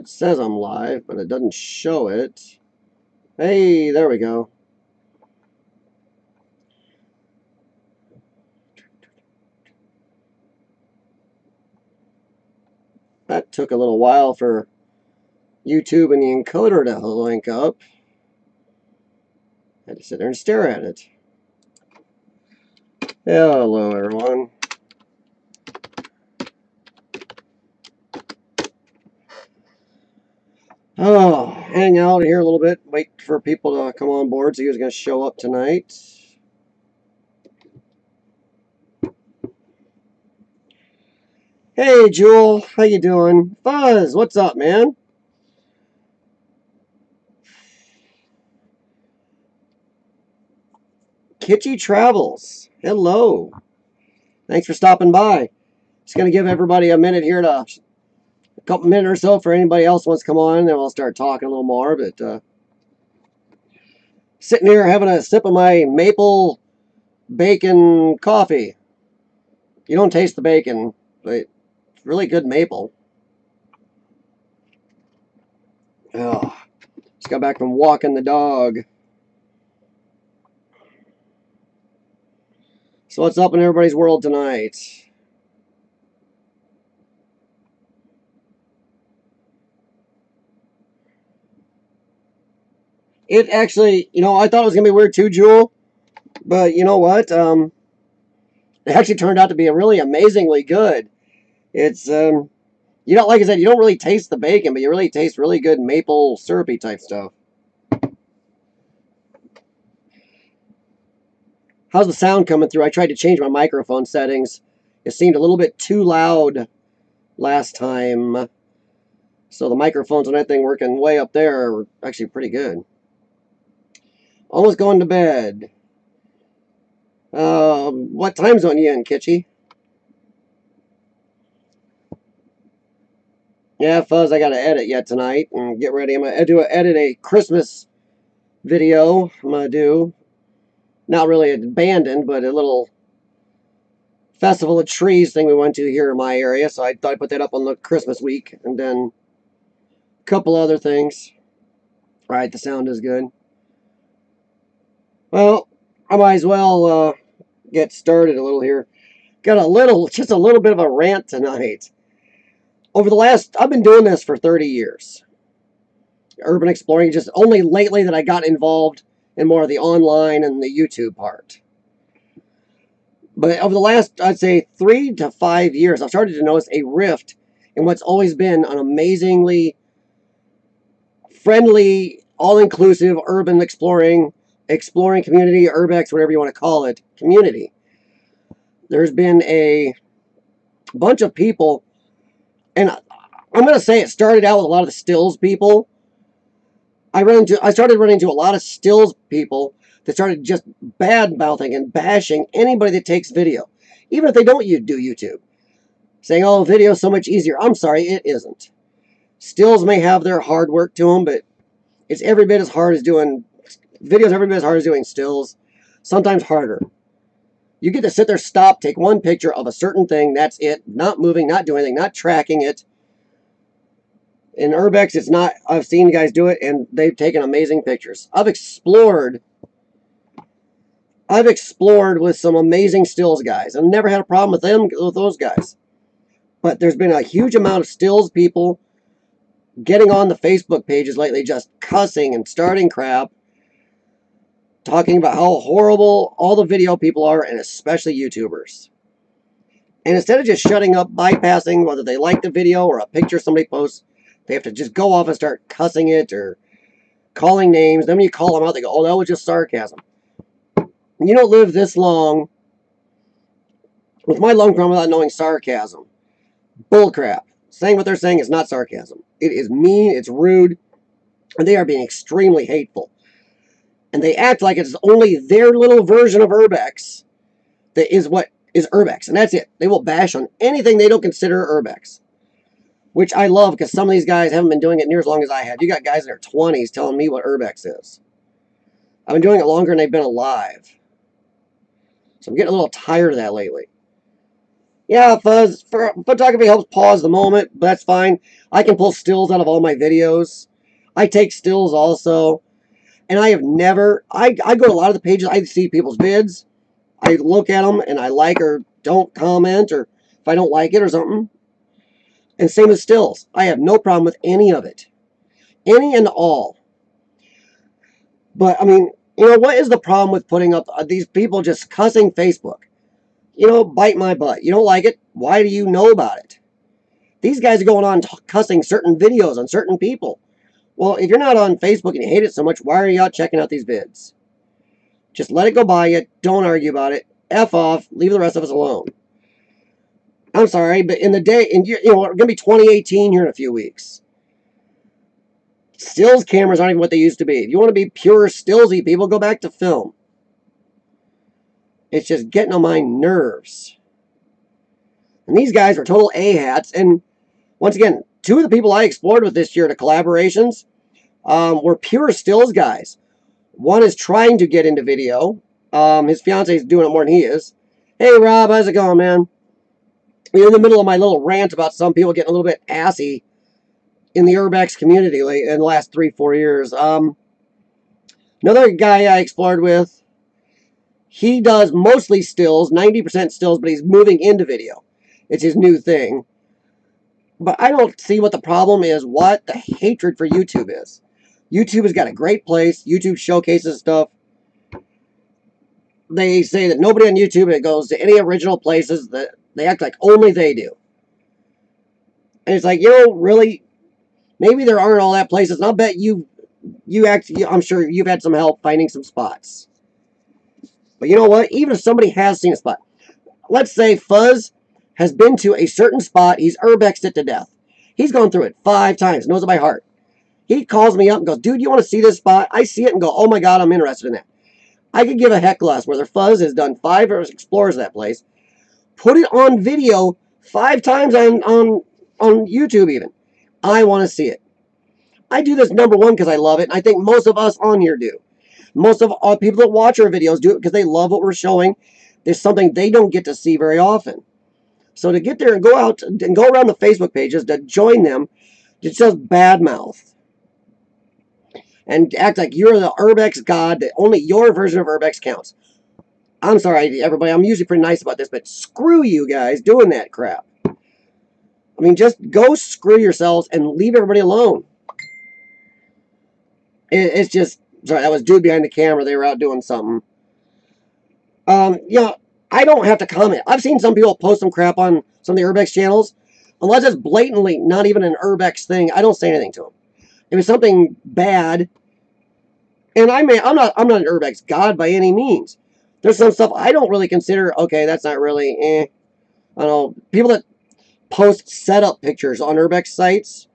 It says I'm live, but it doesn't show it. Hey, there we go. That took a little while for YouTube and the encoder to link up. I had to sit there and stare at it. Hello, everyone. Oh, hang out here a little bit, wait for people to come on board, see who's going to show up tonight. Hey, Jewel, how you doing? Fuzz, what's up, man? Kitschy Travels, hello. Thanks for stopping by. Just going to give everybody a minute here to... a couple minutes or so for anybody else wants to come on, and then we'll start talking a little more, but... sitting here having a sip of my maple bacon coffee. You don't taste the bacon, but it's really good maple. Oh, just got back from walking the dog. So what's up in everybody's world tonight? It actually, you know, I thought it was going to be weird too, Jewel. But you know what? It actually turned out to be really amazingly good. It's, you know, like I said, you don't really taste the bacon, but you really taste really good maple syrupy type stuff. How's the sound coming through? I tried to change my microphone settings. It seemed a little bit too loud last time. So the microphones on that thing working way up there are actually pretty good. Almost going to bed. What time zone you in, Kitschy? Yeah, Fuzz, I got to edit yet tonight and get ready. I'm going to edit a Christmas video. I'm going to do, not really abandoned, but a little festival of trees thing we went to here in my area. So I thought I'd put that up on the Christmas week. And then a couple other things. All right, the sound is good. Well, I might as well get started a little here. Got just a little bit of a rant tonight. I've been doing this for 30 years. Urban exploring, just only lately that I got involved in more of the online and the YouTube part. But over the last, I'd say 3 to 5 years, I've started to notice a rift in what's always been an amazingly friendly, all-inclusive, urban exploring community, Urbex, whatever you want to call it, community. There's been a bunch of people, and I'm going to say it started out with a lot of the stills people. I started running into a lot of stills people that started just bad-mouthing and bashing anybody that takes video, even if they don't do YouTube. Saying, oh, video's so much easier. I'm sorry, it isn't. Stills may have their hard work to them, but it's every bit as hard as doing videos, every bit as hard as doing stills, sometimes harder. You get to sit there, stop, take one picture of a certain thing, that's it, not moving, not doing anything, not tracking it. In Urbex, it's not, I've seen guys do it, and they've taken amazing pictures. I've explored with some amazing stills guys, and never had a problem with those guys. But there's been a huge amount of stills people getting on the Facebook pages lately, just cussing and starting crap, talking about how horrible all the video people are, and especially YouTubers. And instead of just shutting up, bypassing whether they like the video or a picture somebody posts, they have to just go off and start cussing it or calling names. Then when you call them out, they go, oh, that was just sarcasm. You don't live this long with my lung problem without knowing sarcasm. Bullcrap. Saying what they're saying is not sarcasm. It is mean, it's rude, and they are being extremely hateful. And they act like it's only their little version of Urbex that is what is Urbex. And that's it. They will bash on anything they don't consider Urbex. Which I love, because some of these guys haven't been doing it near as long as I have. You got guys in their 20s telling me what Urbex is. I've been doing it longer than they've been alive. So I'm getting a little tired of that lately. Yeah, Fuzz, for photography helps pause the moment, but that's fine. I can pull stills out of all my videos. I take stills also. And I have never, I go to a lot of the pages, I see people's vids. I look at them and I like or don't comment, or if I don't like it or something. And same with stills. I have no problem with any of it. Any and all. But, I mean, what is the problem with putting up these people just cussing Facebook? Bite my butt. You don't like it? Why do you know about it? These guys are going on cussing certain videos on certain people. Well, if you're not on Facebook and you hate it so much, why are you out checking out these vids? Just let it go by you. Don't argue about it. F off. Leave the rest of us alone. I'm sorry, but in the day, and we're going to be 2018 here in a few weeks. Stills cameras aren't even what they used to be. If you want to be pure stillsy people, go back to film. It's just getting on my nerves. And these guys are total A-hats. And once again, two of the people I explored with this year to collaborations were pure stills guys. One is trying to get into video. His fiance is doing it more than he is. Hey, Rob, how's it going, man? You're in the middle of my little rant about some people getting a little bit assy in the Urbex community in the last 3-4 years. Another guy I explored with, he does mostly stills, 90% stills, but he's moving into video. It's his new thing. But I don't see what the problem is, what the hatred for YouTube is. YouTube has got a great place. YouTube showcases stuff. They say that nobody on YouTube goes to any original places, that they act like only they do. And it's like, really, maybe there aren't all that places. And I'll bet I'm sure you've had some help finding some spots. But you know what? Even if somebody has seen a spot, let's say Fuzz has been to a certain spot, he's urbexed it to death. He's gone through it 5 times, knows it by heart. He calls me up and goes, dude, you want to see this spot? I see it and go, oh my God, I'm interested in that. I could give a heck less whether Fuzz has done 5 or explores that place. Put it on video 5 times on YouTube even. I want to see it. I do this, number one, because I love it, and I think most of us on here do. Most of all people that watch our videos do it because they love what we're showing. There's something they don't get to see very often. So to get there and go out and go around the Facebook pages, to join them, to just badmouth and act like you're the Urbex god, that only your version of Urbex counts. I'm sorry, everybody. I'm usually pretty nice about this, but screw you guys doing that crap. I mean, just go screw yourselves and leave everybody alone. It's just, sorry, that was dude behind the camera. They were out doing something. I don't have to comment. I've seen some people post some crap on some of the Urbex channels. Unless it's blatantly not even an Urbex thing, I don't say anything to them. If it's something bad, and I'm not an Urbex god by any means. There's some stuff I don't really consider, okay, that's not really, I don't know, people that post setup pictures on Urbex sites,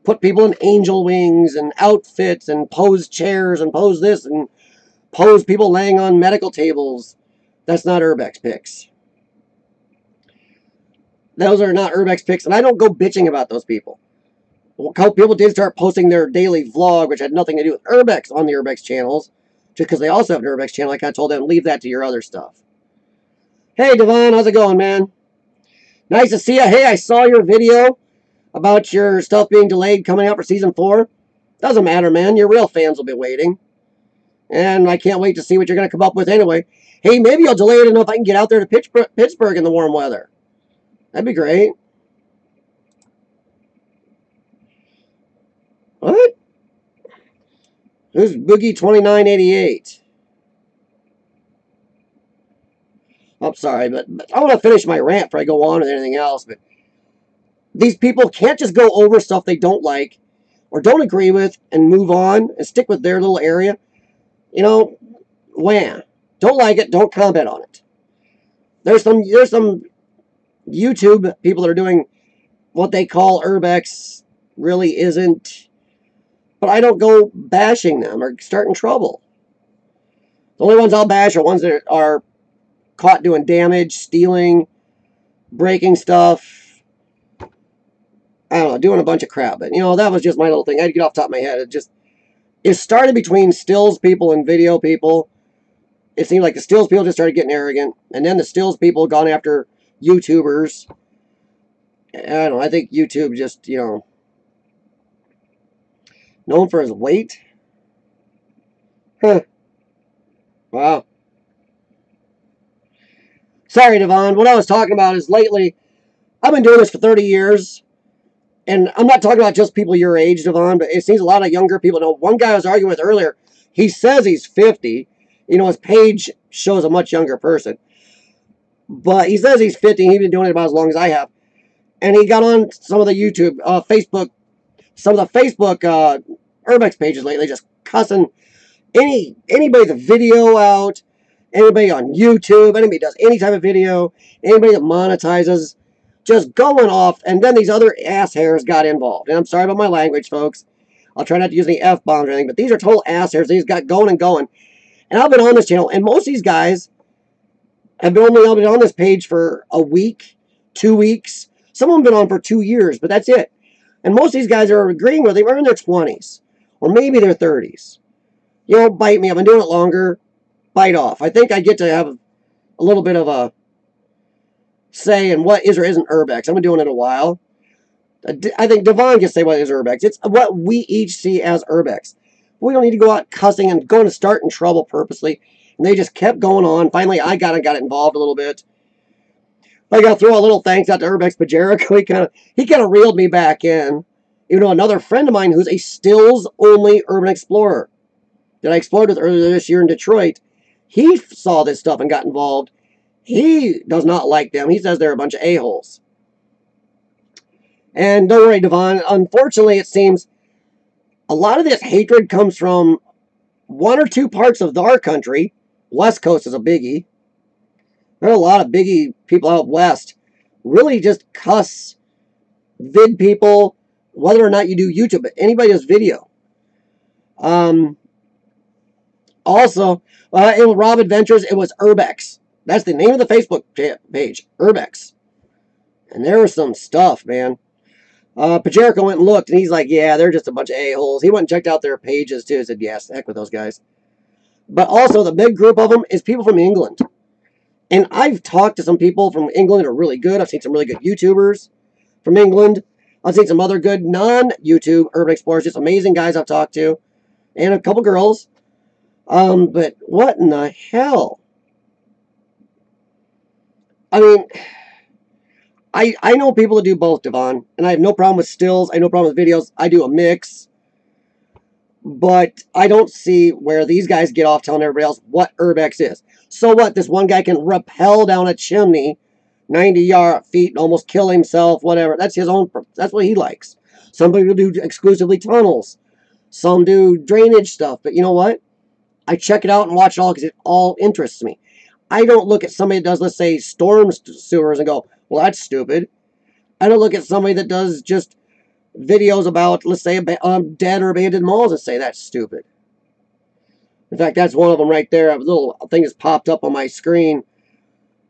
put people in angel wings and outfits and pose chairs and pose this and pose people laying on medical tables. That's not Urbex pics. Those are not Urbex pics, and I don't go bitching about those people. People did start posting their daily vlog, which had nothing to do with Urbex on the Urbex channels, just because they also have an Urbex channel. I kind of told them, leave that to your other stuff. Hey, Devon, how's it going, man? Nice to see you. Hey, I saw your video about your stuff being delayed coming out for Season 4. Doesn't matter, man. Your real fans will be waiting. And I can't wait to see what you're going to come up with anyway. Hey, maybe you'll delay it enough I can get out there to Pittsburgh in the warm weather. That'd be great. What? Who's Boogie 2988? I'm sorry, but I want to finish my rant before I go on with anything else. But these people can't just go over stuff they don't like or don't agree with and move on and stick with their little area. Wham. Don't like it, don't comment on it. There's some YouTube people that are doing what they call Urbex, really isn't. But I don't go bashing them or starting trouble. The only ones I'll bash are ones that are caught doing damage, stealing, breaking stuff. I don't know, doing a bunch of crap. But, that was just my little thing. I had to get off the top of my head. It started between stills people and video people. It seemed like the stills people just started getting arrogant. And then the stills people gone after YouTubers. I don't know. I think YouTube just, you know, known for his weight. Huh. Wow. Sorry, Devon. What I was talking about is lately, I've been doing this for 30 years. And I'm not talking about just people your age, Devon, but it seems a lot of younger people know. One guy I was arguing with earlier, he says he's 50. You know, his page shows a much younger person. But he says he's 50. He's been doing it about as long as I have. And he got on some of the YouTube, Facebook, some of the Facebook Urbex pages lately, just cussing anybody the video out, anybody on YouTube, anybody does any type of video, anybody that monetizes, just going off. And then these other ass hairs got involved. And I'm sorry about my language, folks. I'll try not to use any F-bombs or anything, but these are total ass hairs. These got going and going. And I've been on this channel, and most of these guys have been only on this page for a week, 2 weeks. Some of them have been on for 2 years, but that's it. And most of these guys are agreeing with it. They're in their 20s, or maybe their 30s. You know, bite me. I've been doing it longer. Bite off. I think I get to have a little bit of a say in what is or isn't Urbex. I've been doing it a while. I think Devon can say what is Urbex. It's what we each see as Urbex. We don't need to go out cussing and going to start in trouble purposely. And they just kept going on. Finally, I got involved a little bit. I got to throw a little thanks out to Urbex, but Jericho, he kind of reeled me back in. You know, another friend of mine who's a stills-only urban explorer that I explored with earlier this year in Detroit, he saw this stuff and got involved. He does not like them. He says they're a bunch of a-holes. And don't worry, Devon. Unfortunately, it seems a lot of this hatred comes from one or two parts of our country. West Coast is a biggie. There are a lot of biggie people out west. Really just cuss vid people, whether or not you do YouTube, but anybody does video. Also, in Rob Adventures, it was Urbex. That's the name of the Facebook page, Urbex. And there was some stuff, man. Pajerico went and looked, and he's like, yeah, they're just a bunch of a-holes. He went and checked out their pages, too. He said, yes, heck with those guys. But also, the big group of them is people from England. And I've talked to some people from England that are really good. I've seen some really good YouTubers from England. I've seen some other good non-YouTube urban explorers, just amazing guys I've talked to. And a couple girls. But what in the hell? I mean, I know people that do both, Devon. And I have no problem with stills. I have no problem with videos. I do a mix. But I don't see where these guys get off telling everybody else what Urbex is. So what? This one guy can rappel down a chimney 90 feet and almost kill himself, whatever. That's his own. That's what he likes. Some people do exclusively tunnels. Some do drainage stuff. But you know what? I check it out and watch it all because it all interests me. I don't look at somebody that does, let's say, storm sewers and go, well, that's stupid. I don't look at somebody that does just videos about, let's say, dead or abandoned malls and say that's stupid. In fact, that's one of them right there. A little thing has popped up on my screen.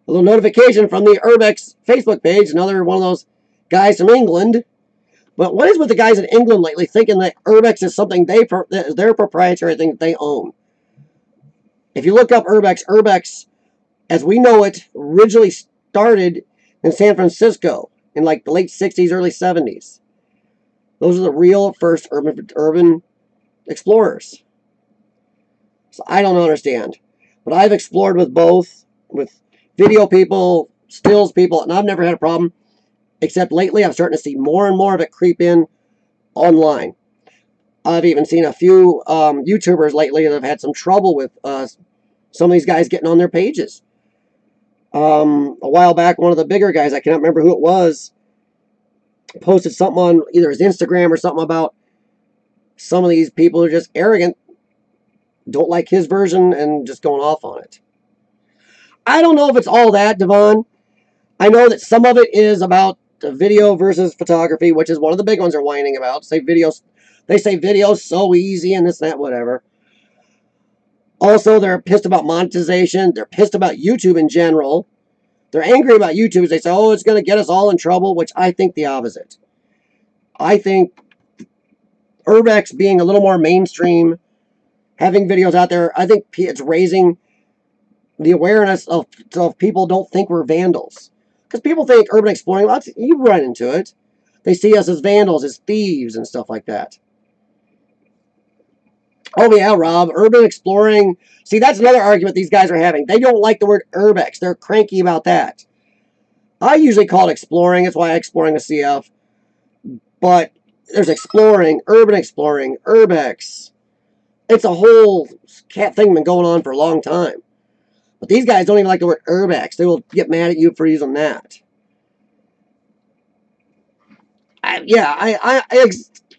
A little notification from the Urbex Facebook page. Another one of those guys from England. But what is with the guys in England lately thinking that Urbex is something their proprietary thing that they own? If you look up Urbex, Urbex, as we know it, originally started in San Francisco in like the late 60s, early 70s. Those are the real first urban explorers. So I don't understand. But I've explored with both, with video people, stills people, and I've never had a problem. Except lately I'm starting to see more and more of it creep in online. I've even seen a few YouTubers lately that have had some trouble with some of these guys getting on their pages. A while back, one of the bigger guys, I cannot remember who it was, posted something on either his Instagram or something about some of these people are just arrogant, don't like his version, and just going off on it. I don't know if it's all that, Devon. I know that some of it is about the video versus photography, which is one of the big ones they're whining about. They say video's so easy and this, that, whatever. Also, they're pissed about monetization. They're pissed about YouTube in general. They're angry about YouTube. They say, oh, it's going to get us all in trouble, which I think the opposite. I think Urbex being a little more mainstream, having videos out there, I think it's raising the awareness of so people don't think we're vandals. Because people think urban exploring, you run into it. They see us as vandals, as thieves, and stuff like that. Oh, yeah, Rob. Urban exploring. See, that's another argument these guys are having. They don't like the word urbex. They're cranky about that. I usually call it exploring. That's why I'm exploring a CF. But there's exploring, urbex. It's a whole cat thing been going on for a long time. But these guys don't even like the word urbex. They will get mad at you for using that.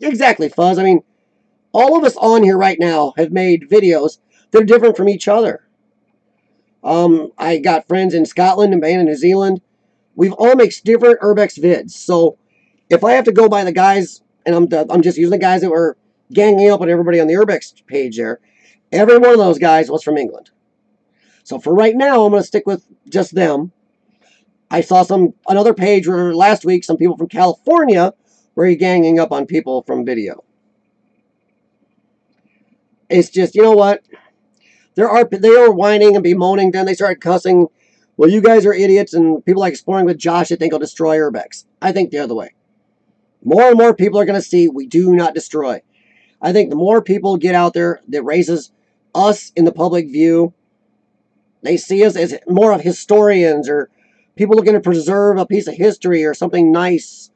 Exactly, Fuzz. I mean, all of us on here right now have made videos that are different from each other. I got friends in Scotland and in New Zealand. We've all made different urbex vids. So if I have to go by the guys, and I'm just using the guys that were ganging up on everybody on the urbex page there, every one of those guys was from England. So for right now, I'm going to stick with just them. I saw another page where last week some people from California were ganging up on people from video. It's just, you know what? They are whining and bemoaning. Then they started cussing. Well, you guys are idiots, and people like exploring with Josh that think will destroy urbex. I think the other way. More and more people are going to see we do not destroy. I think the more people get out there, that raises us in the public view. They see us as more of historians or people looking to preserve a piece of history or something nice,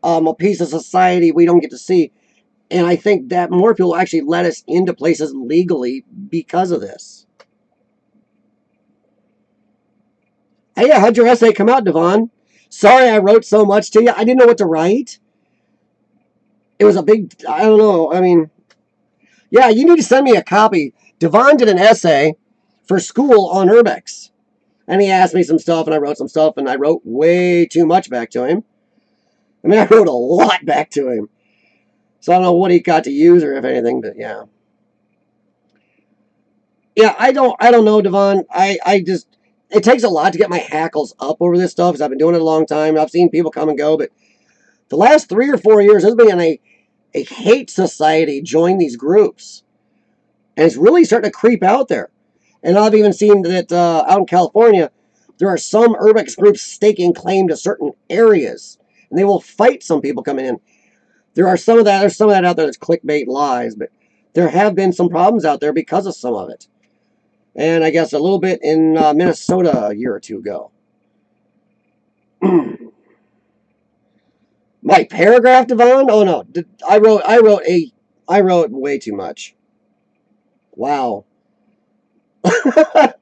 a piece of society we don't get to see. And I think that more people actually let us into places legally because of this. Hey, yeah, how'd your essay come out, Devon? Sorry I wrote so much to you. I didn't know what to write. It was a big, I don't know. I mean, yeah, you need to send me a copy. Devon did an essay for school on urbex. And he asked me some stuff, and I wrote some stuff, and I wrote way too much back to him. I mean, I wrote a lot back to him. So I don't know what he got to use or if anything, but yeah. Yeah, I don't know, Devon. I just, it takes a lot to get my hackles up over this stuff because I've been doing it a long time. I've seen people come and go, but the last 3 or 4 years, there's been a hate society join these groups. And it's really starting to creep out there. And I've even seen that out in California, there are some urbex groups staking claim to certain areas. And they will fight some people coming in. There's some of that out there that's clickbait lies, but there have been some problems out there because of some of it. And I guess a little bit in Minnesota a year or two ago. My paragraph, Devon? Oh no, I wrote way too much. Wow. Well,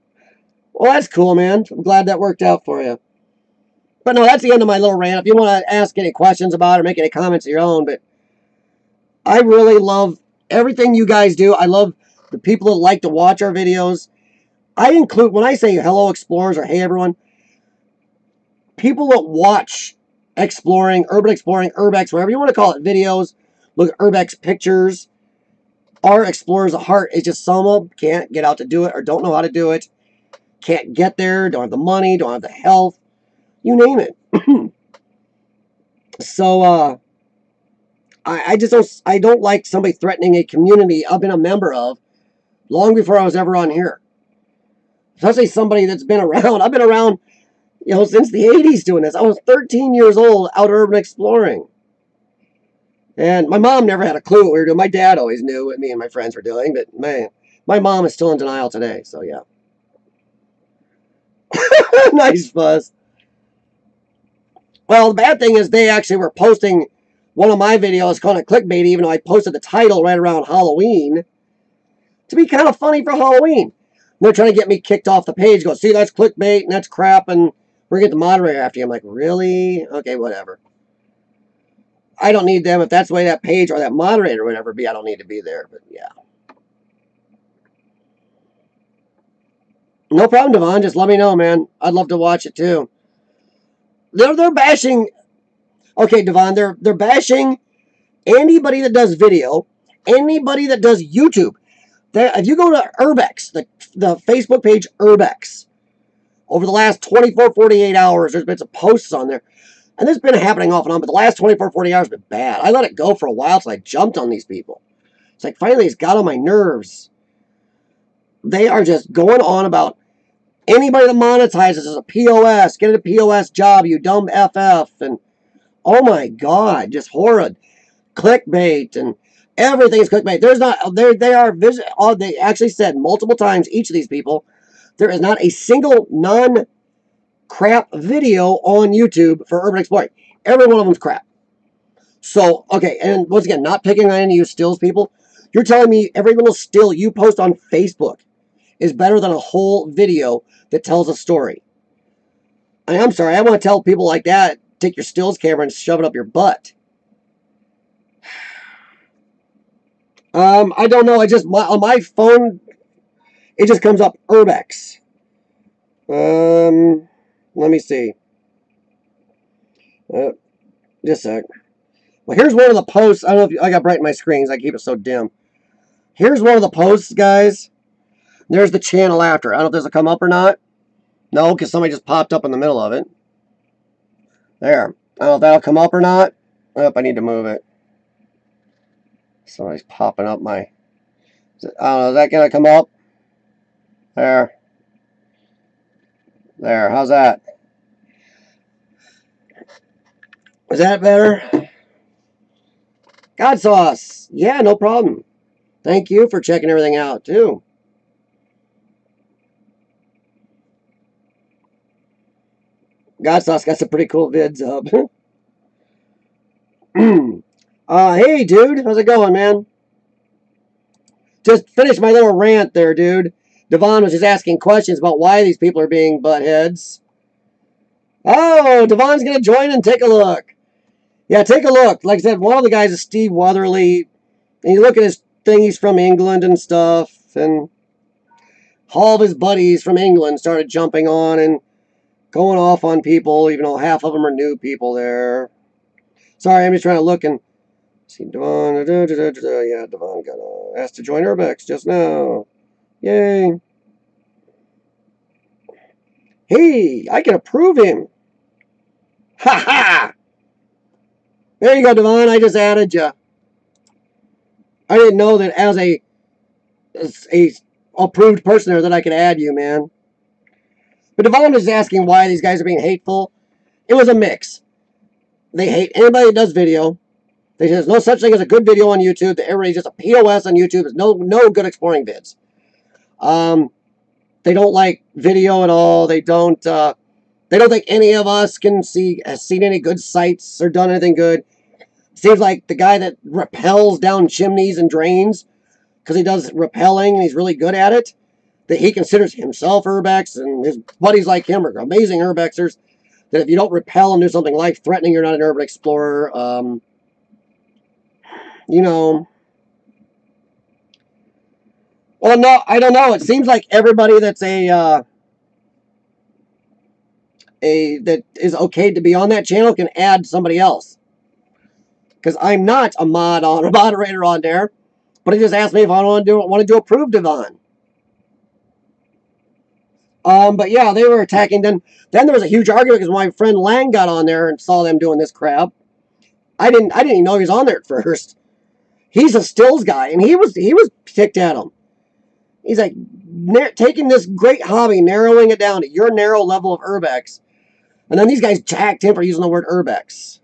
that's cool, man. I'm glad that worked out for you. But no, that's the end of my little rant. If you want to ask any questions about it or make any comments of your own, but I really love everything you guys do. I love the people that like to watch our videos. I include, when I say hello explorers or hey everyone, people that watch urban exploring, urbex, whatever you want to call it, videos, look at urbex pictures, are explorers at heart. It's just some of them can't get out to do it or don't know how to do it, can't get there, don't have the money, don't have the health, you name it. So, I don't like somebody threatening a community I've been a member of long before I was ever on here. Especially somebody that's been around. I've been around, since the 80s doing this. I was 13 years old out urban exploring. And my mom never had a clue what we were doing. My dad always knew what me and my friends were doing, but man, my mom is still in denial today, so yeah. Nice, Fuzz. Well, the bad thing is they actually were posting one of my videos called it clickbait, even though I posted the title right around Halloween to be kind of funny for Halloween. And they're trying to get me kicked off the page. Go, see, that's clickbait and that's crap, and we're going to get the moderator after you. I'm like, really? Okay, whatever. I don't need them. If that's the way that page or that moderator or whatever be, I don't need to be there. But yeah. No problem, Devon. Just let me know, man. I'd love to watch it too. They're bashing. Okay, Devon. They're bashing anybody that does video, anybody that does YouTube. If you go to Urbex, the Facebook page Urbex, over the last 24, 48 hours, there's been some posts on there. And this has been happening off and on, but the last 24, 40 hours have been bad. I let it go for a while until I jumped on these people. It's like finally it's got on my nerves. They are just going on about Anybody that monetizes is a POS. Get a POS job, you dumb FF. And oh my God, just horrid. Clickbait and everything's clickbait. There's not, they are, they actually said multiple times, each of these people, there is not a single non-crap video on YouTube for urban exploring. Every one of them's crap. So, okay, and once again, not picking on any of you stills people. You're telling me every little still you post on Facebook is better than a whole video that tells a story. I'm sorry, I want to tell people like that, take your stills camera and shove it up your butt. I don't know. On my phone, it just comes up Urbex. Let me see. Just a sec. Well, here's one of the posts. I don't know if I got bright in my screens. I keep it so dim. Here's one of the posts, guys. There's the channel after. I don't know if this will come up or not. No, because somebody just popped up in the middle of it. There. I don't know if that'll come up or not. Oh, I need to move it. Somebody's popping up my... I don't know. Is that going to come up? There. There. How's that? Is that better? God sauce. Yeah, no problem. Thank you for checking everything out, too. God sauce got some pretty cool vids up. Hey, dude. How's it going, man? Just finished my little rant there, dude. Devon was just asking questions about why these people are being buttheads. Oh, Devon's going to join and take a look. Yeah, take a look. Like I said, one of the guys is Steve Weatherly. And you look at his thing, he's from England and stuff. And all of his buddies from England started jumping on and going off on people, even though half of them are new people there. Sorry, I'm just trying to look and see Devon. Yeah, Devon got asked to join Urbex just now. Yay. Hey, I can approve him. Ha ha! There you go, Devon. I just added you. I didn't know that as a approved person there that I could add you, man. But Devon is asking why these guys are being hateful. It was a mix. They hate anybody that does video. There's no such thing as a good video on YouTube. That everybody's just a POS on YouTube. There's no good exploring vids. They don't like video at all. They don't think any of us has seen any good sites or done anything good. Seems like the guy that rappels down chimneys and drains, because he does rappelling and he's really good at it, that he considers himself Urbex, and his buddies like him are amazing Urbexers, that if you don't rappel and do something life-threatening, you're not an urban explorer. You know... Well, no, I don't know. It seems like everybody that's that is okay to be on that channel can add somebody else. Because I'm not a moderator on there, but he just asked me if I want to do approve Devon. But yeah, they were attacking. Then there was a huge argument because my friend Lang got on there and saw them doing this crap. I didn't even know he was on there at first. He's a stills guy, and he was ticked at him. He's like, taking this great hobby, narrowing it down to your narrow level of Urbex. And then these guys attacked him for using the word Urbex.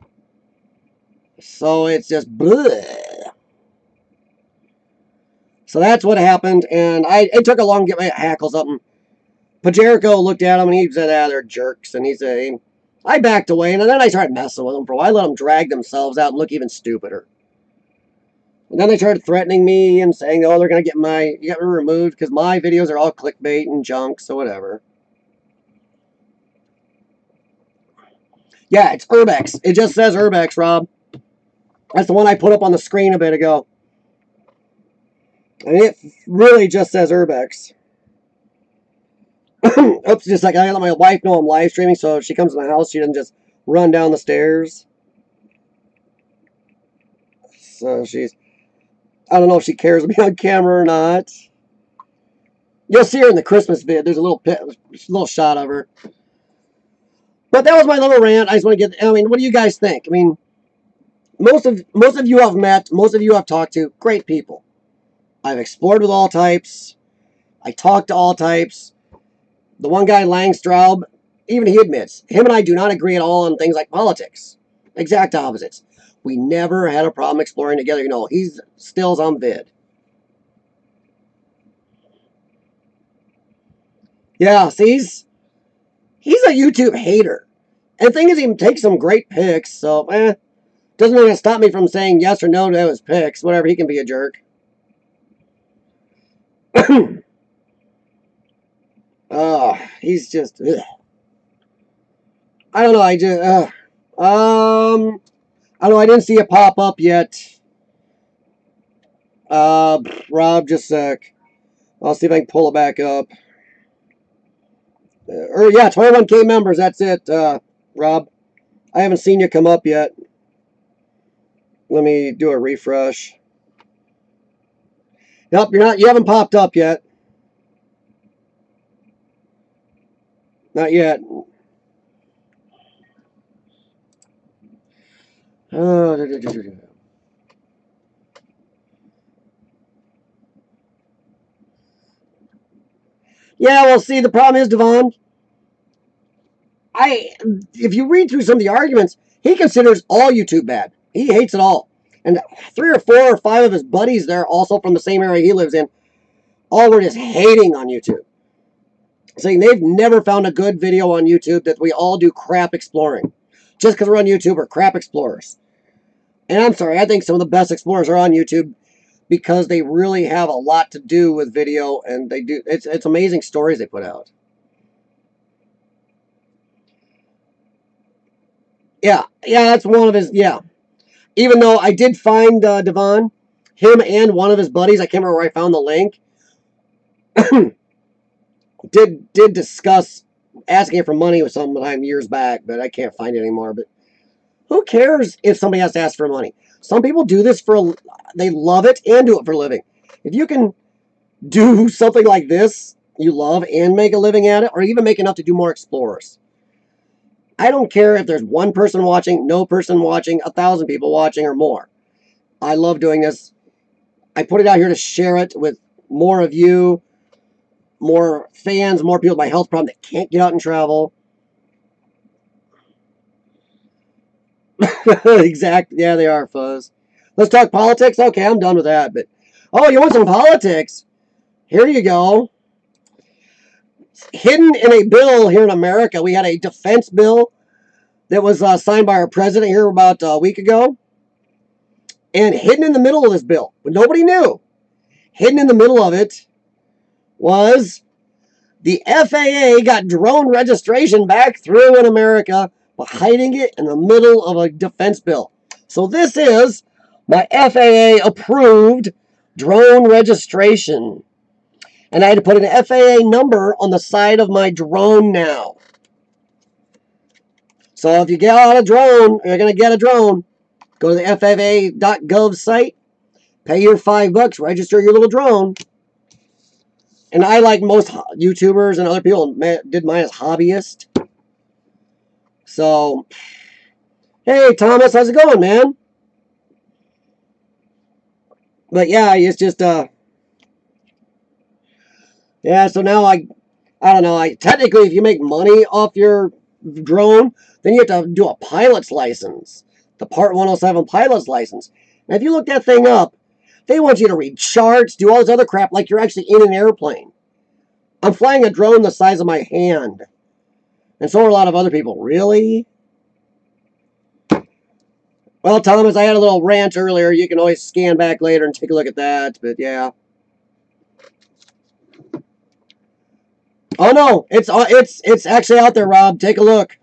So it's just bleh. So that's what happened. And it took a long to get my hackles up. And Pajerico looked at him and he said, they're jerks. And he said, I backed away. And then I started messing with them for a while. I let them drag themselves out and look even stupider. And then they started threatening me and saying, oh, they're going to get me removed because my videos are all clickbait and junk, so whatever. Yeah, it's Urbex. It just says Urbex, Rob. That's the one I put up on the screen a bit ago. And it really just says Urbex. Oops, just like I let my wife know I'm live streaming, so if she comes in the house, she doesn't just run down the stairs. So I don't know if she cares to be on camera or not. You'll see her in the Christmas vid. There's a little shot of her. But that was my little rant. I just want to get, what do you guys think? I mean, most of you I've met, most of you I've talked to, great people. I've explored with all types. I talk to all types. The one guy, Langstraub, even he admits, him and I do not agree at all on things like politics. Exact opposites. We never had a problem exploring together. You know, he's stills on vid. Yeah, see, he's a YouTube hater. And the thing is, he takes some great picks, so, doesn't really stop me from saying yes or no to his picks. Whatever, he can be a jerk. He's just, ugh. I don't know, I don't know, I didn't see it pop up yet. Rob, just a sec. I'll see if I can pull it back up. Yeah, 21K members, that's it, Rob. I haven't seen you come up yet. Let me do a refresh. Nope, you haven't popped up yet. Not yet. Yeah, well, see, the problem is, Devon, if you read through some of the arguments, he considers all YouTube bad. He hates it all. And 3 or 4 or 5 of his buddies there, also from the same area he lives in, all were just hating on YouTube. Saying they've never found a good video on YouTube, that we all do crap exploring. Just because we're on YouTube, we're crap explorers. And I'm sorry, I think some of the best explorers are on YouTube because they really have a lot to do with video, and they do, it's amazing stories they put out. Yeah, that's one of his, yeah. Even though I did find Devon, him and one of his buddies, I can't remember where I found the link, did discuss asking for money with sometime years back, but I can't find it anymore. But who cares if somebody has to ask for money? Some people do this they love it and do it for a living. If you can do something like this you love and make a living at it, or even make enough to do more explorers, I don't care if there's one person watching, no person watching, 1,000 people watching, or more. I love doing this. I put it out here to share it with more of you, more fans, more people with my health problem that can't get out and travel. Exactly. Yeah, they are, Fuzz. Let's talk politics? Okay, I'm done with that. But, oh, you want some politics? Here you go. Hidden in a bill here in America, we had a defense bill that was signed by our president here about a week ago. And hidden in the middle of this bill, but nobody knew, hidden in the middle of it was the FAA got drone registration back through in America, but hiding it in the middle of a defense bill. So this is my FAA approved drone registration. And I had to put an FAA number on the side of my drone now. So if you get out a drone, you're going to get a drone, go to the FAA.gov site, pay your $5, register your little drone. And I, like most YouTubers and other people, did mine as hobbyist. So, hey, Thomas, how's it going, man? But yeah, it's just, yeah, so now I don't know, technically, if you make money off your drone, then you have to do a pilot's license, the Part 107 pilot's license. And if you look that thing up, they want you to read charts, do all this other crap like you're actually in an airplane. I'm flying a drone the size of my hand. And so are a lot of other people. Really? Well, Thomas, I had a little rant earlier. You can always scan back later and take a look at that. But yeah. Oh no, it's actually out there, Rob. Take a look.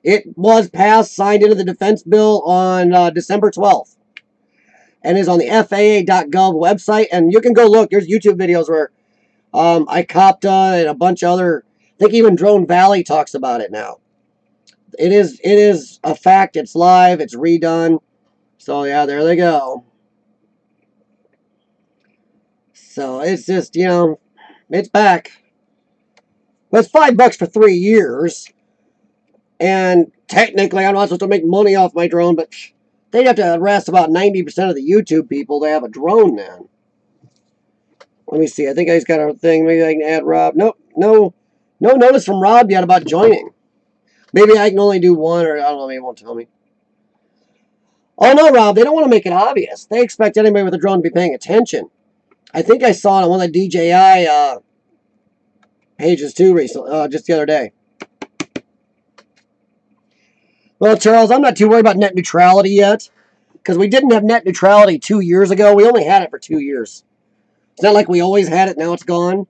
It was passed, signed into the defense bill on December 12th. And is on the FAA.gov website. And you can go look. There's YouTube videos where ICOPTA and a bunch of other, I think even Drone Valley talks about it now. It is a fact. It's live. It's redone. So yeah, there they go. So it's just, it's back. But it's $5 for 3 years. And technically, I'm not supposed to make money off my drone, but they'd have to arrest about 90% of the YouTube people to have a drone then. Let me see. I think I just got a thing. Maybe I can add Rob. Nope. No No notice from Rob yet about joining. Maybe I can only do one, or I don't know, maybe it won't tell me. Oh no, Rob, they don't want to make it obvious. They expect anybody with a drone to be paying attention. I think I saw it on one of the DJI pages too recently, just the other day. Well, Charles, I'm not too worried about net neutrality yet, because we didn't have net neutrality 2 years ago. We only had it for 2 years. It's not like we always had it, now it's gone.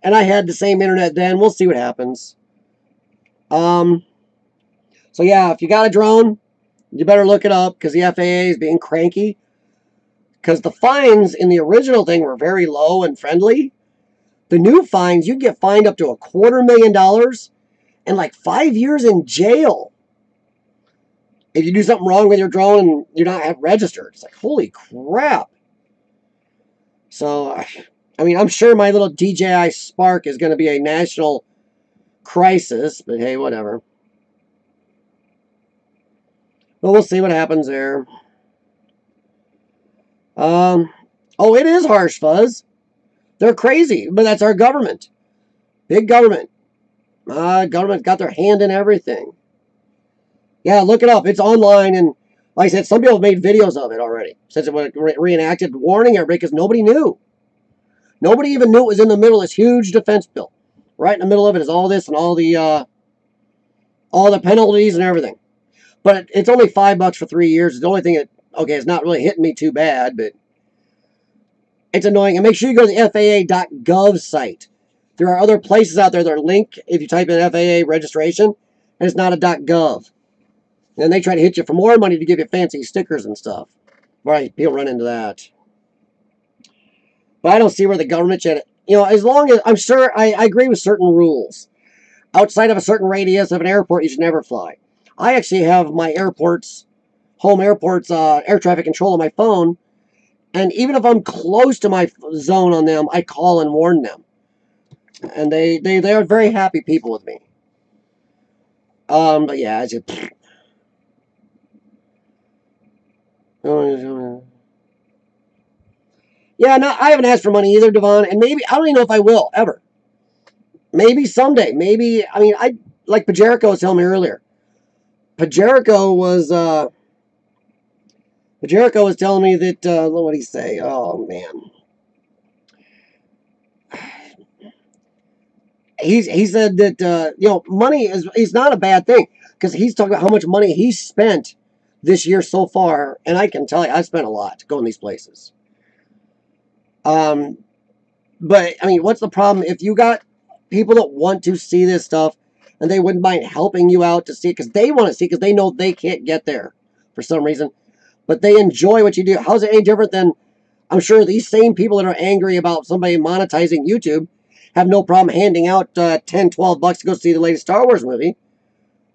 And I had the same internet then. We'll see what happens. So yeah, if you got a drone, you better look it up, because the FAA is being cranky. Because the fines in the original thing were very low and friendly. The new fines, you get fined up to $250,000 and like 5 years in jail if you do something wrong with your drone and you're not registered. It's like, holy crap. So, I mean, I'm sure my little DJI Spark is going to be a national crisis, but hey, whatever. Well, we'll see what happens there. Oh, it is harsh, Fuzz. They're crazy, but that's our government. Big government. Government's got their hand in everything. Yeah, look it up. It's online, and like I said, some people have made videos of it already since it was reenacted, warning everybody because nobody knew. Nobody even knew it was in the middle of this huge defense bill. Right in the middle of it is all this and all the penalties and everything. But it's only $5 for 3 years. It's the only thing that, okay, it's not really hitting me too bad, but it's annoying. And make sure you go to the FAA.gov site. There are other places out there that are linked if you type in FAA registration, and it's not a .gov. And they try to hit you for more money to give you fancy stickers and stuff. Right, people run into that. But I don't see where the government should, as long as, I'm sure, I agree with certain rules. Outside of a certain radius of an airport, you should never fly. I actually have my home airport's air traffic control on my phone. And even if I'm close to my zone on them, I call and warn them. And they are very happy people with me. But yeah, it's just... Yeah, no, I haven't asked for money either, Devon, and maybe, I don't even know if I will, ever. Maybe someday, I like Pajerico was telling me earlier. Pajerico was telling me that, what did he say? Oh, man. He said that, money is not a bad thing, because he's talking about how much money he's spent this year so far, and I can tell you, I've spent a lot going these places. But, what's the problem? If you got people that want to see this stuff, and they wouldn't mind helping you out to see it, because they want to see it, because they know they can't get there for some reason, but they enjoy what you do. How's it any different than, I'm sure these same people that are angry about somebody monetizing YouTube have no problem handing out $10, $12 to go see the latest Star Wars movie.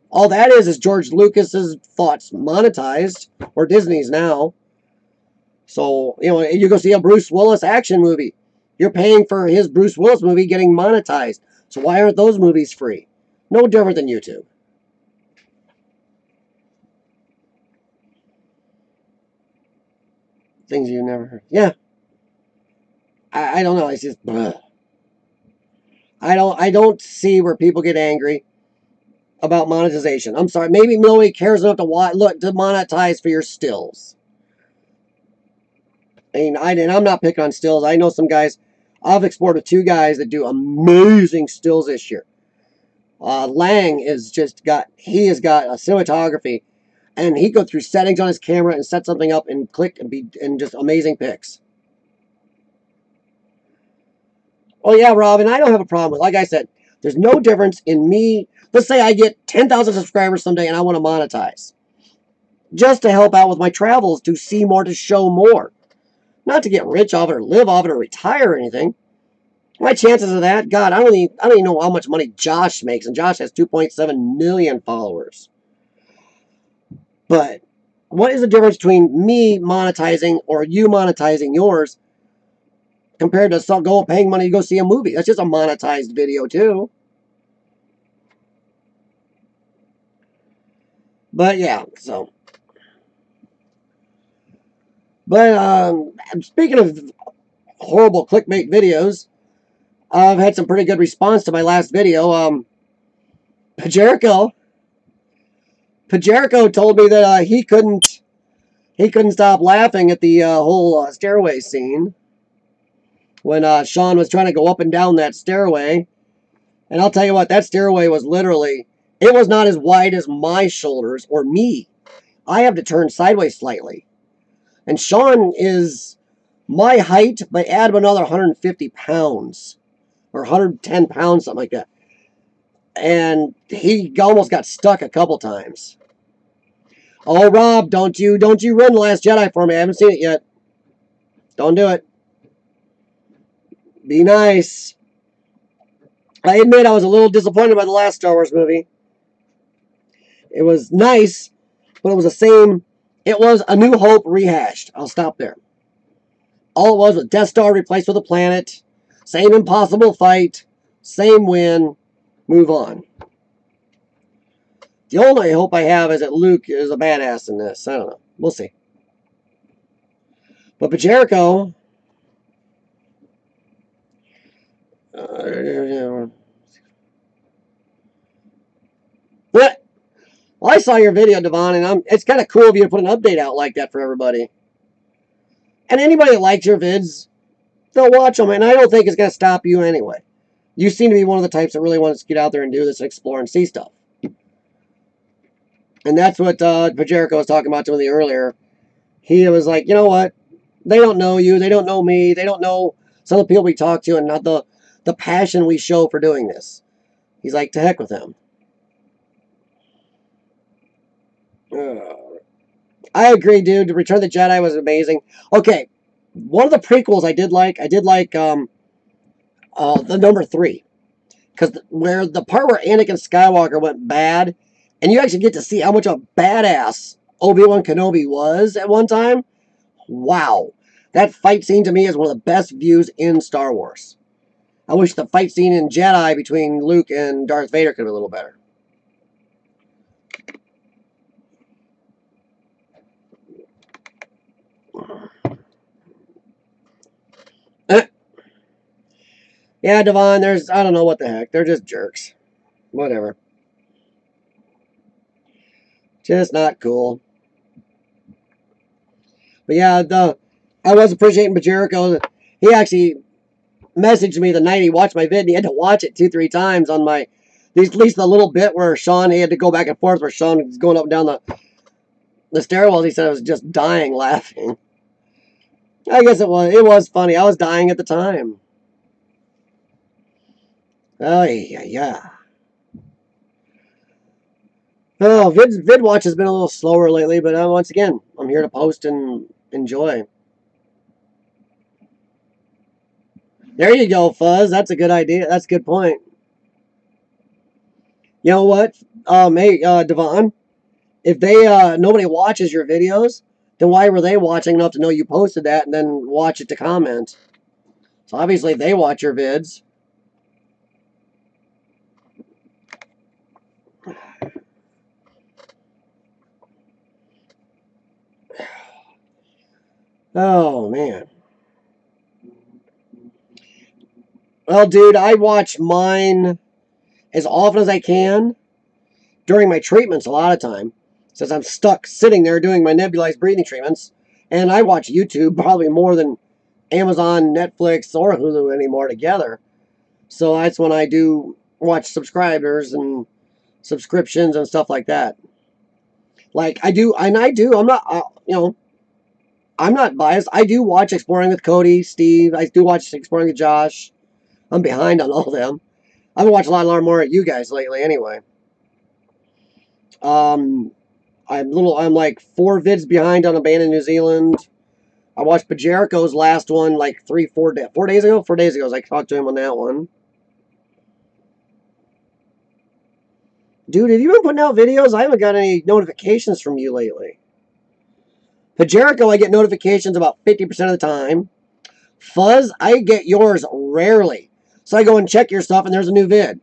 All that is George Lucas's thoughts monetized, or Disney's now. So, you go see a Bruce Willis action movie. You're paying for his Bruce Willis movie getting monetized. So why aren't those movies free? No different than YouTube. Things you've never heard. Yeah. I don't know. It's just... I don't see where people get angry about monetization. I'm sorry. Maybe nobody cares enough to monetize for your stills. And I'm not picking on stills. I know some guys. I've explored with 2 guys that do amazing stills this year. Lang has got a cinematography, and he go through settings on his camera and set something up and click and just amazing pics. Oh yeah, Rob, and I don't have a problem with, like I said, there's no difference in me. Let's say I get 10,000 subscribers someday and I want to monetize. Just to help out with my travels, to see more, to show more. Not to get rich off it or live off it or retire or anything. My chances of that, God, I don't even know how much money Josh makes, and Josh has 2.7 million followers. But what is the difference between me monetizing or you monetizing yours compared to paying money to go see a movie? That's just a monetized video too. But yeah, so. But speaking of horrible clickbait videos, I've had some pretty good response to my last video. Pajerico told me that he couldn't stop laughing at the whole stairway scene when Sean was trying to go up and down that stairway. And I'll tell you what, that stairway was literally, it was not as wide as my shoulders or me. I have to turn sideways slightly. And Sean is my height, but add another 150 pounds or 110 pounds, something like that. And he almost got stuck a couple times. Oh, Rob, don't you ruin The Last Jedi for me. I haven't seen it yet. Don't do it. Be nice. I admit I was a little disappointed by the last Star Wars movie. It was nice, but it was the same. It was A New Hope rehashed. I'll stop there. All it was Death Star replaced with a planet. Same impossible fight. Same win. Move on. The only hope I have is that Luke is a badass in this. I don't know. We'll see. But Pajerico... What? Well, I saw your video, Devon, and it's kind of cool of you to put an update out like that for everybody. And anybody that likes your vids, they'll watch them, and I don't think it's going to stop you anyway. You seem to be one of the types that really wants to get out there and do this and explore and see stuff. And that's what Pajerico was talking about to me earlier. He was like, you know what? They don't know you. They don't know me. They don't know some of the people we talk to and not the passion we show for doing this. He's like, to heck with them. I agree, dude. Return of the Jedi was amazing. Okay, one of the prequels I did like the number 3. Because where the part where Anakin Skywalker went bad, and you actually get to see how much of a badass Obi-Wan Kenobi was at one time. Wow. That fight scene to me is one of the best views in Star Wars. I wish the fight scene in Jedi between Luke and Darth Vader could be a little better. Yeah, Devon, I don't know what the heck. They're just jerks. Whatever. Just not cool. But yeah, I was appreciating Pajerico. He actually messaged me the night he watched my vid, and he had to watch it 2-3 times on my, at least the little bit where Sean, he had to go back and forth where Sean was going up and down the stairwells. He said I was just dying laughing. I guess it was funny. I was dying at the time. Oh, yeah. Oh, VidWatch has been a little slower lately, but once again, I'm here to post and enjoy. There you go, Fuzz. That's a good idea. That's a good point. You know what? Hey, Devon, if nobody watches your videos, then why were they watching enough to know you posted that and then watch it to comment? So obviously they watch your vids. Oh, man. Well, dude, I watch mine as often as I can during my treatments a lot of time, since I'm stuck sitting there doing my nebulized breathing treatments. And I watch YouTube probably more than Amazon, Netflix, or Hulu anymore together. So that's when I do watch subscribers and subscriptions and stuff like that. Like I do, I'm not, I'm not biased. I do watch Exploring with Cody, Steve. I do watch Exploring with Josh. I'm behind on all of them. I've been watching a lot more at you guys lately anyway. I'm like 4 vids behind on Abandoned New Zealand. I watched Pajerico's last one like 4 days ago. 4 days ago, I talked to him on that one. Dude, have you been putting out videos? I haven't got any notifications from you lately. Pajerico, I get notifications about 50% of the time. Fuzz, I get yours rarely. So I go and check your stuff and there's a new vid.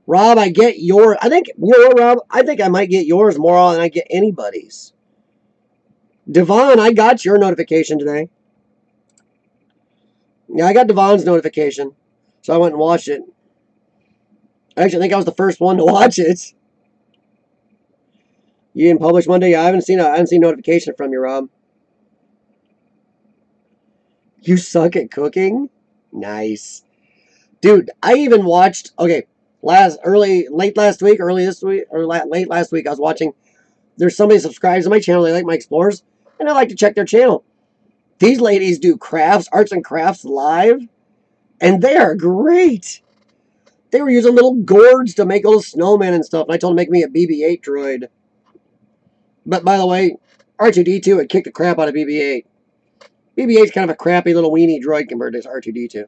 Rob, I get your... Rob, I think I might get yours more than I get anybody's. Devon, I got your notification today. Yeah, I got Devon's notification, so I went and watched it. I actually think I was the first one to watch it. You didn't publish Monday? Yeah, I haven't seen notification from you, Rob. You suck at cooking? Nice. Dude, I even watched, okay, late last week, early this week, or late last week, I was watching, there's somebody subscribes to my channel, they like my explorers, and I like to check their channel. These ladies do crafts, arts and crafts live, and they are great. They were using little gourds to make little snowmen and stuff, and I told them to make me a BB-8 droid. But by the way, R2-D2 would kick the crap out of BB-8. BB-8's kind of a crappy little weenie droid compared to R2-D2.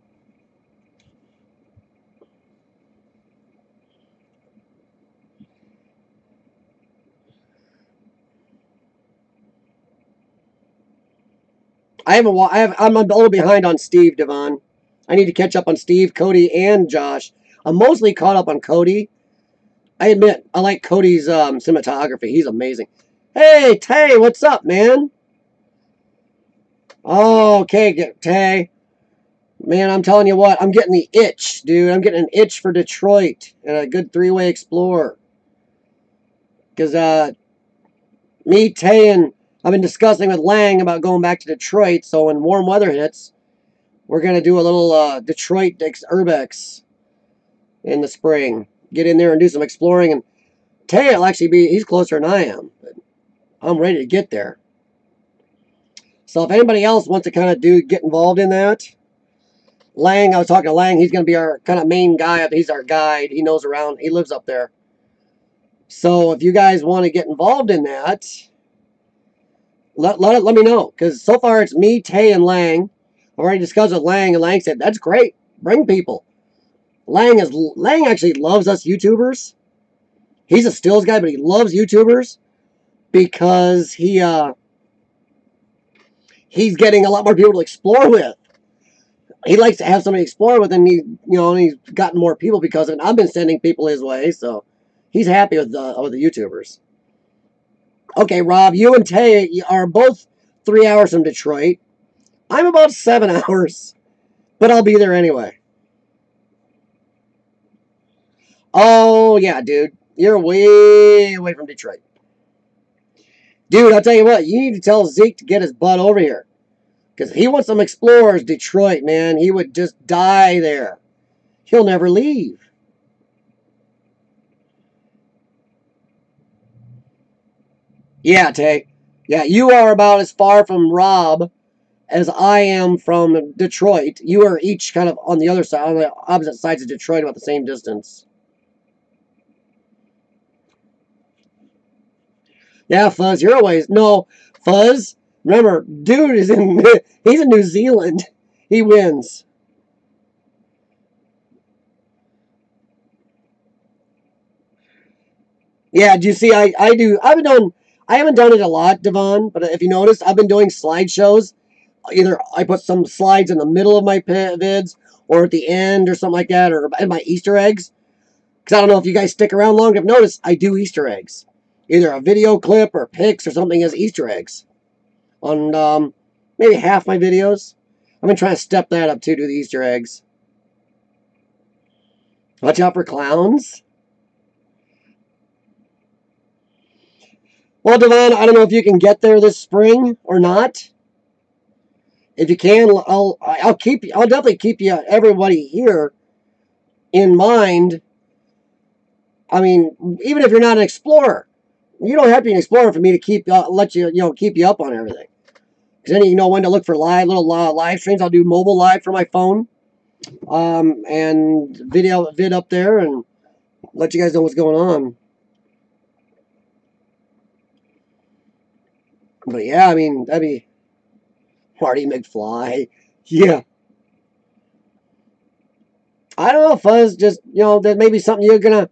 I'm a little behind on Steve, Devon. I need to catch up on Steve, Cody, and Josh. I'm mostly caught up on Cody. I admit, I like Cody's cinematography. He's amazing. Hey, Tay, what's up, man? Oh, okay, Tay. Man, I'm telling you what, I'm getting the itch, dude. I'm getting an itch for Detroit and a good three-way Explorer. Because me, Tay, and I've been discussing with Lang about going back to Detroit. So when warm weather hits, we're going to do a little Detroit Urbex in the spring. Get in there and do some exploring. And Tay will actually he's closer than I am. But I'm ready to get there. So if anybody else wants to kind of get involved in that, Lang, I was talking to Lang, he's going to be our kind of main guy. He's our guide. He knows around. He lives up there. So if you guys want to get involved in that, let me know. Because so far it's me, Tay, and Lang. I've already discussed with Lang, and Lang said, that's great. Bring people. Lang actually loves us YouTubers. He's a stills guy, but he loves YouTubers because he's getting a lot more people to explore with. He likes to have somebody to explore with, and he's gotten more people because of it. I've been sending people his way, so he's happy with the YouTubers. Okay, Rob, you and Tay are both 3 hours from Detroit. I'm about 7 hours, but I'll be there anyway. Oh, yeah, dude. You're way away from Detroit. Dude, I'll tell you what, you need to tell Zeke to get his butt over here. Because he wants some explorers, Detroit, man. He would just die there. He'll never leave. Yeah, Tay. Yeah, you are about as far from Rob as I am from Detroit. You are each kind of on the other side, on the opposite sides of Detroit, about the same distance. Yeah, Fuzz, you're always no Fuzz. Remember, dude is in he's in New Zealand. He wins. Yeah, do you see? I do. I haven't done it a lot, Devon. But if you notice, I've been doing slideshows. Either I put some slides in the middle of my vids, or at the end, or something like that, or in my Easter eggs. Because I don't know if you guys stick around long enough. Notice I do Easter eggs, either a video clip or pics or something as Easter eggs on maybe half my videos. I've been trying to step that up too, do the Easter eggs. Watch out for clowns. Well, Devon, I don't know if you can get there this spring or not. If you can, I'll definitely keep you everybody here in mind. I mean, even if you're not an explorer, you don't have to be an explorer for me to let you keep you up on everything. Because then you know when to look for little live streams. I'll do mobile live for my phone, and vid up there, and let you guys know what's going on. But yeah, I mean that'd be Marty McFly. Yeah, I don't know, Fuzz. Just that may be something you're gonna.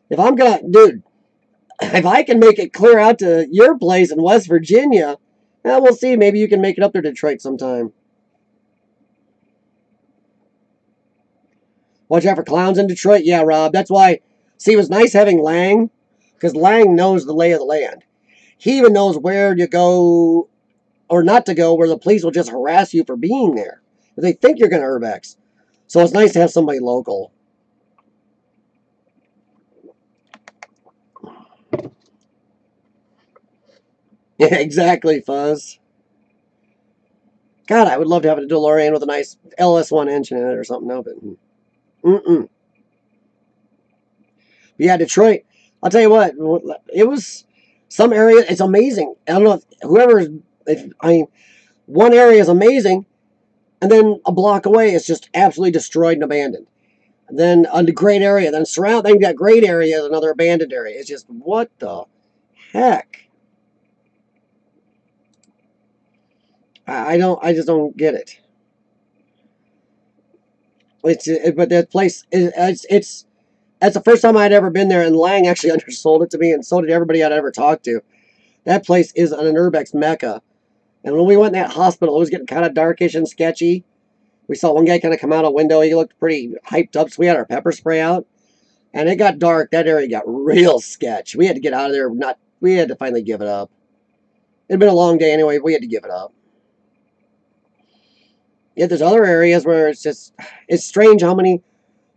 If I'm gonna, dude, if I can make it clear out to your place in West Virginia, we'll see. Maybe you can make it up there to Detroit sometime. Watch out for clowns in Detroit. Yeah, Rob. That's why. See, it was nice having Lang, because Lang knows the lay of the land. He even knows where to go or not to go, where the police will just harass you for being there. They think you're going to urbex. So it's nice to have somebody local. Yeah, exactly, Fuzz. God, I would love to have a DeLorean with a nice LS1 engine in it or something. No, but mm-mm. But yeah, Detroit. I'll tell you what. It was some area. It's amazing. I don't know if whoever. If I mean, one area is amazing, and then a block away it's just absolutely destroyed and abandoned. And then a great area. Then surround. Then you got great areas, another abandoned area. It's just what the heck. I don't. I just don't get it. But that place is it's that's the first time I'd ever been there, and Lang actually undersold it to me, and so did everybody I'd ever talked to. That place is an Urbex mecca. And when we went in that hospital, it was getting kind of darkish and sketchy. We saw one guy kind of come out a window. He looked pretty hyped up, so we had our pepper spray out. And it got dark. That area got real sketch. We had to get out of there. We had to finally give it up. It'd been a long day anyway. We had to give it up. Yet there's other areas where it's strange how many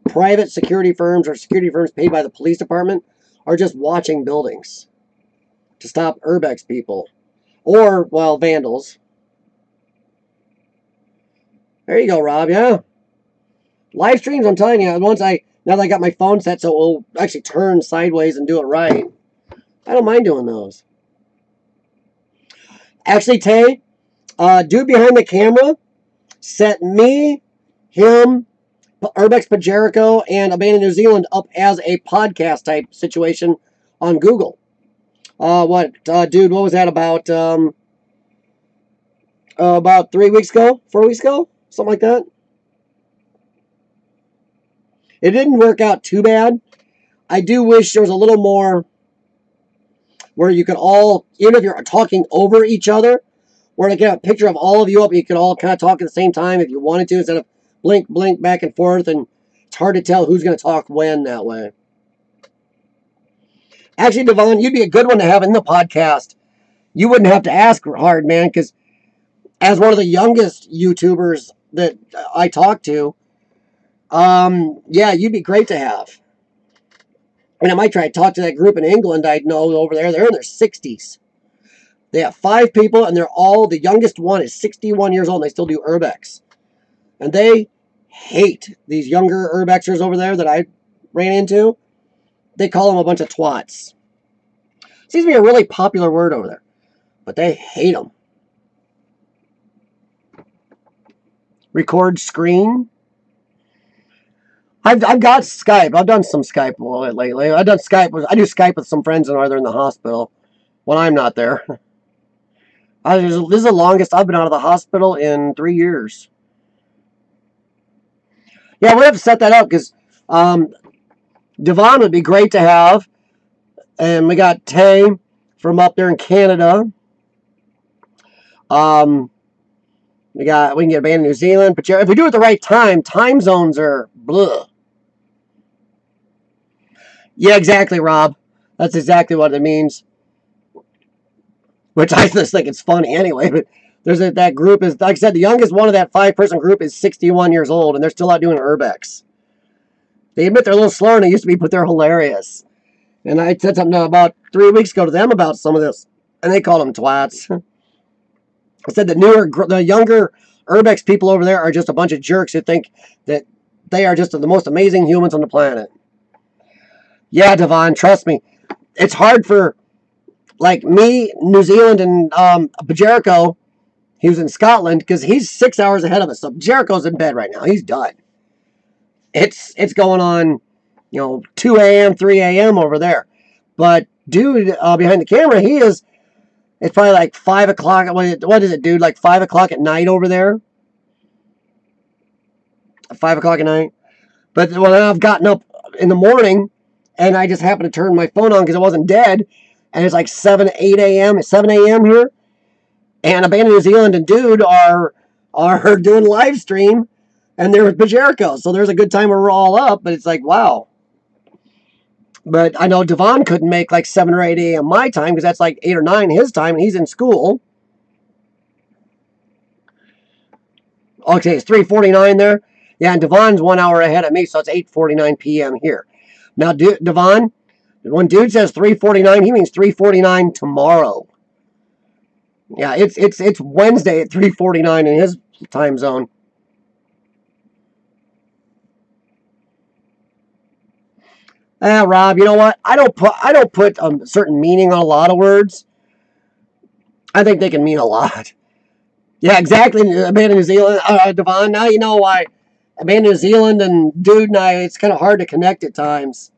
private security firms or security firms paid by the police department are just watching buildings to stop urbex people or, well, vandals. There you go, Rob. Yeah. Live streams, I'm telling you, now that I got my phone set so it will actually turn sideways and do it right, I don't mind doing those. Actually, Tay, dude behind the camera set me, him, Urbex Pajerico, and Abandoned New Zealand up as a podcast type situation on Google. Dude, what was that about 3 weeks ago? 4 weeks ago? Something like that? It didn't work out too bad. I do wish there was a little more where you could all, even if you're talking over each other, where to get a picture of all of you up, you could all kind of talk at the same time if you wanted to, instead of blink, blink back and forth, and it's hard to tell who's going to talk when that way. Actually, Devon, you'd be a good one to have in the podcast. You wouldn't have to ask hard, man, because as one of the youngest YouTubers that I talk to, yeah, you'd be great to have. And I might try to talk to that group in England I know over there. They're in their 60s. They have 5 people, and the youngest one is 61 years old, and they still do Urbex. And they hate these younger Urbexers over there that I ran into. They call them a bunch of twats. Seems to be a really popular word over there, but they hate them. Record screen. I've got Skype. I've done some Skype lately. I do Skype with some friends and they're in the hospital when I'm not there. This is the longest I've been out of the hospital in 3 years. Yeah, we have to set that up because Devon would be great to have. And we got Tay from up there in Canada. We can get a band in New Zealand. But if we do it at the right time zones are blah. Yeah, exactly, Rob. That's exactly what it means. Which I just think it's funny anyway. But that group is, like I said, the youngest one of that 5-person group is 61 years old, and they're still out doing Urbex. They admit they're a little slower than they used to be, but they're hilarious. And I said something about 3 weeks ago to them about some of this, and they called them twats. I said the younger Urbex people over there are just a bunch of jerks who think that they are just the most amazing humans on the planet. Yeah, Devon, trust me. It's hard for, like me, New Zealand, and Jericho. He was in Scotland because he's 6 hours ahead of us. So Jericho's in bed right now. He's done. It's going on, 2 a.m., 3 a.m. over there. But dude behind the camera, it's probably like 5 o'clock. What is it, dude? Like 5 o'clock at night over there? 5 o'clock at night? But then I've gotten up in the morning and I just happened to turn my phone on because it wasn't dead. And it's like 7 a.m. here. And Abandoned New Zealand and Dude are doing live stream. And they're with Jericho. So there's a good time where we're all up. But it's like, wow. But I know Devon couldn't make like 7 or 8 a.m. my time because that's like 8 or 9 his time. And he's in school. Okay, it's 3:49 there. Yeah, and Devon's 1 hour ahead of me, so it's 8:49 p.m. here. Now, Devon, when dude says 3:49, he means 3:49 tomorrow. Yeah, it's Wednesday at 3:49 in his time zone. Rob, you know what? I don't put certain meaning on a lot of words. I think they can mean a lot. Yeah, exactly. Amanda New Zealand, Devon. Now you know why Amanda New Zealand and dude and I. It's kind of hard to connect at times.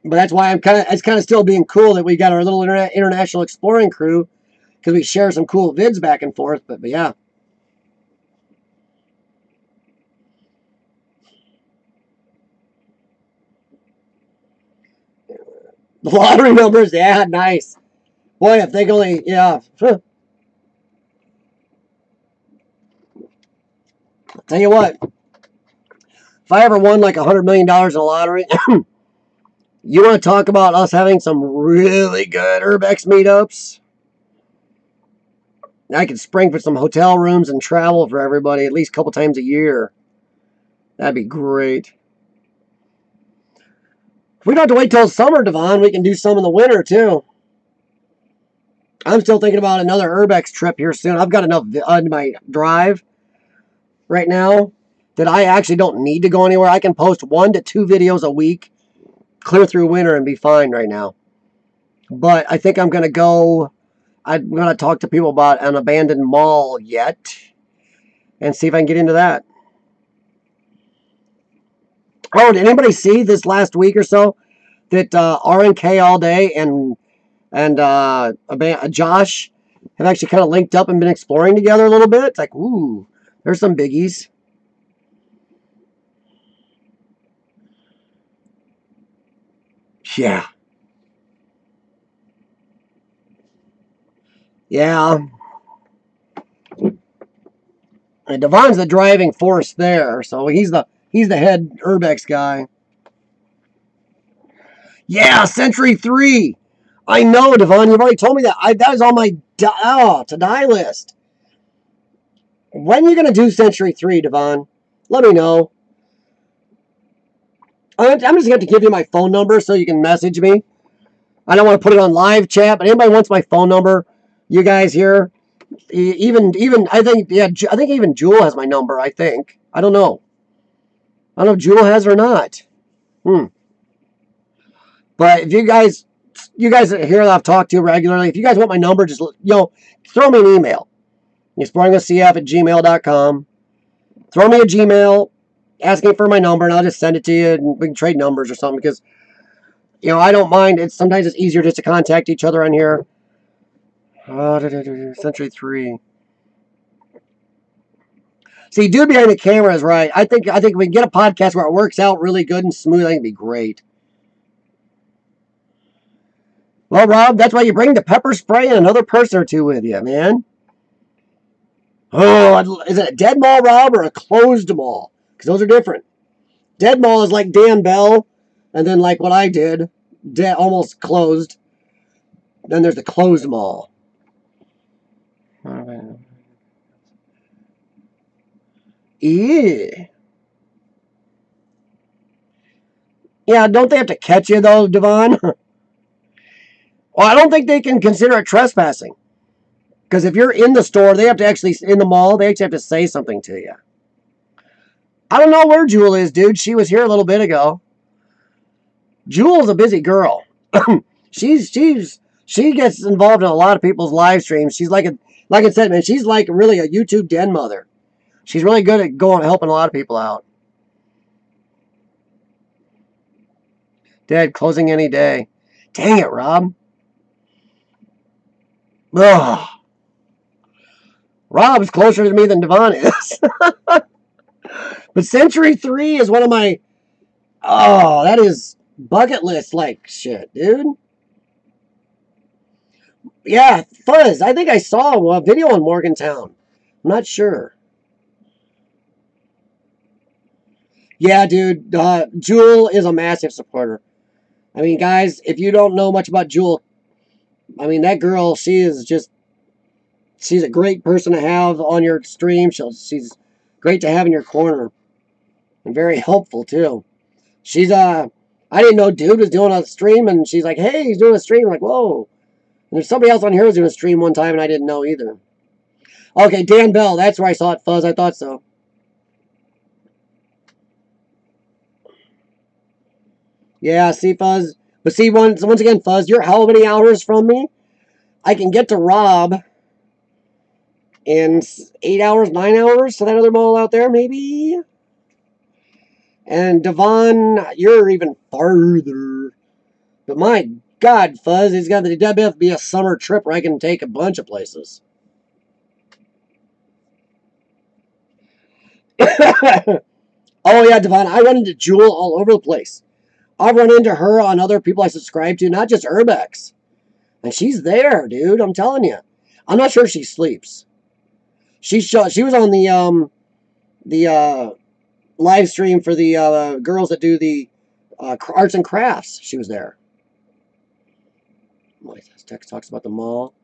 But that's why it's kind of still being cool that we got our little international exploring crew because we share some cool vids back and forth. But yeah, the lottery numbers, yeah, nice. Boy, if they could only, yeah. I'll tell you what, if I ever won like $100 million in a lottery, you want to talk about us having some really good Urbex meetups? I could spring for some hotel rooms and travel for everybody at least a couple times a year. That'd be great. If we don't have to wait till summer, Devon, we can do some in the winter too. I'm still thinking about another Urbex trip here soon. I've got enough on my drive right now that I actually don't need to go anywhere. I can post 1 to 2 videos a week, clear through winter, and be fine right now. But I think I'm going to go. I'm going to talk to people about an abandoned mall yet and see if I can get into that. Oh, did anybody see this last week or so that R&K all day and Josh have actually kind of linked up and been exploring together a little bit? It's like, ooh, there's some biggies. Yeah. Yeah. And Devon's the driving force there, so he's the head Urbex guy. Yeah, Century 3. I know, Devon. You've already told me that. That is on my to die list. When are you going to do Century 3, Devon? Let me know. I'm just going to have to give you my phone number so you can message me. I don't want to put it on live chat, but anybody wants my phone number, you guys here, even I think, yeah, I think even Jewel has my number, I think. I don't know. I don't know if Jewel has or not. But if you guys here that I've talked to regularly, if you guys want my number, just, throw me an email. exploringwithcf@gmail.com. Throw me a Gmail asking for my number, and I'll just send it to you, and we can trade numbers or something, because, I don't mind. Sometimes it's easier just to contact each other on here. Century 3. See, dude behind the camera is right. I think we can get a podcast where it works out really good and smooth. I think it'd be great. Well, Rob, that's why you bring the pepper spray and another person or two with you, man. Oh, is it a dead mall, Rob, or a closed mall? Because those are different. Dead mall is like Dan Bell, and then like what I did, almost closed. Then there's the closed mall. Yeah. Yeah, don't they have to catch you though, Devon? Well, I don't think they can consider it trespassing. Because if you're in the store, they have to actually, in the mall, they actually have to say something to you. I don't know where Jewel is, dude. She was here a little bit ago. Jewel's a busy girl. She gets involved in a lot of people's live streams. She's like I said, man, she's like really a YouTube den mother. She's really good at helping a lot of people out. Dead, closing any day. Dang it, Rob. Ugh. Rob's closer to me than Devon is. But Century 3 is one of my... Oh, that is bucket list like shit, dude. Yeah, Fuzz. I think I saw a video on Morgantown. I'm not sure. Yeah, dude. Jewel is a massive supporter. I mean, guys, if you don't know much about Jewel, I mean, that girl, she is just She's a great person to have on your stream. She's great to have in your corner. And very helpful, too. She's, I didn't know dude was doing a stream, and she's like, hey, he's doing a stream. I'm like, whoa. And there's somebody else on here who's doing a stream one time, and I didn't know either. Okay, Dan Bell. That's where I saw it, Fuzz. I thought so. Yeah, see, Fuzz. But see, once again, Fuzz, you're how many hours from me? I can get to Rob in 8 hours, 9 hours to that other mall out there, maybe? And Devon, you're even farther. But my God, Fuzz, it's got to be a summer trip where I can take a bunch of places. Oh, yeah, Devon, I run into Jewel all over the place. I've run into her on other people I subscribe to, not just Urbex. And she's there, dude, I'm telling you. I'm not sure she sleeps. She was on the live stream for the girls that do the arts and crafts. She was there. My text talks about the mall.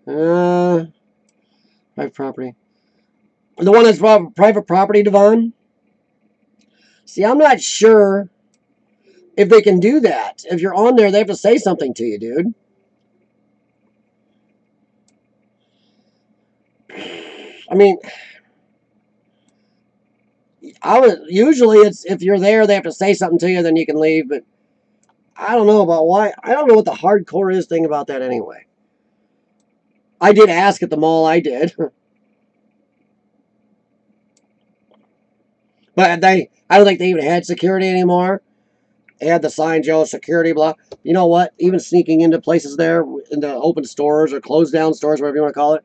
Private property. The one that's private property, Devon? See, I'm not sure if they can do that. If you're on there, they have to say something to you, dude. I mean, usually it's if you're there, they have to say something to you, then you can leave. But I don't know about why. I don't know what the hardcore is thing about that anyway. I did ask at the mall. I did. But I don't think they even had security anymore. They had the sign, Joe, security, blah. You know what? Even sneaking into places there, into open stores or closed down stores, whatever you want to call it.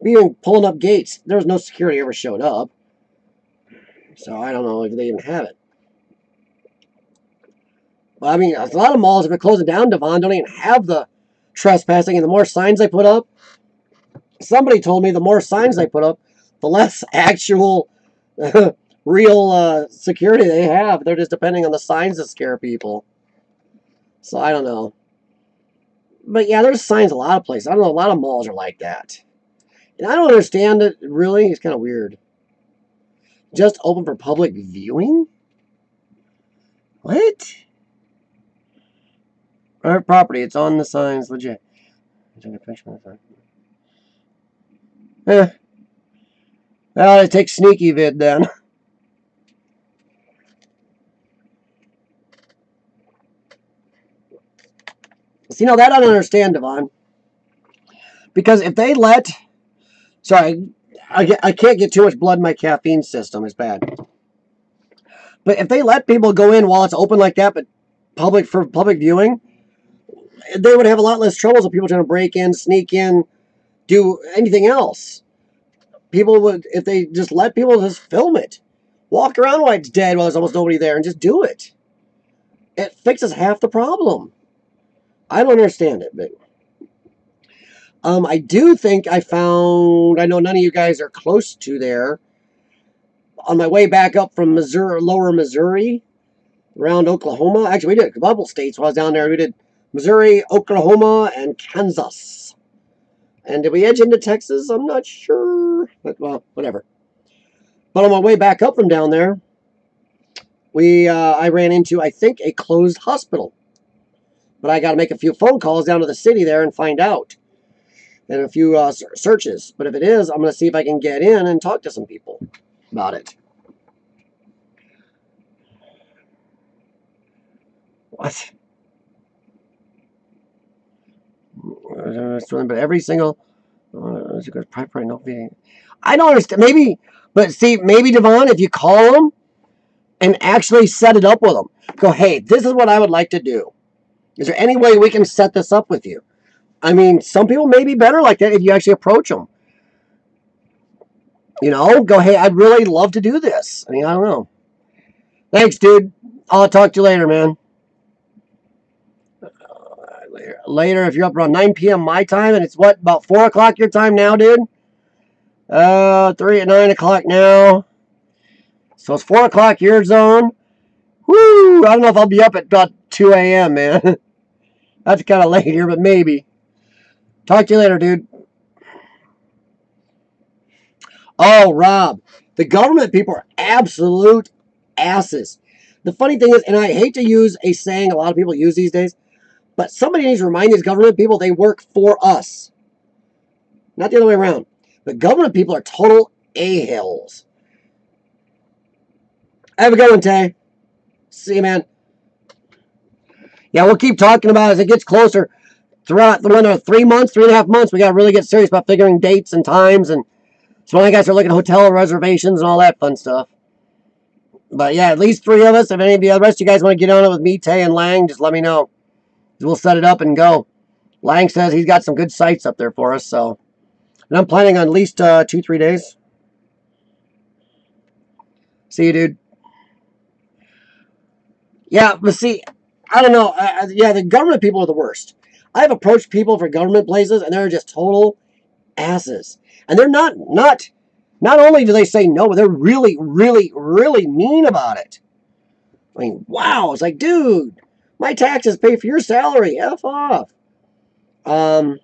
Even pulling up gates. There was no security ever showed up. So I don't know if they even have it. But I mean, a lot of malls have been closing down, Devon, don't even have the trespassing. And the more signs they put up, somebody told me the more signs they put up, the less actual real security they have. They're just depending on the signs to scare people. So I don't know. But yeah, there's signs a lot of places. I don't know, a lot of malls are like that. And I don't understand it, really. It's kind of weird. Just open for public viewing? What? Private property, it's on the signs, legit. Take a picture of that. Well, it takes sneaky vid then. See, now that I don't understand, Devon. Because if they let... Sorry, I can't get too much blood in my caffeine system. It's bad. But if they let people go in while it's open like that, but for public viewing, they would have a lot less troubles with people trying to break in, sneak in, do anything else. People would, if they just let people just film it. Walk around while it's dead while there's almost nobody there and just do it. It fixes half the problem. I don't understand it, but... I do think I found... I know none of you guys are close to there. On my way back up from Missouri, lower Missouri, around Oklahoma. Actually, we did a couple states while I was down there. We did Missouri, Oklahoma, and Kansas. And did we edge into Texas? I'm not sure. But, well, whatever. But on my way back up from down there, I ran into, I think, a closed hospital. But I got to make a few phone calls down to the city there and find out. And a few searches. But if it is, I'm going to see if I can get in and talk to some people about it. What? But every single... probably no video. I don't understand. Maybe... But see, maybe, Devon, if you call them and actually set it up with them. Go, hey, this is what I would like to do. Is there any way we can set this up with you? I mean, some people may be better like that if you actually approach them. You know, go, hey, I'd really love to do this. I mean, I don't know. Thanks, dude. I'll talk to you later, man. Later, if you're up around 9 p.m. my time, and it's what, about 4 o'clock your time now, dude? 9 o'clock now. So it's 4 o'clock your zone. Woo! I don't know if I'll be up at about 2 a.m., man. That's kind of late here, but maybe. Talk to you later, dude. Oh, Rob, the government people are absolute asses. The funny thing is, and I hate to use a saying a lot of people use these days, but somebody needs to remind these government people they work for us. Not the other way around. The government people are total a-holes. Have a good one, Tay. See you, man. Yeah, we'll keep talking about it as it gets closer. Throughout the 3 months, 3.5 months, we got to really get serious about figuring dates and times. And so when I guys are looking at hotel reservations and all that fun stuff. But yeah, at least 3 of us. If any of the rest of you guys want to get on it with me, Tay, and Lang, just let me know. We'll set it up and go. Lang says he's got some good sites up there for us. So, and I'm planning on at least 2-3 days. See you, dude. Yeah, but see, I don't know. Yeah, the government people are the worst. I've approached people for government places, and they're just total asses. And they're not only do they say no, but they're really, really, really mean about it. I mean, wow. It's like, dude, my taxes pay for your salary. F off. Oh,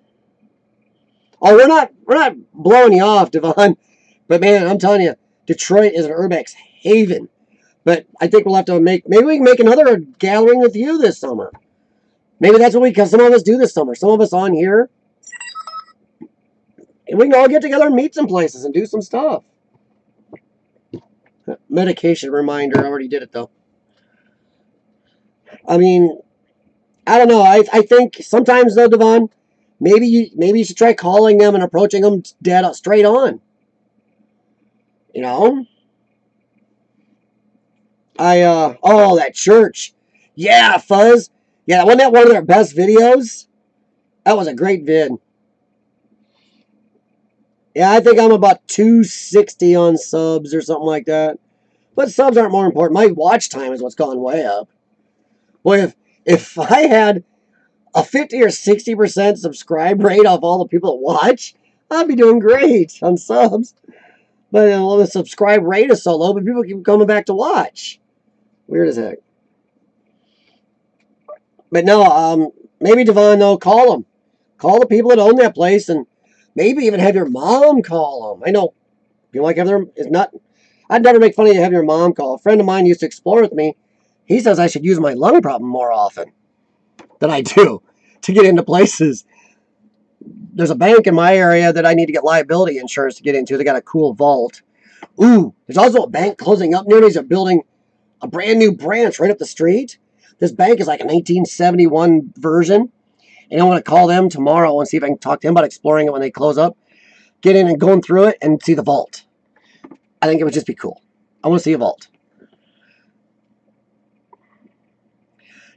we're not blowing you off, Devon. But man, I'm telling you, Detroit is an Urbex haven. But I think we'll have to maybe we can make another gathering with you this summer. Maybe that's what because some of us do this summer. Some of us on here. And we can all get together and meet some places and do some stuff. Medication reminder. I already did it, though. I mean, I don't know. I think sometimes, though, Devon, maybe you should try calling them and approaching them dead straight on. You know? Oh, that church. Yeah, Fuzz. Yeah, wasn't that one of their best videos? That was a great vid. Yeah, I think I'm about 260 on subs or something like that. But subs aren't more important. My watch time is what's gone way up. Boy, if I had a 50 or 60% subscribe rate off all the people that watch, I'd be doing great on subs. But the subscribe rate is so low, but people keep coming back to watch. Weird as heck. But no, maybe Devon, though, call them. Call the people that own that place and maybe even have your mom call them. I know you like having them. It's not. I'd never make fun of you having your mom call. A friend of mine used to explore with me. He says I should use my lung problem more often than I do to get into places. There's a bank in my area that I need to get liability insurance to get into. They got a cool vault. Ooh, there's also a bank closing up near me. They're building a brand new branch right up the street. This bank is like a 1971 version. And I want to call them tomorrow and see if I can talk to them about exploring it when they close up. Get in and going through it and see the vault. I think it would just be cool. I want to see a vault.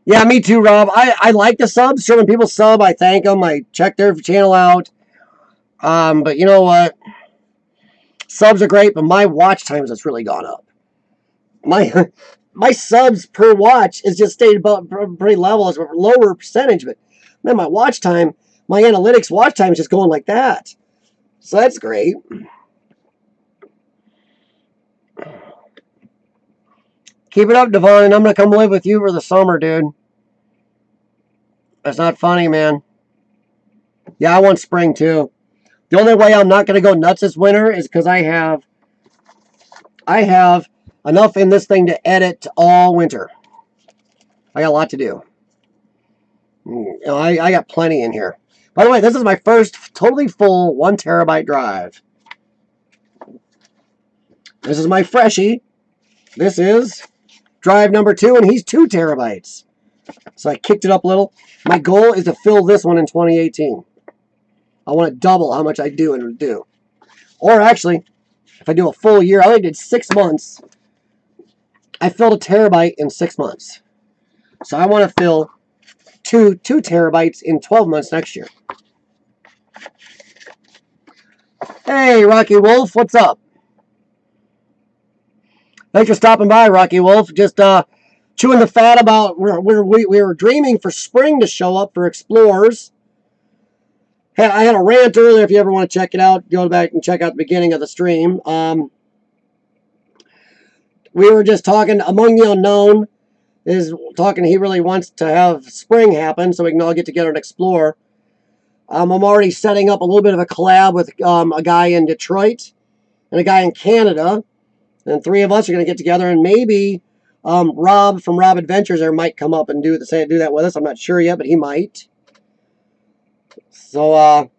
Yeah, me too, Rob. I like the subs. Sure, when people sub, I thank them. I check their channel out. But you know what? Subs are great, but my watch times has really gone up. My subs per watch is just stayed about pretty level. It's a lower percentage, but man, my watch time, my analytics watch time is just going like that. So that's great. Keep it up, Devon, and I'm going to come live with you for the summer, dude. That's not funny, man. Yeah, I want spring, too. The only way I'm not going to go nuts this winter is because I have enough in this thing to edit all winter. I got a lot to do. You know, I got plenty in here. By the way, this is my first totally full 1 terabyte drive. This is my freshie. This is drive number 2, and he's 2 terabytes. So I kicked it up a little. My goal is to fill this one in 2018. I want to double how much I do and do. Or actually, if I do a full year, I only did 6 months. I filled a terabyte in 6 months. So I want to fill 2 terabytes in 12 months next year. Hey, Rocky Wolf, what's up? Thanks for stopping by, Rocky Wolf. Just chewing the fat about we were dreaming for spring to show up for explorers. I had a rant earlier. If you ever want to check it out, go back and check out the beginning of the stream. We were just talking among the unknown. Is talking. He really wants to have spring happen so we can all get together and explore. I'm already setting up a little bit of a collab with a guy in Detroit and a guy in Canada. And 3 of us are going to get together, and maybe Rob from Rob Adventures there might come up and do that with us. I'm not sure yet, but he might. So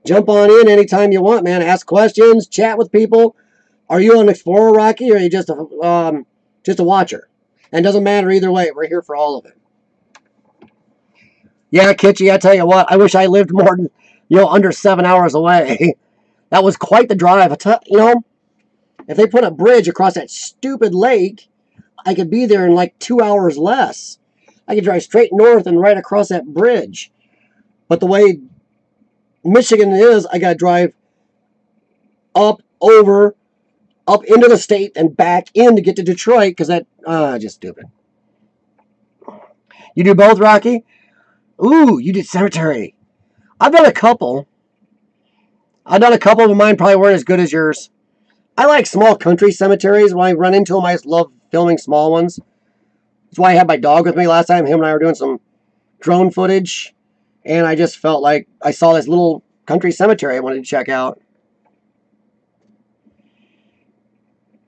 jump on in anytime you want, man. Ask questions, chat with people. Are you an explorer, Rocky, or are you just a watcher? And it doesn't matter either way. We're here for all of it. Yeah, Kitchy, I tell you what, I wish I lived more than, under 7 hours away. That was quite the drive. If they put a bridge across that stupid lake, I could be there in like 2 hours less. I could drive straight north and right across that bridge. But the way Michigan is, I got to drive up into the state and back in to get to Detroit because just stupid. You do both, Rocky? Ooh, you did cemetery. I've done a couple. But mine probably weren't as good as yours. I like small country cemeteries. When I run into them, I just love filming small ones. That's why I had my dog with me last time. Him and I were doing some drone footage. And I just felt like I saw this little country cemetery I wanted to check out.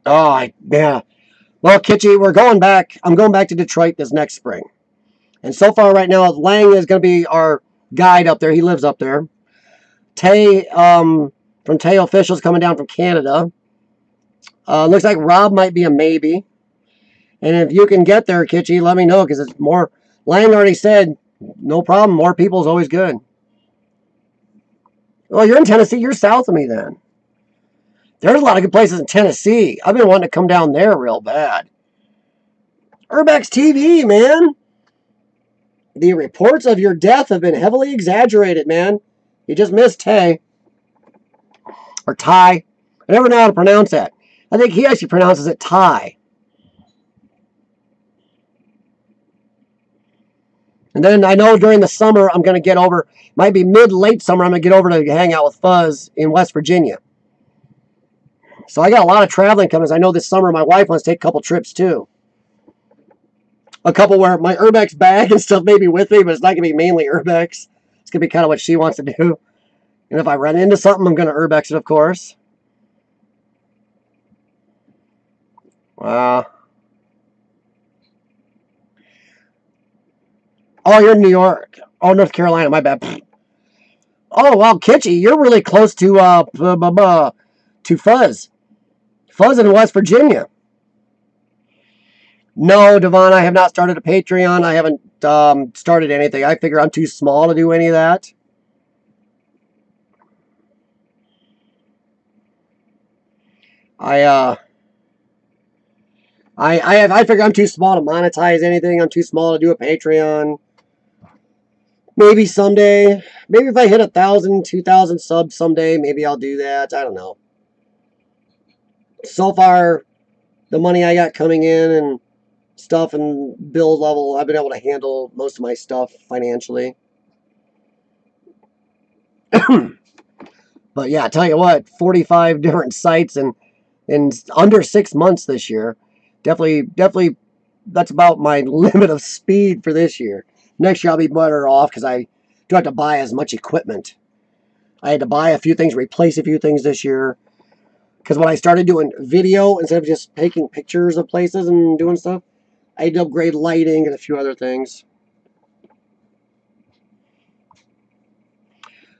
Oh, yeah. Well, Kitchy, we're going back. I'm going back to Detroit this next spring. And so far right now, Lang is going to be our guide up there. He lives up there. Tay, from Tay Officials coming down from Canada. Looks like Rob might be a maybe. And if you can get there, Kitchy, let me know, because it's more. Lang already said, no problem. More people is always good. Well, you're in Tennessee. You're south of me then. There's a lot of good places in Tennessee. I've been wanting to come down there real bad. Urbex TV, man. The reports of your death have been heavily exaggerated, man. You just missed Tay. Or Ty. I never know how to pronounce that. I think he actually pronounces it Ty. And then I know during the summer I'm going to get over, might be mid-late summer, I'm going to get over to hang out with Fuzz in West Virginia. So I got a lot of traveling coming. I know this summer my wife wants to take a couple trips too. A couple where my Urbex bag and stuff may be with me, but it's not going to be mainly Urbex. It's going to be kind of what she wants to do. And if I run into something, I'm going to Urbex it, of course. Oh, you're in New York. Oh, North Carolina, my bad. Oh, wow, Kitchy, you're really close to Fuzz. Fuzz in West Virginia. No, Devon, I have not started a Patreon. I haven't started anything. I figure I'm too small to do any of that. I figure I'm too small to monetize anything. I'm too small to do a Patreon. Maybe someday. Maybe if I hit 1,000, 2,000 subs someday, maybe I'll do that. I don't know. So far, the money I got coming in and stuff and build level, I've been able to handle most of my stuff financially. But yeah, I tell you what, 45 different sites and in under 6 months this year. Definitely, that's about my limit of speed for this year. Next year I'll be better off because I don't have to buy as much equipment. I had to buy a few things, replace a few things this year. Because when I started doing video, instead of just taking pictures of places and doing stuff, I had to upgrade lighting and a few other things.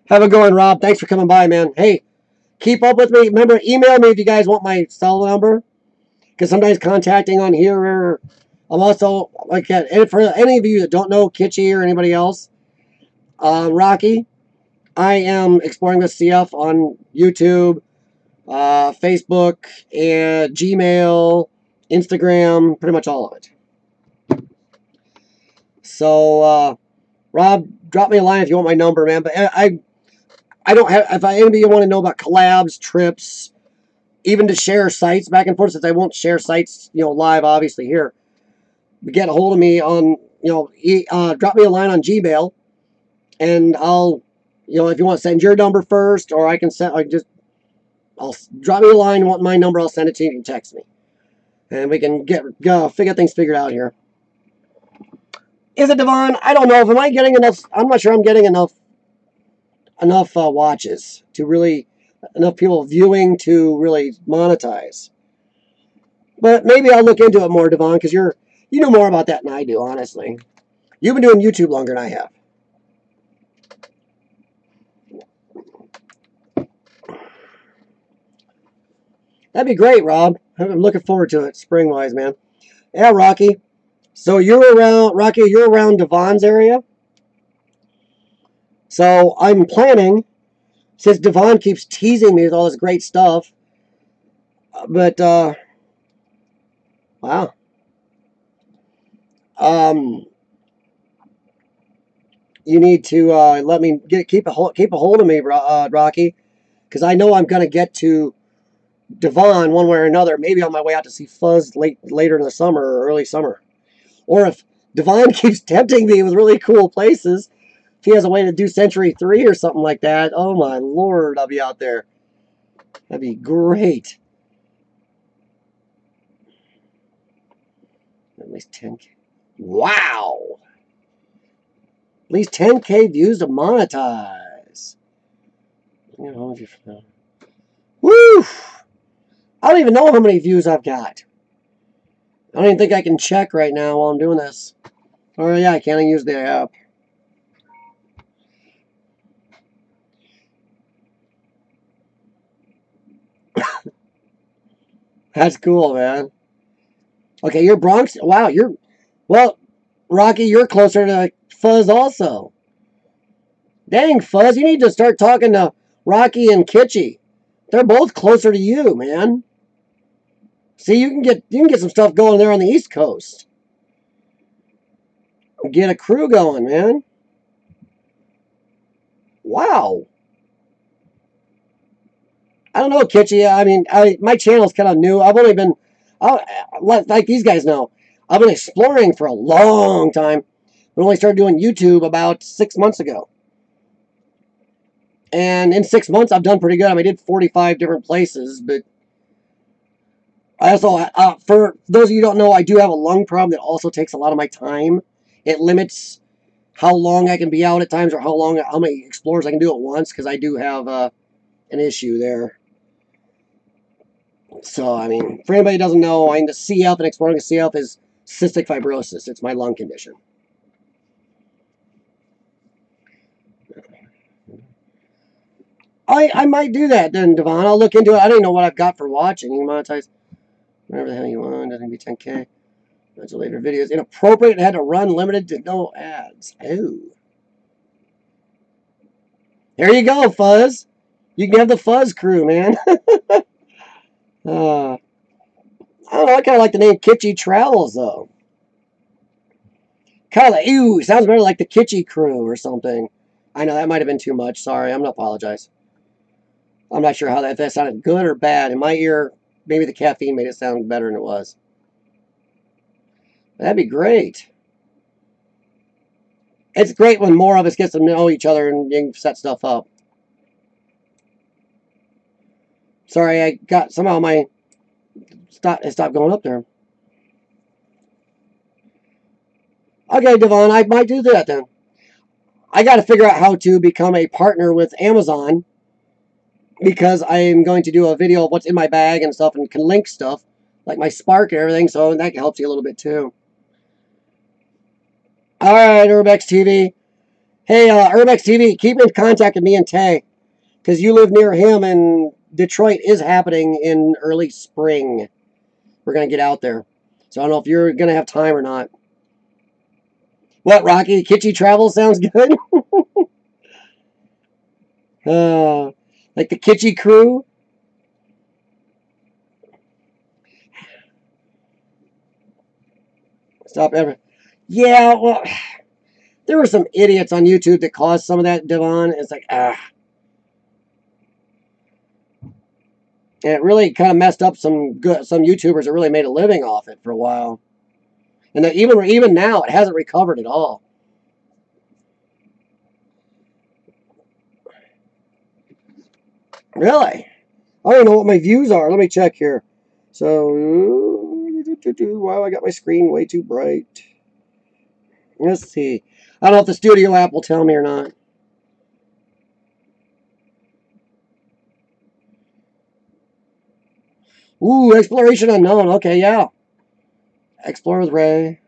Have a good one, Rob. Thanks for coming by, man. Hey, keep up with me. Remember, email me if you guys want my cell number. Because sometimes contacting on here, I'm also, like, and for any of you that don't know Kitchy or anybody else, Rocky, I am exploring the CF on YouTube, Facebook, and Gmail, Instagram, pretty much all of it. So, Rob, drop me a line if you want my number, man. But I don't have, if anybody want to know about collabs, trips, even to share sites back and forth, since I won't share sites, live, obviously, here. Get a hold of me on, drop me a line on Gmail, and I'll, if you want to send your number first, or I can send, I'll drop me a line, want my number, I'll send it to you, you can text me. And we can figure things figured out here. Is it Devon? I don't know. Am I getting enough? I'm not sure I'm getting enough enough watches to really, enough people viewing to really monetize. But maybe I'll look into it more, Devon, because you know more about that than I do, honestly. You've been doing YouTube longer than I have. That'd be great, Rob. I'm looking forward to it, spring-wise, man. Yeah, Rocky. So you're around, Rocky, you're around Devon's area? So I'm planning, since Devon keeps teasing me with all this great stuff, but, wow. Um, you need to let me keep a hold of me, Rocky, because I know I'm going to get to Devon one way or another, maybe on my way out to see Fuzz later in the summer or early summer. Or if Devon keeps tempting me with really cool places, if he has a way to do Century 3 or something like that, oh my lord, I'll be out there. That'd be great. At least 10K. Wow! At least 10K views to monetize. You know, if you're... Woo! I don't even know how many views I've got. I don't even think I can check right now while I'm doing this. Oh yeah, I can't use the app. That's cool, man. Okay, you're Bronx. Wow, you're... Well, Rocky, you're closer to Fuzz also. Dang, Fuzz, you need to start talking to Rocky and Kitschy. They're both closer to you, man. See, you can get some stuff going there on the East Coast. Get a crew going, man. Wow. I don't know, Kitschy. I mean, my channel's kind of new. I've only been, like these guys know, I've been exploring for a long time. But only started doing YouTube about 6 months ago. And in 6 months, I've done pretty good. I mean, I did 45 different places, but I also, for those of you who don't know, I do have a lung problem that also takes a lot of my time. It limits how long I can be out at times or how many explorers I can do at once because I do have an issue there. So, I mean, for anybody who doesn't know, I'm the CF, and exploring the CF is cystic fibrosis. It's my lung condition. I might do that then, Devon. I'll look into it. I don't even know what I've got for watching. You can monetize whatever the hell you want. Doesn't be 10K. Bunch of later videos. Inappropriate. It had to run limited to no ads. Oh. There you go, Fuzz. You can have the Fuzz crew, man. I don't know. I kind of like the name Kitschy Travels, though. Kind of like, ew, sounds better like the Kitschy crew or something. I know that might have been too much. Sorry, I'm going to apologize. I'm not sure how if that sounded good or bad. In my ear, maybe the caffeine made it sound better than it was. That'd be great. It's great when more of us get to know each other and you can set stuff up. Sorry, I got somehow my it stopped going up there. Okay, Devon, I might do that then. I got to figure out how to become a partner with Amazon because I'm going to do a video of what's in my bag and stuff and can link stuff like my Spark and everything, so that helps you a little bit too. All right, Urbex TV. Hey, Urbex TV, keep in contact with me and Tay because you live near him and Detroit is happening in early spring. We're going to get out there. So I don't know if you're going to have time or not. What, Rocky? Kitschy Travel sounds good? Like the Kitschy crew? Stop ever. Yeah, well, there were some idiots on YouTube that caused some of that, Devon. It's like, And it really kind of messed up some YouTubers that really made a living off it for a while. And that even now, it hasn't recovered at all. Really? I don't know what my views are. Let me check here. So, wow, I got my screen way too bright. Let's see. I don't know if the studio app will tell me or not. Ooh, Exploration Unknown. Okay, yeah. Explore with Ray.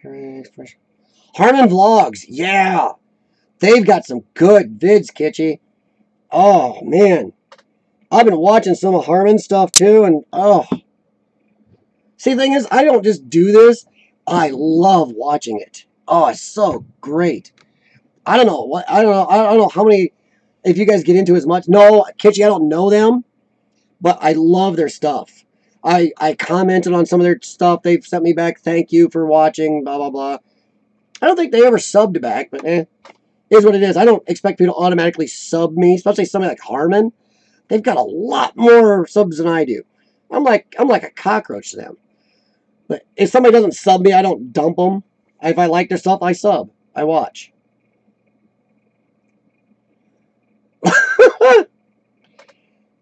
Harmon Vlogs. Yeah. They've got some good vids, Kitschy. Oh, man. I've been watching some of Harmon's stuff, too, and oh. See, the thing is, I don't just do this. I love watching it. Oh, it's so great. I don't know what I don't know. I don't know how many. If you guys get into as much, no, Kitschy, I don't know them, but I love their stuff. I commented on some of their stuff. They've sent me back. Thank you for watching. Blah blah blah. I don't think they ever subbed back, but is what it is. I don't expect people to automatically sub me, especially somebody like Harmon. They've got a lot more subs than I do. I'm like a cockroach to them. But if somebody doesn't sub me, I don't dump them. If I like their stuff, I sub. I watch.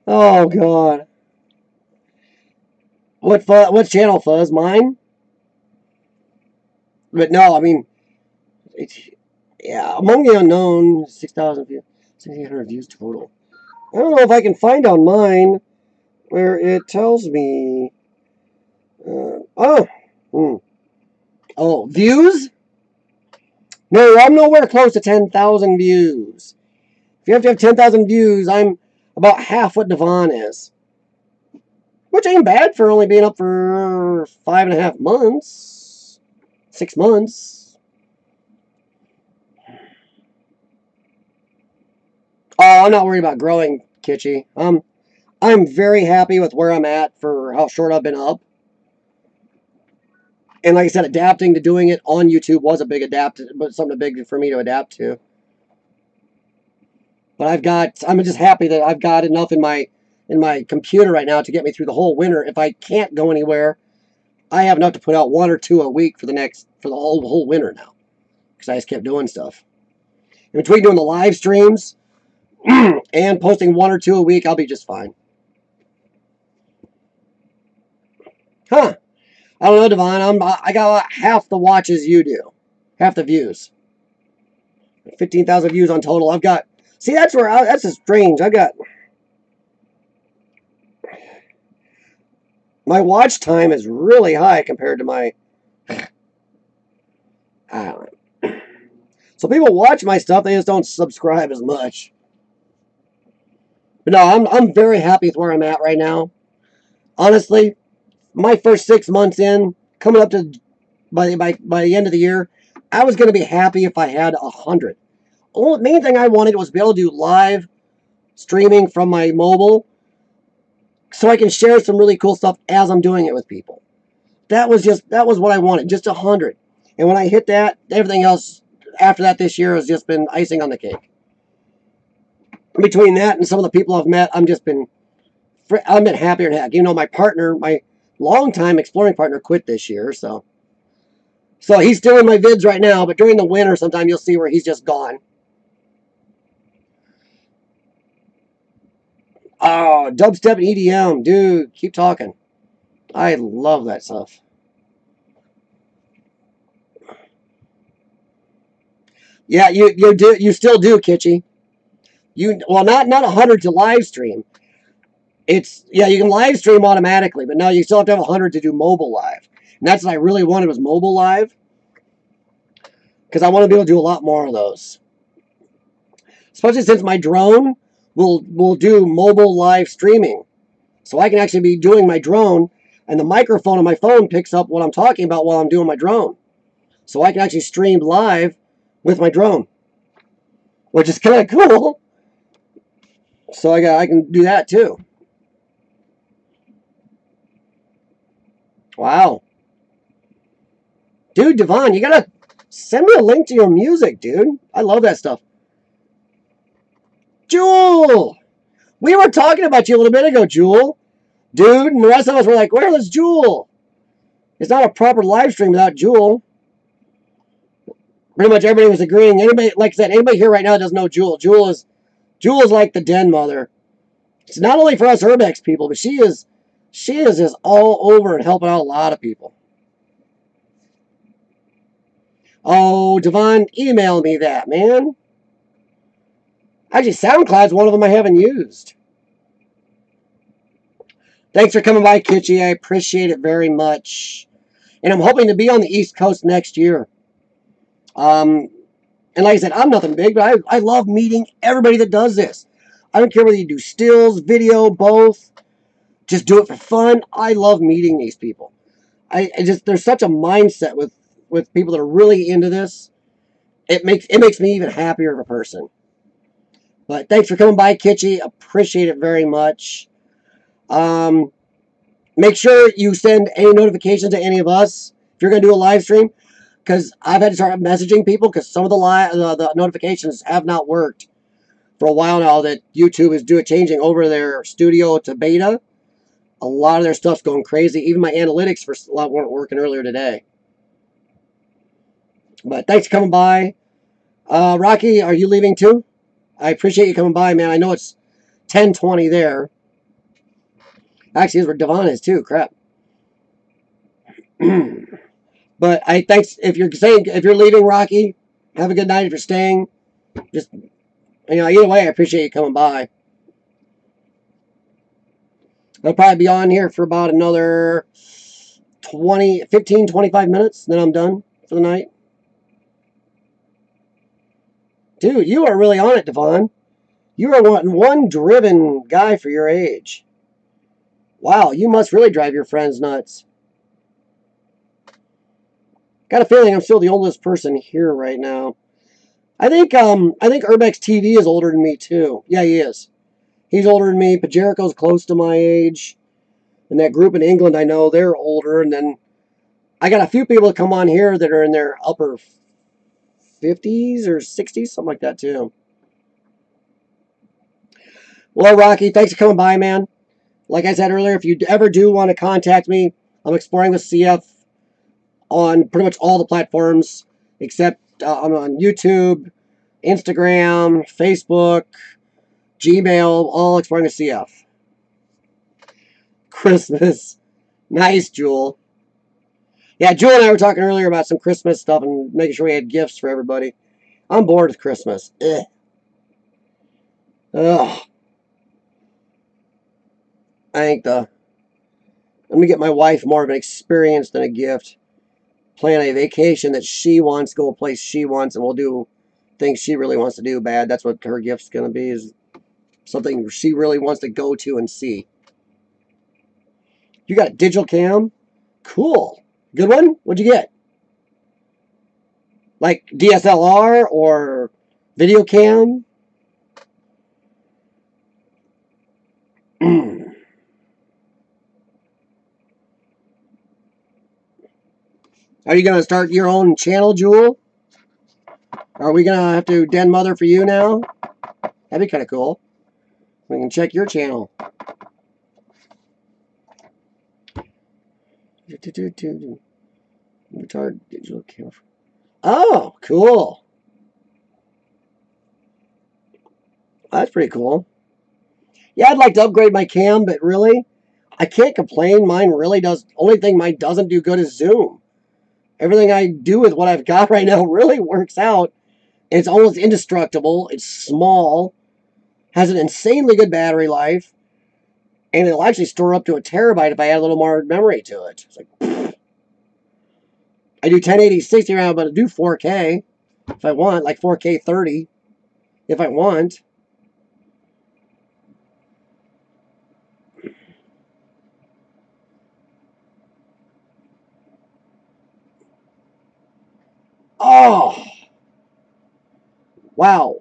Oh God. What channel, Fuzz? Mine? But no, I mean, it's, yeah, Among the Unknown, 6,000 views, 6,800 views total. I don't know if I can find on mine where it tells me. Oh, views? No, I'm nowhere close to 10,000 views. If you have to have 10,000 views, I'm about half what Devon is. Which ain't bad for only being up for 5.5 months. 6 months. Oh, I'm not worried about growing, Kitschy. I'm very happy with where I'm at for how short I've been up. And like I said, adapting to doing it on YouTube was a big but something big for me to adapt to. But I'm just happy that I've got enough in my computer right now to get me through the whole winter. If I can't go anywhere, I have enough to put out 1 or 2 a week for the whole winter now. Because I just kept doing stuff. In between doing the live streams and posting 1 or 2 a week, I'll be just fine. Huh. I don't know, Devon. I got about half the watches you do. Half the views. 15,000 views on total. I've got... See, that's just strange. I've got... My watch time is really high compared to my... I don't know. So people watch my stuff, they just don't subscribe as much. But no, I'm very happy with where I'm at right now. Honestly, my first 6 months in, coming up to by the end of the year, I was going to be happy if I had 100. The main thing I wanted was to be able to do live streaming from my mobile so I can share some really cool stuff as I'm doing it with people. That was what I wanted, just 100. And when I hit that, everything else after that this year has just been icing on the cake. Between that and some of the people I've met, I've been happier than heck. You know, my partner, my longtime exploring partner, quit this year, so he's still in my vids right now, but during the winter sometime you'll see where he's just gone. Oh, dubstep and EDM, dude, keep talking. I love that stuff. Yeah, you still do, Kitschy. Well, not 100 to live stream. You can live stream automatically, but now you still have to have 100 to do mobile live. And that's what I really wanted, was mobile live, because I want to be able to do a lot more of those. Especially since my drone will do mobile live streaming. So I can actually be doing my drone, and the microphone on my phone picks up what I'm talking about while I'm doing my drone. So I can actually stream live with my drone, which is kind of cool. So I can do that too. Wow. Dude, Devon, you gotta send me a link to your music, dude. I love that stuff. Jewel! We were talking about you a little bit ago, Jewel. Dude, and the rest of us were like, where's Jewel? It's not a proper live stream without Jewel. Pretty much everybody was agreeing. Anybody, like I said, anybody here right now doesn't know Jewel. Jewel is like the den mother. It's not only for us Urbex people, but she is just all over and helping out a lot of people. Oh, Devon, email me that, man. Actually, SoundCloud's one of them I haven't used. Thanks for coming by, Kitschy. I appreciate it very much. And I'm hoping to be on the East Coast next year. And like I said, I'm nothing big, but I love meeting everybody that does this. I don't care whether you do stills, video, both. Just do it for fun. I love meeting these people. I just there's such a mindset with people that are really into this. It makes me even happier of a person. But thanks for coming by, Kitschy. Appreciate it very much. Make sure you send any notifications to any of us if you're going to do a live stream, because I've had to start messaging people because some of the notifications have not worked for a while now. That YouTube is changing over their studio to beta. A lot of their stuff's going crazy. Even my analytics for a lot weren't working earlier today. But thanks for coming by. Rocky, are you leaving too? I appreciate you coming by, man. I know it's 10:20 there. Actually, it's where Devon is too. Crap. But thanks if you're leaving, Rocky. Have a good night if you're staying. Just either way, I appreciate you coming by. I'll probably be on here for about another 15, 25 minutes. Then I'm done for the night. Dude, you are really on it, Devon. You are one driven guy for your age. Wow, you must really drive your friends nuts. Got a feeling I'm still the oldest person here right now. I think Urbex TV is older than me too. Yeah, he is. He's older than me. Pajerico's close to my age. And that group in England, I know they're older. And then I got a few people that come on here that are in their upper 50s or 60s, something like that too. Well, Rocky, thanks for coming by, man. Like I said earlier, if you ever do want to contact me, I'm exploring with CF on pretty much all the platforms except I'm on YouTube, Instagram, Facebook, Gmail, all exploring with CF. Christmas. Nice, Jewel. Yeah, Jewel and I were talking earlier about some Christmas stuff and making sure we had gifts for everybody. I'm bored with Christmas. Ugh. Ugh. I think I'm going to get my wife more of an experience than a gift. Plan a vacation that she wants, go a place she wants, and we'll do things she really wants to do bad. That's what her gift's going to be, is something she really wants to go to and see. You got a digital cam? Cool. Good one? What'd you get? Like DSLR or video cam? Are you going to start your own channel, Jewel? Are we going to have to den mother for you now? That'd be kind of cool. We can check your channel. Retard digital camera. Oh, cool. That's pretty cool. Yeah, I'd like to upgrade my cam, but really, I can't complain. Mine really does. Only thing mine doesn't do good is zoom. Everything I do with what I've got right now really works out. It's almost indestructible. It's small. Has an insanely good battery life. And it'll actually store up to a terabyte if I add a little more memory to it. It's like, pfft. I do 1080 60 round, but I do 4K if I want, like 4K 30 if I want. Oh, wow.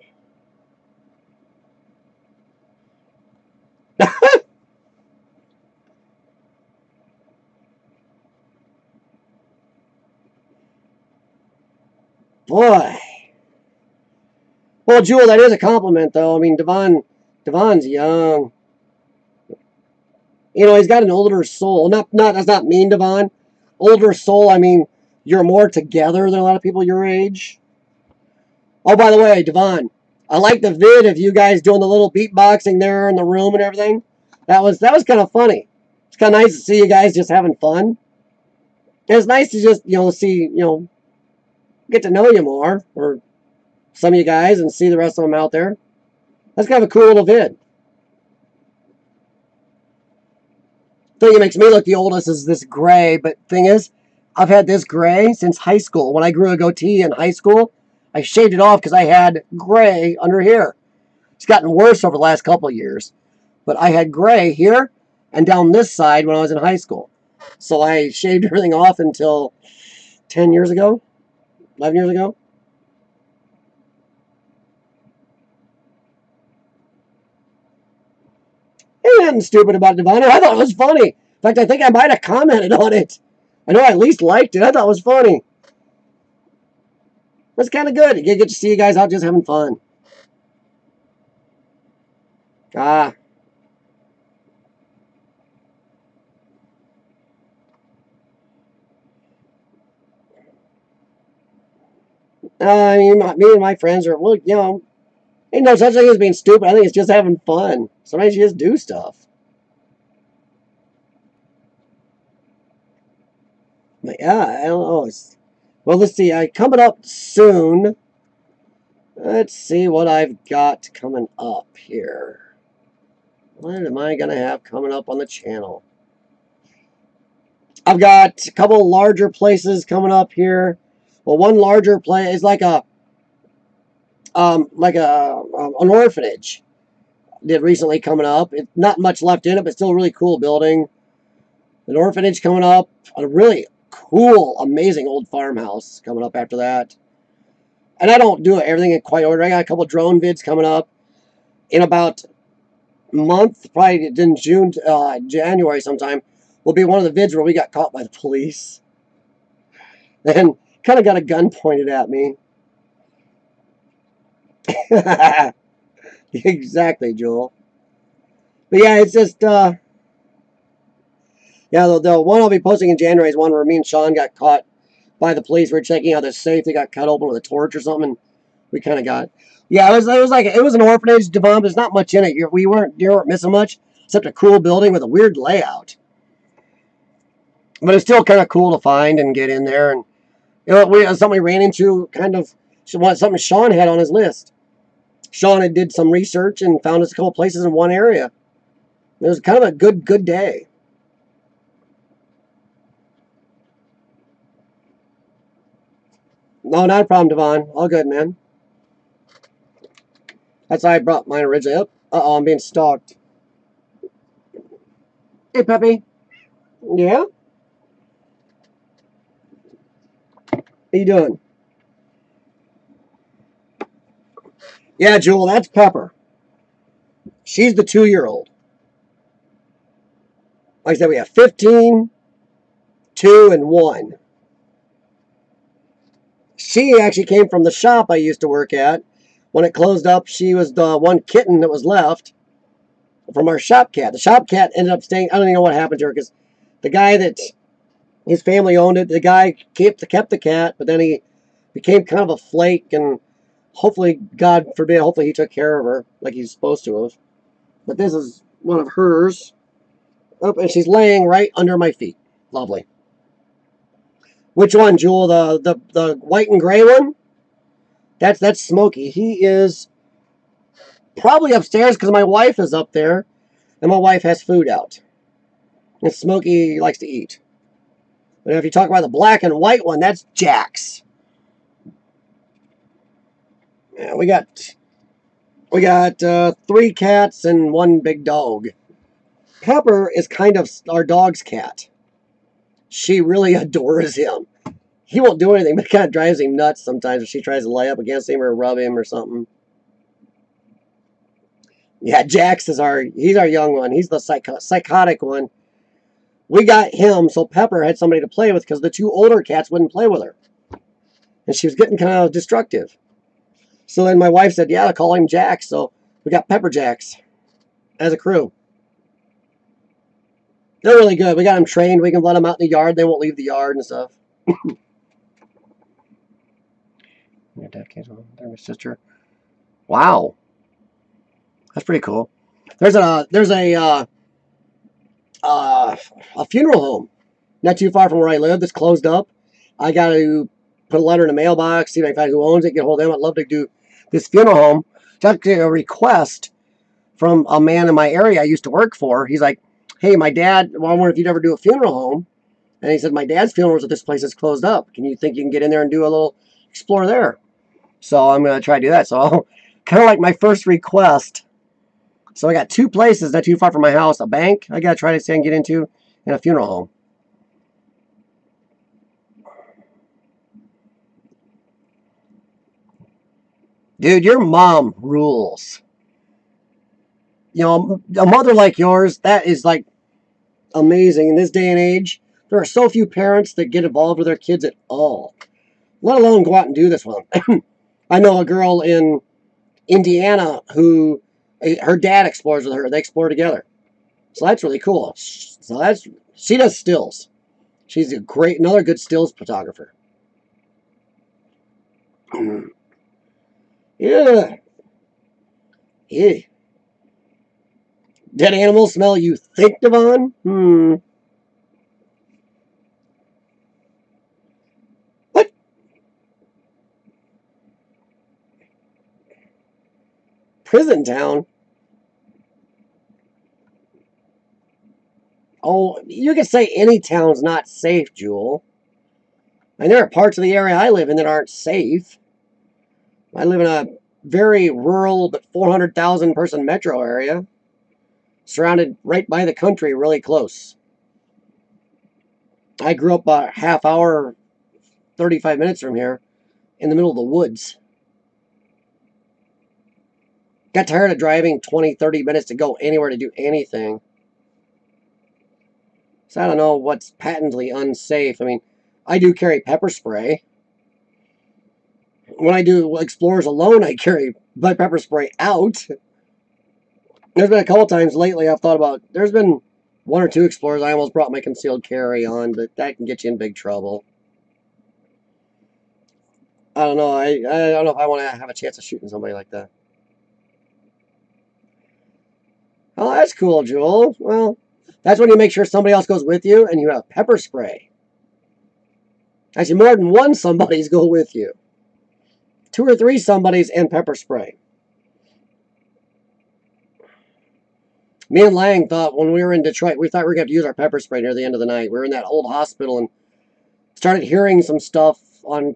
Boy. Well, Jewel, that is a compliment, though. I mean, Devon's young. He's got an older soul. That's not mean, Devon. Older soul, I mean, you're more together than a lot of people your age. Oh, by the way, Devon, I like the vid of you guys doing the little beatboxing there in the room and everything. That was kind of funny. It's kind of nice to see you guys just having fun. And it's nice to just, see, get to know you more, or some of you guys, and see the rest of them out there. That's kind of a cool little vid. Thing that makes me look the oldest is this gray, but thing is, I've had this gray since high school. When I grew a goatee in high school, I shaved it off because I had gray under here. It's gotten worse over the last couple of years. But I had gray here and down this side when I was in high school. So I shaved everything off until 10 years ago, 11 years ago. Ain't nothing stupid about Diviner. I thought it was funny. In fact, I think I might have commented on it. I know I at least liked it. I thought it was funny. That's kind of good. You get to see you guys out just having fun. Ah. I mean, me and my friends are, well, ain't no such thing as being stupid. I think it's just having fun. Sometimes you just do stuff. But yeah, I don't know. Well, let's see. Coming up soon. Let's see what I've got coming up here. What am I going to have coming up on the channel? I've got a couple larger places coming up here. Well, one larger place is like an orphanage did recently coming up. It's not much left in it, but still a really cool building. An orphanage coming up. A really cool, amazing old farmhouse coming up after that. And I don't do everything in quite order. I got a couple drone vids coming up in about a month, probably in January sometime. Will be one of the vids where we got caught by the police and kind of got a gun pointed at me. Exactly, Joel. But yeah, it's just yeah, the one I'll be posting in January is one where me and Sean got caught by the police. We were checking out the safe. They got cut open with a torch or something. And we kind of got, yeah, it was an orphanage, Devon. There's not much in it. You weren't missing much except a cool building with a weird layout. But it's still kind of cool to find and get in there. And something we ran into, kind of something Sean had on his list. Sean had did some research and found us a couple places in one area. It was kind of a good day. No, not a problem, Devon. All good, man. That's why I brought mine originally up. Uh-oh, I'm being stalked. Hey, Peppy. Yeah? How you doing? Yeah, Jewel, that's Pepper. She's the 2-year-old. Like I said, we have 15, 2, and 1. She actually came from the shop I used to work at. When it closed up, she was the one kitten that was left from our shop cat. The shop cat ended up staying. I don't even know what happened to her because the guy that his family owned it, the guy kept the cat, but then he became kind of a flake, and hopefully, God forbid, hopefully he took care of her like he's supposed to have. But this is one of hers. Oh, and she's laying right under my feet. Lovely. Which one, Jewel? The white and gray one? That's Smokey. He is probably upstairs because my wife is up there, and my wife has food out. And Smokey likes to eat. But if you talk about the black and white one, that's Jax. Yeah, we got 3 cats and 1 big dog. Pepper is kind of our dog's cat. She really adores him. He won't do anything, but it kind of drives him nuts sometimes if she tries to lay up against him or rub him or something. Yeah, Jax is he's our young one. He's the psychotic one. We got him so Pepper had somebody to play with because the 2 older cats wouldn't play with her. And she was getting kind of destructive. So then my wife said, yeah, call him Jax. So we got Pepper Jax as a crew. They're really good. We got them trained. We can let them out in the yard. They won't leave the yard and stuff. Your dad came home. There's my sister. Wow, that's pretty cool. There's a funeral home not too far from where I live that's closed up. I got to put a letter in the mailbox, see if I can find who owns it, get a hold of them. I'd love to do this funeral home. It's actually a request from a man in my area I used to work for. He's like, hey, my dad, well, I wonder if you'd ever do a funeral home. And he said, my dad's funeral was at this place that's closed up. Can you think you can get in there and do a little explore there? So I'm going to try to do that. So kind of like my first request. So I got 2 places not too far from my house. A bank I got to try to see if I can get into, and a funeral home. Dude, your mom rules. You know, a mother like yours, that is like amazing. In this day and age, there are so few parents that get involved with their kids at all, let alone go out and do this one. I know a girl in Indiana who her dad explores with her. They explore together. So that's really cool. So she does stills. She's another good stills photographer. Yeah. Yeah. Dead animal smell you think, Devon? What? Prison town? Oh, you could say any town's not safe, Jewel. And there are parts of the area I live in that aren't safe. I live in a very rural but 400,000 person metro area, surrounded right by the country, really close. I grew up a half hour, 35 minutes from here, in the middle of the woods. Got tired of driving 20, 30 minutes to go anywhere to do anything. So I don't know what's patently unsafe. I mean, I do carry pepper spray. When I do explorers alone, I carry my pepper spray out. There's been a couple times lately I've thought about, there's been 1 or 2 explorers I almost brought my concealed carry on, but that can get you in big trouble. I don't know. I don't know if I want to have a chance of shooting somebody like that. Oh, that's cool, Jewel. Well, that's when you make sure somebody else goes with you and you have pepper spray. Actually, more than one somebody's go with you. 2 or 3 somebodies and pepper spray. Me and Lang thought when we were in Detroit, we thought we were going to have to use our pepper spray near the end of the night. We were in that old hospital and started hearing some stuff on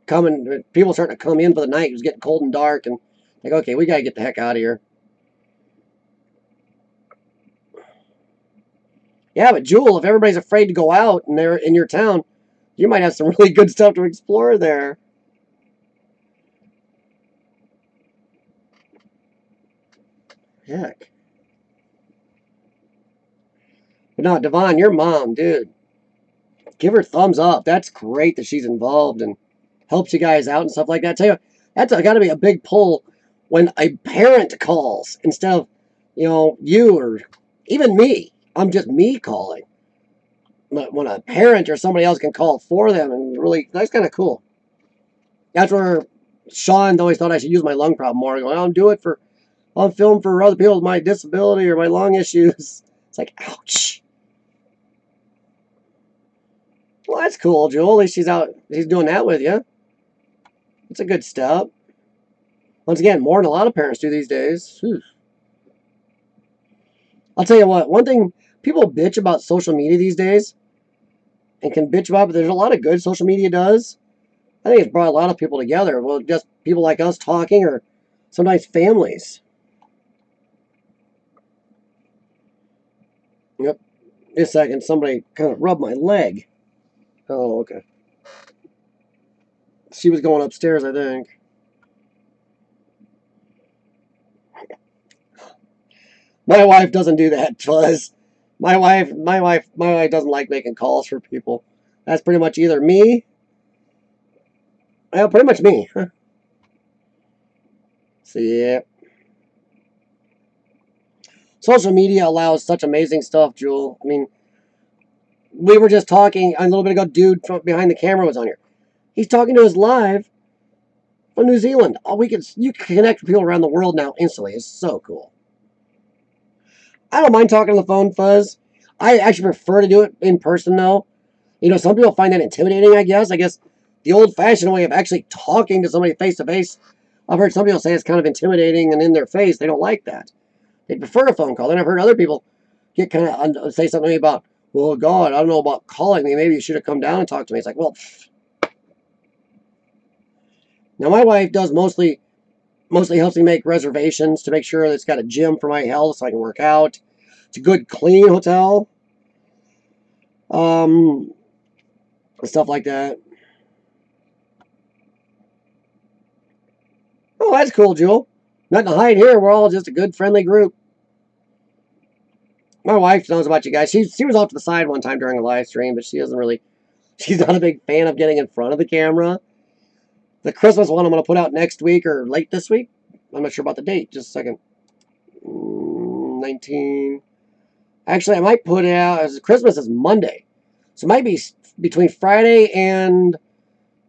coming. People starting to come in for the night. It was getting cold and dark. And like, okay, we got to get the heck out of here. Yeah, but Jewel, if everybody's afraid to go out and they're in your town, you might have some really good stuff to explore there. Heck. But no, Devon, your mom, dude, give her thumbs up. That's great that she's involved and helps you guys out and stuff like that. I tell you, that's got to be a big pull when a parent calls instead of, you or even me. I'm just me calling. But when a parent or somebody else can call for them, and really, that's kind of cool. That's where Sean always thought I should use my lung problem more. I'll do it I'll film for other people with my disability or my lung issues. It's like, ouch. Well, that's cool, Joel. At least he's doing that with you. It's a good step. Once again, more than a lot of parents do these days. Whew. I'll tell you what, one thing, people bitch about social media these days, and can bitch about, but there's a lot of good social media does. I think it's brought a lot of people together. Well, just people like us talking, or sometimes families. Yep. Just a second, somebody kind of rubbed my leg. Oh, okay. She was going upstairs, I think. My wife doesn't do that, Fuzz. My wife doesn't like making calls for people. That's pretty much either me. Well, pretty much me. Huh. So yeah. Social media allows such amazing stuff, Jewel. I mean, we were just talking a little bit ago. Dude from behind the camera was on here. He's talking to us live from New Zealand. You can connect with people around the world now instantly. It's so cool. I don't mind talking on the phone, Fuzz. I actually prefer to do it in person, though. Some people find that intimidating, I guess. I guess the old-fashioned way of actually talking to somebody face-to-face, I've heard some people say it's kind of intimidating and in their face. They don't like that. They prefer a phone call. Then I've heard other people get kind of say something to me about, well, God, I don't know about calling me. Maybe you should have come down and talked to me. It's like, well, now my wife does mostly helps me make reservations to make sure that it's got a gym for my health so I can work out. It's a good, clean hotel. Um, Stuff like that. Oh, that's cool, Jewel. Nothing to hide here. We're all just a good, friendly group. My wife knows about you guys. She was off to the side one time during a live stream, but she doesn't really. She's not a big fan of getting in front of the camera. The Christmas one I'm going to put out next week or late this week. I'm not sure about the date. Just a second. 19. Actually, I might put it out as Christmas is Monday. So it might be between Friday and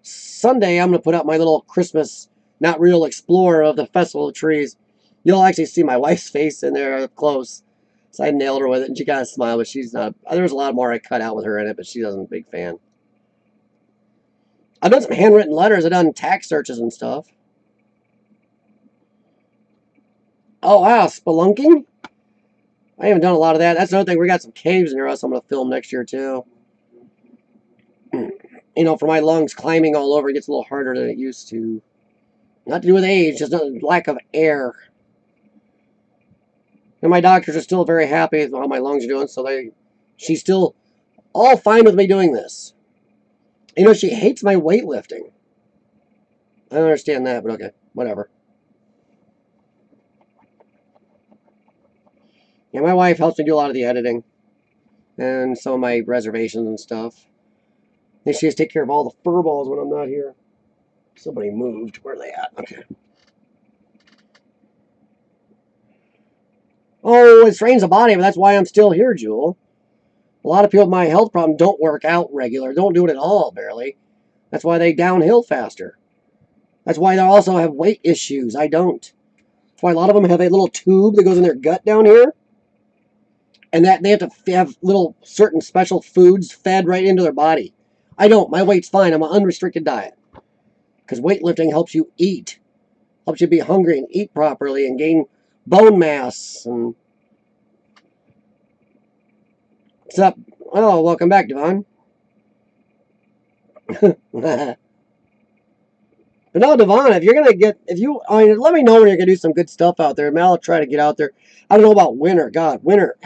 Sunday. I'm going to put out my little Christmas, not real explorer of the Festival of Trees. You'll actually see my wife's face in there up close. So I nailed her with it, and she got a smile, but she's not. There's a lot more I cut out with her in it, but she wasn't a big fan. I've done some handwritten letters. I've done tax searches and stuff. Oh, wow, spelunking? I haven't done a lot of that. That's another thing. We got some caves near us I'm going to film next year, too. You know, for my lungs, climbing all over, it gets a little harder than it used to. Not to do with age, just a lack of air. And my doctors are still very happy with how my lungs are doing, so she's still all fine with me doing this. You know, she hates my weightlifting. I don't understand that, but okay, whatever. Yeah, my wife helps me do a lot of the editing and some of my reservations and stuff. And she has to take care of all the fur balls when I'm not here. Somebody moved. Where are they at? Okay. Oh, it strains the body, but that's why I'm still here, Jewel. A lot of people with my health problem don't work out regular, don't do it at all, barely. That's why they downhill faster. That's why they also have weight issues. I don't. That's why a lot of them have a little tube that goes in their gut down here. And that they have to have little certain special foods fed right into their body. I don't. My weight's fine. I'm an unrestricted diet. Because weightlifting helps you eat. Helps you be hungry and eat properly and gain bone mass. And what's up? Oh, welcome back, Devon. But no, Devon, if you're gonna let me know when you're gonna do some good stuff out there. Man, I'll try to get out there. I don't know about winter. God, winter.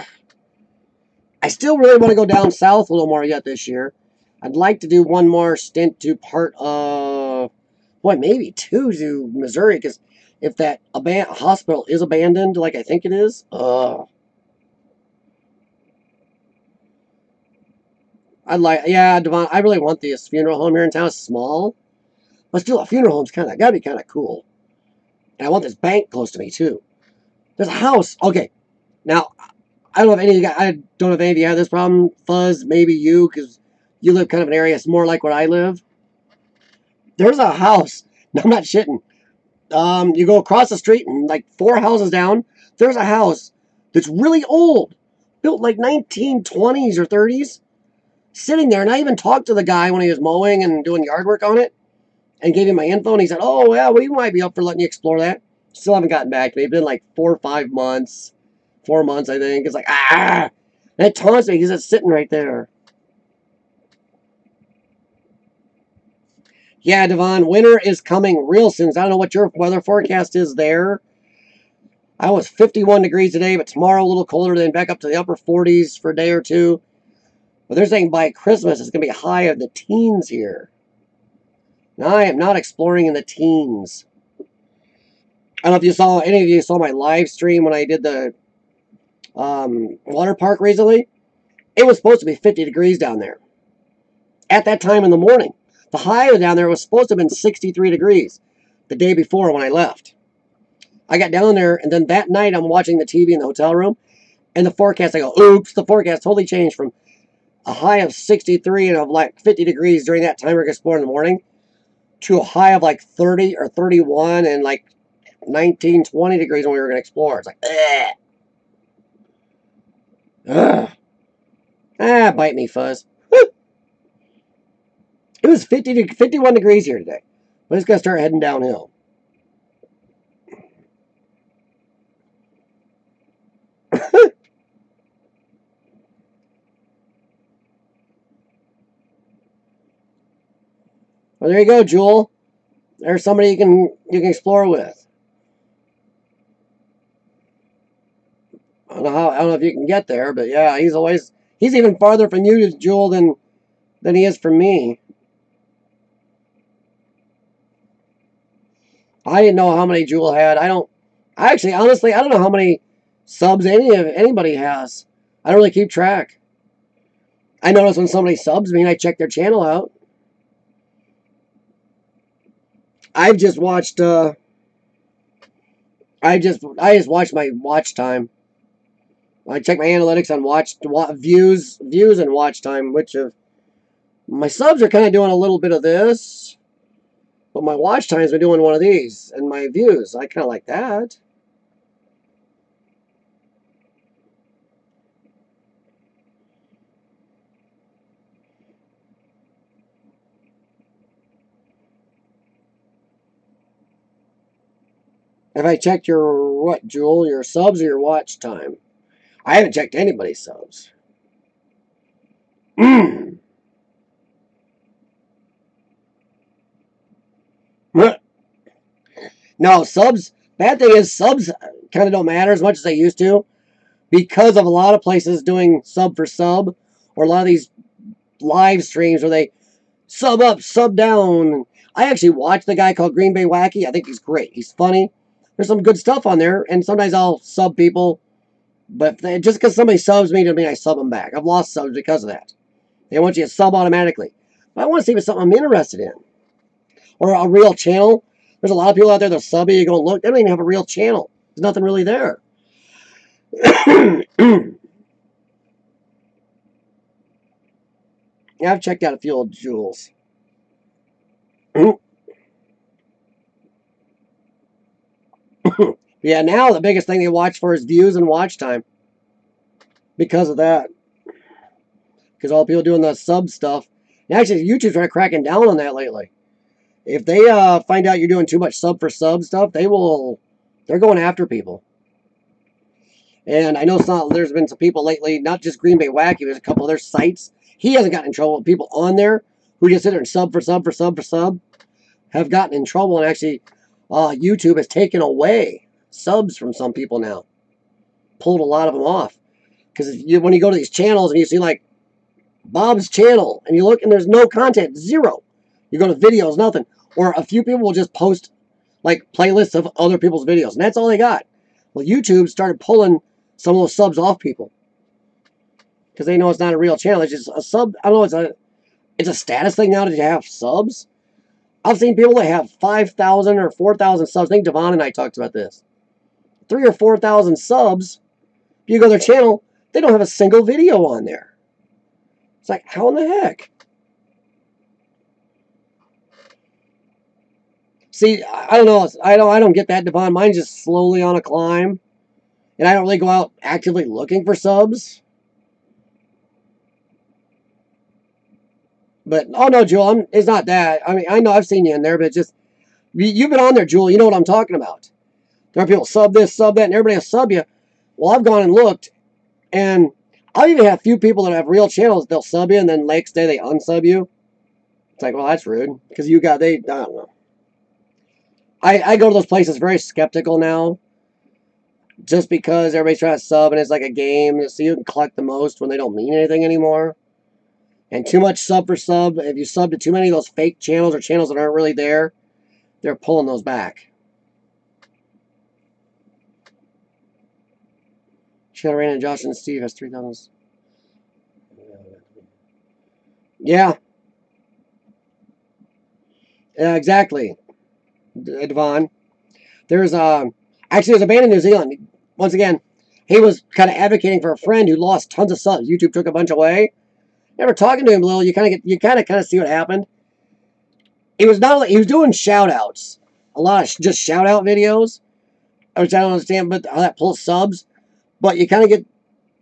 I still really want to go down south a little more yet this year. I'd like to do one more stint to part of, boy, maybe two to Missouri, because if that hospital is abandoned, like I think it is, yeah, Devon, I really want this funeral home here in town. It's small, but still, a funeral home's gotta be kind of cool. And I want this bank close to me too. There's a house. Okay, now I don't know if any of you guys, I don't know if any of you have this problem. Fuzz, maybe you, because you live kind of an area that's more like where I live. There's a house. No, I'm not shitting. You go across the street and like 4 houses down, there's a house that's really old, built like 1920s or 30s, sitting there. And I even talked to the guy when he was mowing and doing yard work on it, and gave him my info. And he said, "Oh yeah, we might be up for letting you explore that." Still haven't gotten back to me. It's been like 4 or 5 months, 4 months I think. It's like and it taunts me because it's sitting right there. Yeah, Devon, winter is coming real soon. So I don't know what your weather forecast is there. I was 51 degrees today, but tomorrow a little colder, then back up to the upper 40s for a day or two. But they're saying by Christmas it's going to be high of the teens here. Now, I am not exploring in the teens. I don't know if any of you saw my live stream when I did the water park recently. It was supposed to be 50 degrees down there at that time in the morning. The high down there was supposed to have been 63 degrees the day before when I left. I got down there, and then that night I'm watching the TV in the hotel room, and the forecast, I go, oops, the forecast totally changed from a high of 63 and of like 50 degrees during that time we're going to explore in the morning to a high of like 30 or 31 and like 19, 20 degrees when we were going to explore. It's like, ugh. Bite me, Fuzz. It was 51 degrees here today. But it's going to start heading downhill. Well, there you go, Jewel. There's somebody you can explore with. I don't know if you can get there, but yeah, he's even farther from you, Jewel, than he is from me. I didn't know how many Jewel had. I actually, honestly, I don't know how many subs anybody has. I don't really keep track. I notice when somebody subs me and I check their channel out. I've just watched. I just watch my watch time. I check my analytics on views, and watch time. Which of my subs are kind of doing a little bit of this, but my watch times are doing one of these, and my views. I kind of like that. Have I checked your what, Jewel? Your subs or your watch time? I haven't checked anybody's subs. No, subs. Bad thing is subs kind of don't matter as much as they used to because of a lot of places doing sub for sub or a lot of these live streams where they sub up, sub down. I actually watch the guy called Green Bay Wacky. I think he's great. He's funny. There's some good stuff on there, and sometimes I'll sub people, but just because somebody subs me doesn't mean I sub them back. I've lost subs because of that. They want you to sub automatically. But I want to see if it's something I'm interested in. Or a real channel. There's a lot of people out there that sub you. You go, look, they don't even have a real channel. There's nothing really there. Yeah, I've checked out a few old Jewels. Yeah, now the biggest thing they watch for is views and watch time. Because of that. Because all people doing the sub stuff. And actually, YouTube's right cracking down on that lately. If they find out you're doing too much sub for sub stuff, they're going after people. And I know there's been some people lately, not just Green Bay Wacky, there's a couple other sites. He hasn't gotten in trouble with people on there who just sit there and sub for sub for sub for sub have gotten in trouble, and actually YouTube has taken away subs from some people now. Pulled a lot of them off. Because when you go to these channels and you see like Bob's channel and you look and there's no content, zero. You go to videos, nothing. Or a few people will just post like playlists of other people's videos, and that's all they got. Well, YouTube started pulling some of those subs off people because they know it's not a real channel. It's just a sub. I don't know. It's a status thing now to have subs. I've seen people that have 5,000 or 4,000 subs. I think Devon and I talked about this. 3,000 or 4,000 subs. If you go to their channel, they don't have a single video on there. It's like, how in the heck? See, I don't know. I don't get that, Devon. Mine's just slowly on a climb, and I don't really go out actively looking for subs. But oh no, Jewel, it's not that. I mean, I know I've seen you in there, but it's just you've been on there, Jewel. You know what I'm talking about. There are people sub this, sub that, and everybody will sub you. Well, I've gone and looked, and I'll even have a few people that have real channels. They'll sub you, and then next day they unsub you. It's like, well, that's rude because I don't know. I go to those places very skeptical now, just because everybody's trying to sub, and it's like a game, so you can collect the most when they don't mean anything anymore. And too much sub for sub. If you sub to too many of those fake channels or channels that aren't really there, they're pulling those back. Shadow Rain and Josh and Steve has 3,000. Yeah. Yeah, exactly. Devon. There's a band in New Zealand. Once again, he was kind of advocating for a friend who lost tons of subs. YouTube took a bunch away. Never talking to him, Lil. You kind of see what happened. He was doing shout outs. A lot of just shout out videos. Which I don't understand but how that pulls subs. But you kind of get,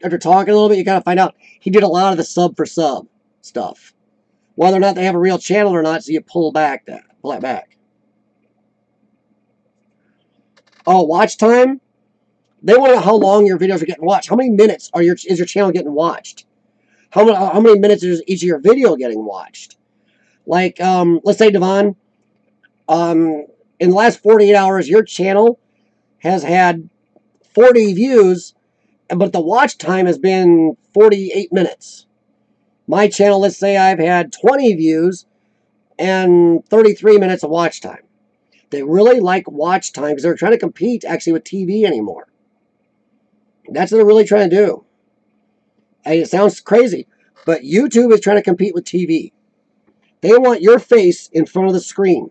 after talking a little bit, you kind of find out he did a lot of the sub for sub stuff. Whether or not they have a real channel or not, so you pull that back. Oh, watch time? They want to know how long your videos are getting watched. How many minutes is your channel getting watched? How many minutes is each of your video getting watched? Like, let's say, Devon, in the last 48 hours, your channel has had 40 views, but the watch time has been 48 minutes. My channel, let's say I've had 20 views and 33 minutes of watch time. They really like watch time because they're trying to compete actually with TV anymore. That's what they're really trying to do. And it sounds crazy, but YouTube is trying to compete with TV. They want your face in front of the screen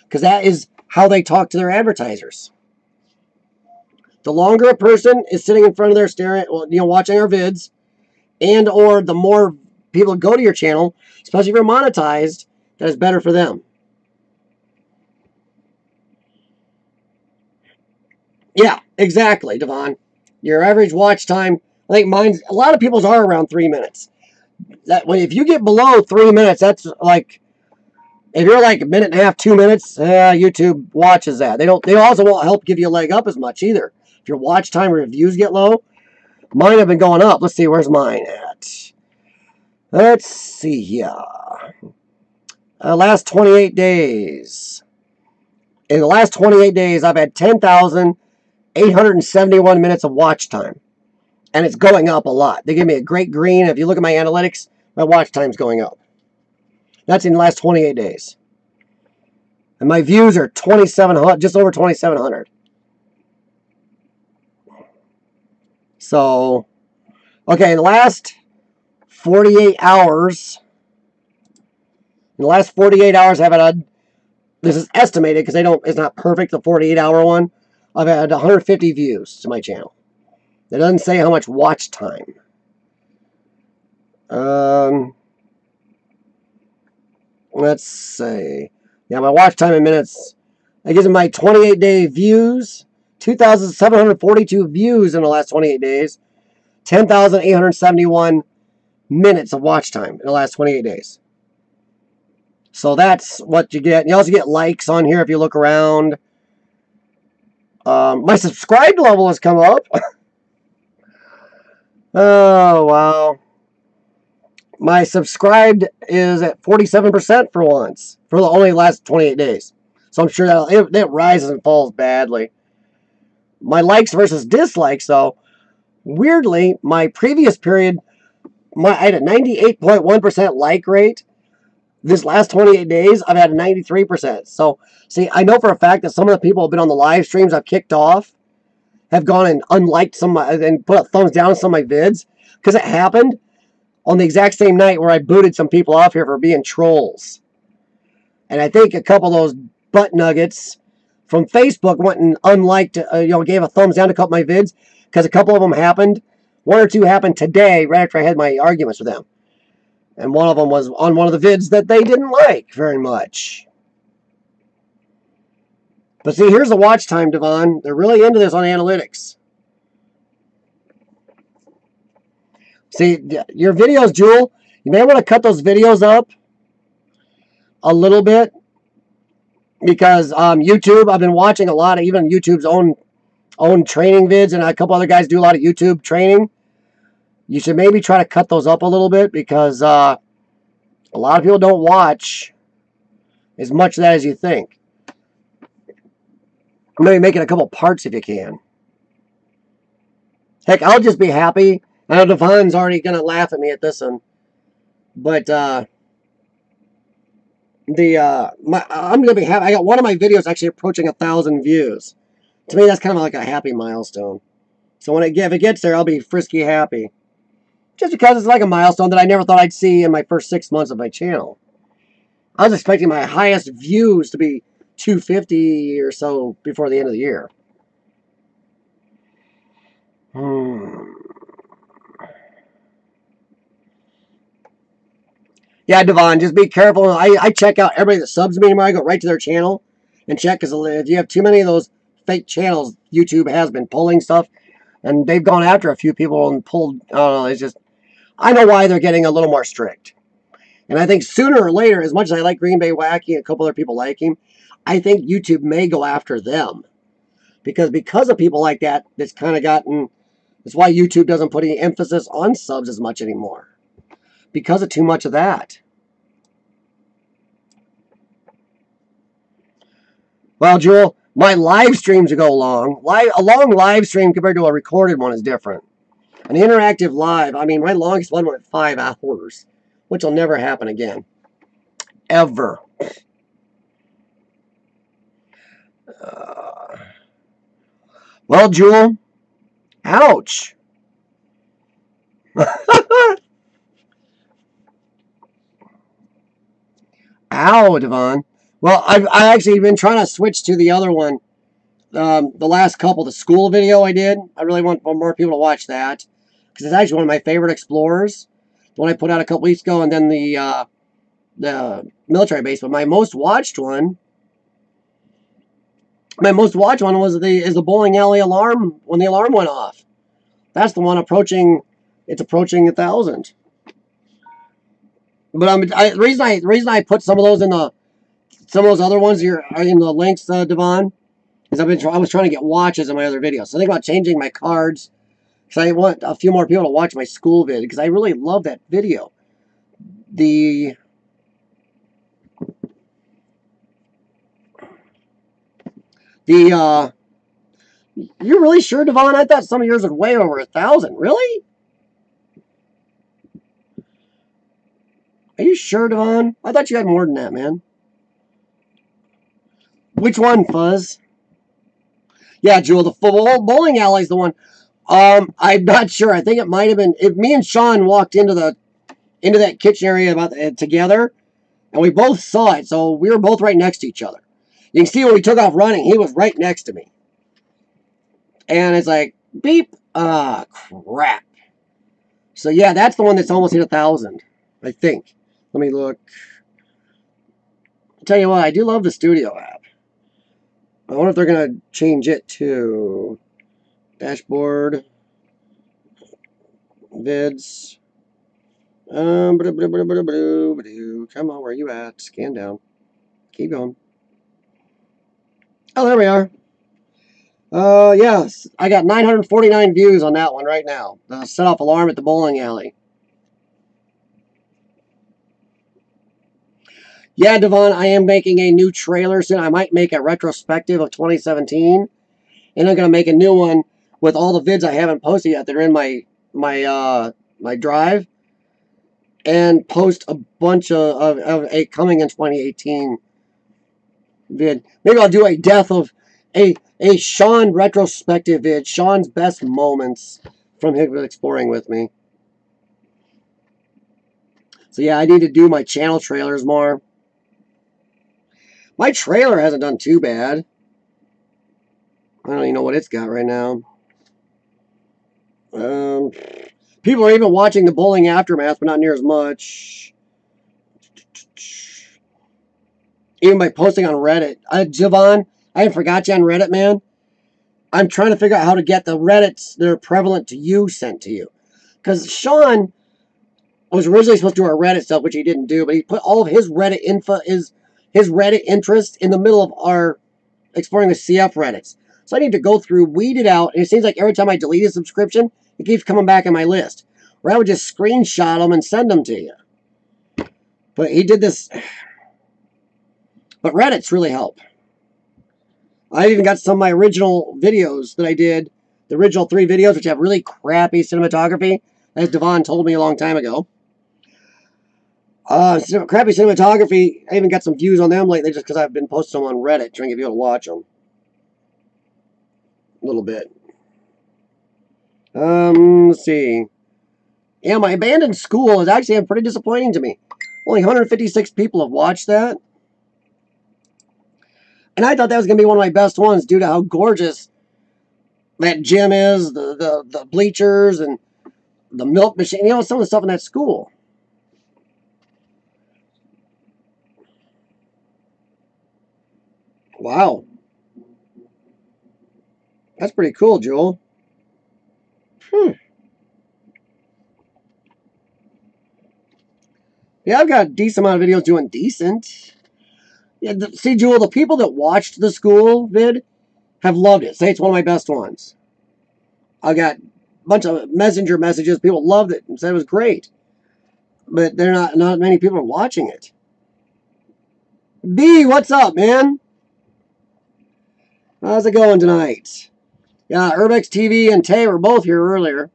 because that is how they talk to their advertisers. The longer a person is sitting in front of their staring, watching our vids, and or the more people go to your channel, especially if you're monetized, that is better for them. Yeah, exactly, Devon. Your average watch time, I think mine's, a lot of people's are around 3 minutes. If you get below 3 minutes, that's like, if you're like a minute and a half, 2 minutes, YouTube watches that. They also won't help give you a leg up as much either. If your watch time or views get low, mine have been going up. Let's see, where's mine at? Let's see here. Last 28 days. In the last 28 days, I've had 10,871 minutes of watch time. And it's going up a lot. They give me a great green. If you look at my analytics, my watch time's going up. That's in the last 28 days. And my views are 2,700, just over 2,700. So, okay, in the last 48 hours, I've had this is estimated because it's not perfect, the 48-hour one. I've had 150 views to my channel. It doesn't say how much watch time. Let's see. Yeah, my watch time in minutes. That gives me my 28-day views. 2,742 views in the last 28 days. 10,871 minutes of watch time in the last 28 days. So that's what you get. You also get likes on here if you look around. My subscribed level has come up. Oh, wow. My subscribed is at 47% for once. For the only last 28 days. So I'm sure that rises and falls badly. My likes versus dislikes, though. Weirdly, my previous period, I had a 98.1% like rate. This last 28 days, I've had a 93%. So, see, I know for a fact that some of the people who have been on the live streams I've kicked off have gone and unliked some and put a thumbs down on some of my vids. Because it happened on the exact same night where I booted some people off here for being trolls. And I think a couple of those butt nuggets from Facebook went and unliked, gave a thumbs down to a couple of my vids. Because a couple of them happened. One or two happened today, right after I had my arguments with them. And one of them was on one of the vids that they didn't like very much. But see, here's the watch time, Devon. They're really into this on analytics. See, your videos, Jewel, you may want to cut those videos up a little bit. Because YouTube, I've been watching a lot of even YouTube's own training vids. And a couple other guys do a lot of YouTube training. You should maybe try to cut those up a little bit. Because a lot of people don't watch as much of that as you think. Maybe make it a couple parts if you can. Heck, I'll just be happy. I know Devon's already going to laugh at me at this one. But I'm going to be happy. I got one of my videos actually approaching 1,000 views. To me, that's kind of like a happy milestone. So when if it gets there, I'll be frisky happy. Just because it's like a milestone that I never thought I'd see in my first 6 months of my channel. I was expecting my highest views to be 250 or so before the end of the year. Yeah, Devon, just be careful. I check out everybody that subs me anymore. I go right to their channel and check, because if you have too many of those fake channels, YouTube has been pulling stuff, and they've gone after a few people and pulled. I don't know. It's just, I know why they're getting a little more strict. And I think sooner or later, as much as I like Green Bay Wacky and a couple other people like him, I think YouTube may go after them. Because of people like that, that's kind of gotten, that's why YouTube doesn't put any emphasis on subs as much anymore. Because of too much of that. Well, Jewel, my live streams go long. A long live stream compared to a recorded one is different. An interactive live, I mean, my longest one went 5 hours, which will never happen again. Ever. Uh, well, Jewel, ouch. Ow, Devon. Well, I actually been trying to switch to the other one. The last couple, the school video I did. I really want more people to watch that because it's actually one of my favorite explorers. The one I put out a couple weeks ago, and then the military base. But my most watched one is the bowling alley alarm when the alarm went off. That's the one approaching. It's approaching 1,000. But the reason I put some of those some of those other ones here in the links, Devon, is I was trying to get watches in my other videos. So I think about changing my cards because I want a few more people to watch my school vid because I really love that video. You're really sure, Devon? I thought some of yours was way over 1,000. Really? Are you sure, Devon? I thought you had more than that, man. Which one, Fuzz? Yeah, Jewel, the bowling alley's the one. I'm not sure. I think it might have been if me and Sean walked into that kitchen area together, and we both saw it. So we were both right next to each other. You can see when we took off running, he was right next to me, and it's like beep. Ah, crap. So yeah, that's the one that's almost hit 1,000. I think. Let me look. I'll tell you what, I do love the studio app. I wonder if they're gonna change it to dashboard vids. Come on, where are you at? Scan down. Keep going. Oh, there we are. Yes, I got 949 views on that one right now. The set off alarm at the bowling alley. Yeah, Devon, I am making a new trailer soon. I might make a retrospective of 2017, and I'm gonna make a new one with all the vids I haven't posted yet that are in my drive, and post a bunch of a coming in 2018 vid. Maybe I'll do a death of a Sean retrospective vid. Sean's best moments from him exploring with me. So yeah, I need to do my channel trailers more. My trailer hasn't done too bad. I don't even know what it's got right now. People are even watching the bowling aftermath, but not near as much. Even by posting on Reddit. Javon, I forgot you on Reddit, man. I'm trying to figure out how to get the Reddits that are prevalent to you sent to you. Because Sean was originally supposed to do our Reddit stuff, which he didn't do, but he put all of his Reddit info, his Reddit interest in the middle of our exploring the CF Reddits. So I need to go through, weed it out, and it seems like every time I delete a subscription, it keeps coming back on my list. Where I would just screenshot them and send them to you. But he did this. But Reddits really help. I even got some of my original videos that I did, the original 3 videos, which have really crappy cinematography, as Devon told me a long time ago. Crappy cinematography, I even got some views on them lately just because I've been posting them on Reddit, trying to get people to watch them. A little bit. Let's see. Yeah, my abandoned school is actually pretty disappointing to me. Only 156 people have watched that. And I thought that was going to be one of my best ones due to how gorgeous that gym is, the bleachers, and the milk machine. You know, some of the stuff in that school. Wow. That's pretty cool, Joel. Yeah, I've got a decent amount of videos doing decent. Yeah, see, Joel, the people that watched the school vid have loved it. Say it's one of my best ones. I got a bunch of messenger messages. People loved it and said it was great. But they're not many people are watching it. B, what's up, man? How's it going tonight? Yeah, Urbex TV and Tay were both here earlier.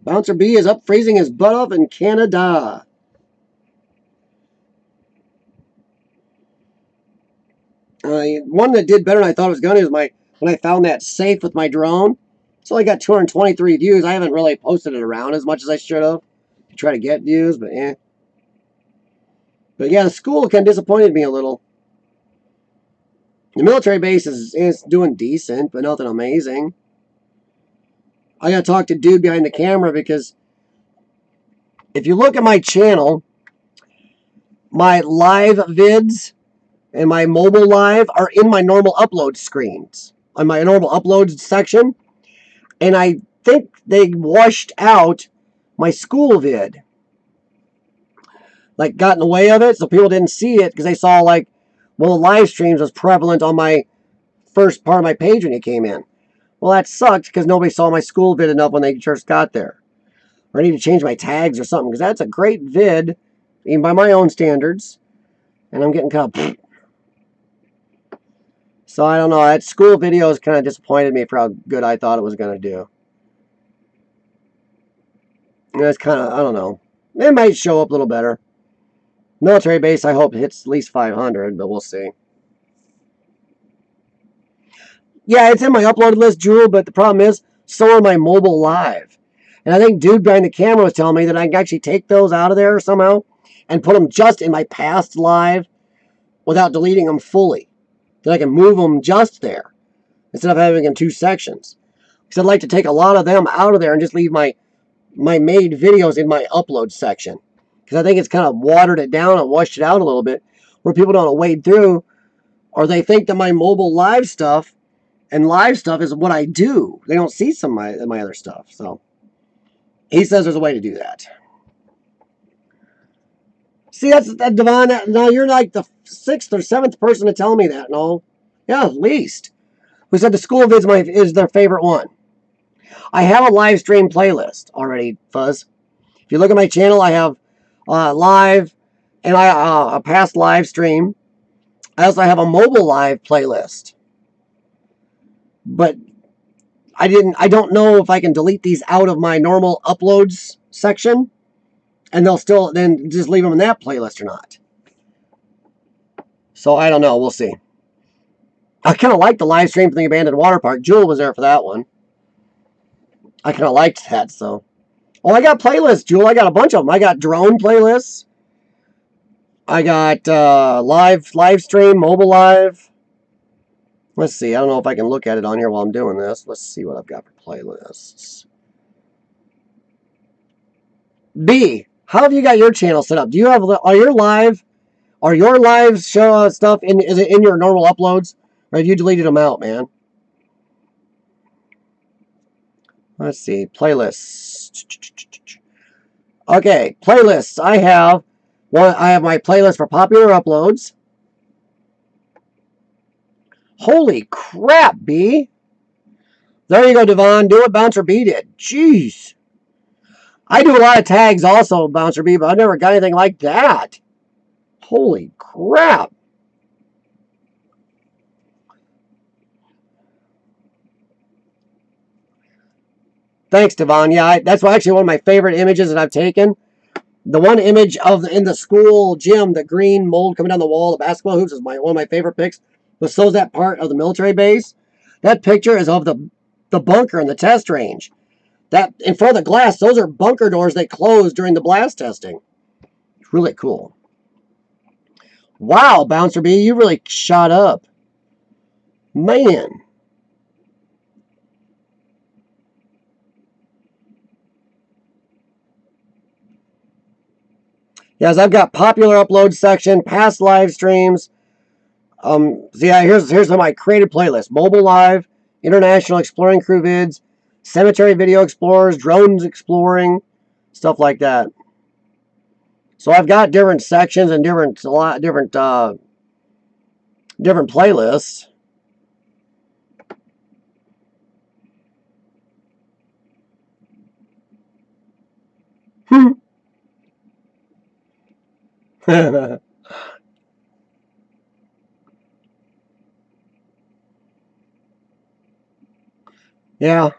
Bouncer B is up freezing his butt off in Canada. One that did better than I thought it was going to is when I found that safe with my drone. It's only got 223 views. I haven't really posted it around as much as I should have to try to get views, but eh. But yeah, the school kind of disappointed me a little. The military base is doing decent, but nothing amazing. I gotta talk to dude behind the camera because if you look at my channel, my live vids and my mobile live are in my normal upload screens, on my normal upload section. And I think they washed out my school vid. Like, got in the way of it, so people didn't see it because they saw, like, well, the live streams was prevalent on my first part of my page when it came in. Well, that sucked because nobody saw my school vid enough when they first got there. Or I need to change my tags or something because that's a great vid, even by my own standards. And I'm getting kind of... So I don't know. That school video has kind of disappointed me for how good I thought it was going to do. And that's kind of, I don't know. It might show up a little better. Military base, I hope hits at least 500, but we'll see. Yeah, it's in my uploaded list, Jewel, but the problem is, so are my mobile live. And I think dude behind the camera was telling me that I can actually take those out of there somehow and put them just in my past live without deleting them fully. That I can move them just there instead of having them in two sections. Because I'd like to take a lot of them out of there and just leave my made videos in my upload section. Because I think it's kind of watered it down and washed it out a little bit where people don't wade through, or they think that my mobile live stuff and live stuff is what I do. They don't see some of my other stuff. So he says there's a way to do that. See, that's that Devon. Now you're like the 6th or 7th person to tell me that. No, yeah, at least. Who said the school vids is their favorite one? I have a live stream playlist already, Fuzz. If you look at my channel, I have live and a past live stream. I also have a mobile live playlist. But I don't know if I can delete these out of my normal uploads section and they'll still then just leave them in that playlist or not. So I don't know. We'll see. I kind of like the live stream from the abandoned water park. Jewel was there for that one. I kind of liked that, so. Oh, I got playlists, Jewel. I got a bunch of them. I got drone playlists. I got live stream, mobile live. Let's see. I don't know if I can look at it on here while I'm doing this. Let's see what I've got for playlists. B, how have you got your channel set up? Do you have your live show stuff is it in your normal uploads, or have you deleted them out, man? Let's see, playlists. Okay, playlists. I have my playlist for popular uploads. Holy crap, B! There you go, Devon. Do what Bouncer B did. Jeez. I do a lot of tags also, Bouncer B, but I never got anything like that. Holy crap. Thanks, Devon. Yeah, that's actually one of my favorite images that I've taken. The one image in the school gym, the green mold coming down the wall, the basketball hoops is one of my favorite pics. But so's that part of the military base. That picture is of the bunker and the test range. That in front of the glass, those are bunker doors they closed during the blast testing. It's really cool. Wow, Bouncer B, you really shot up. Man. Yes, I've got popular upload section, past live streams. So yeah, here's my created playlist: mobile live, international exploring crew vids, cemetery video explorers, drones exploring, stuff like that. So I've got different sections and different playlists. Yeah.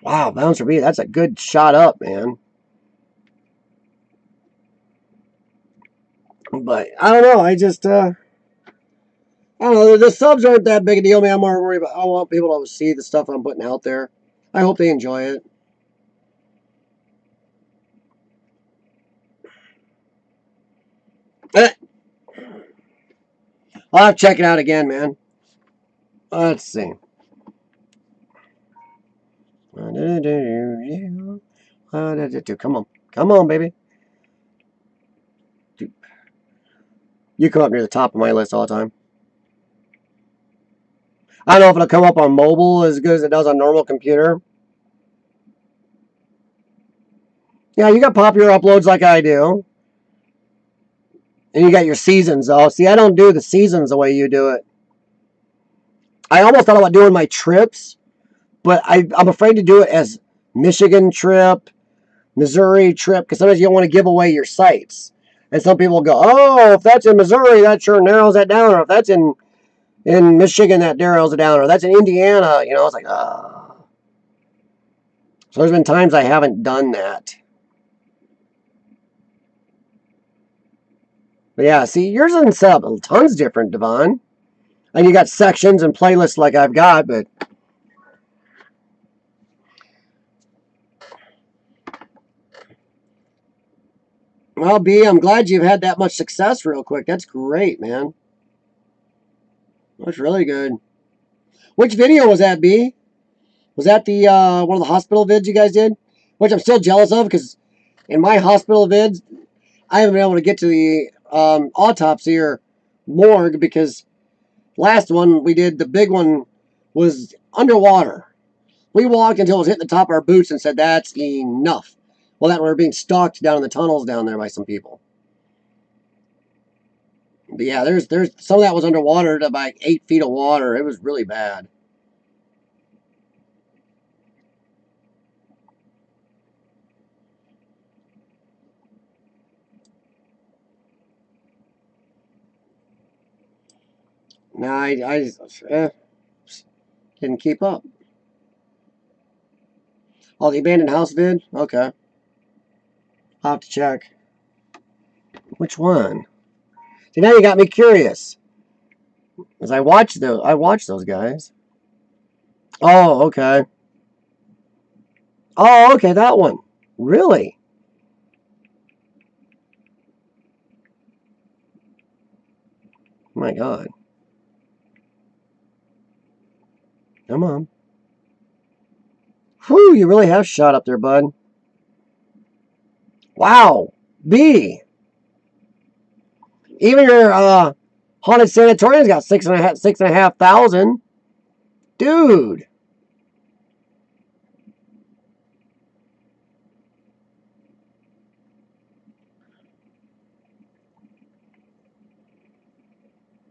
Wow, bouncer B, that's a good shot up, man. But I don't know. I don't know. The subs aren't that big a deal, man. I'm more worried about. I want people to see the stuff I'm putting out there. I hope they enjoy it. Eh, I'll have to check it out again, man. Let's see. Come on. Come on, baby. You come up near the top of my list all the time. I don't know if it'll come up on mobile as good as it does on normal computer. Yeah, you got popular uploads like I do. And you got your seasons, though. See, I don't do the seasons the way you do it. I almost thought about doing my trips, but I'm afraid to do it as Michigan trip, Missouri trip, because sometimes you don't want to give away your sites. And some people go, oh, if that's in Missouri, that sure narrows that down. Or if that's in Michigan, that narrows it down. Or that's in Indiana. You know, it's like, ah. So there's been times I haven't done that. But yeah, see, yours isn't set up tons different, Devon. And you got sections and playlists like I've got, but well, B, I'm glad you've had that much success real quick. That's great, man. That's really good. Which video was that, B? Was that the one of the hospital vids you guys did? Which I'm still jealous of because in my hospital vids, I haven't been able to get to the autopsy or morgue because last one we did, the big one, was underwater. We walked until it was hitting the top of our boots and said, that's enough. Well, that we were being stalked down in the tunnels down there by some people. But yeah, there's some of that was underwater to about 8 feet of water. It was really bad. Nah, I didn't keep up. Oh, the abandoned house vid? Okay. I'll have to check. Which one? See, now you got me curious. Because I watched those guys. Oh, okay. Oh, okay, that one. Really? Oh my God. Come on. Whew, you really have shot up there, bud. Wow. B. Even your haunted sanatorium's got 6,500. Dude.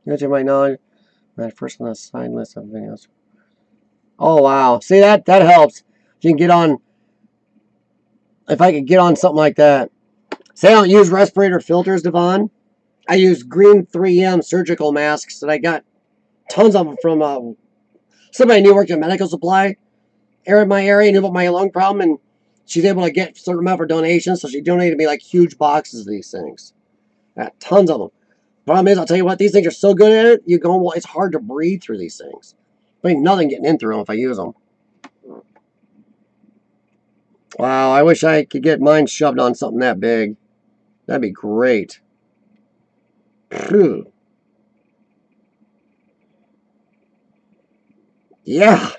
You to my knowledge, my first on the side list of videos. Oh wow. See that helps. If you can get on, if I could get on something like that. Say I don't use respirator filters, Devon. I use green 3M surgical masks that I got tons of them from somebody I knew worked in medical supply. In my area, knew about my lung problem, and she's able to get a certain amount for donations, so she donated me like huge boxes of these things. I got tons of them. Problem is, I'll tell you what, these things are so good at it, it's hard to breathe through these things. There ain't nothing getting in through them if I use them. Wow, I wish I could get mine shoved on something that big. That'd be great. Phew. Yeah.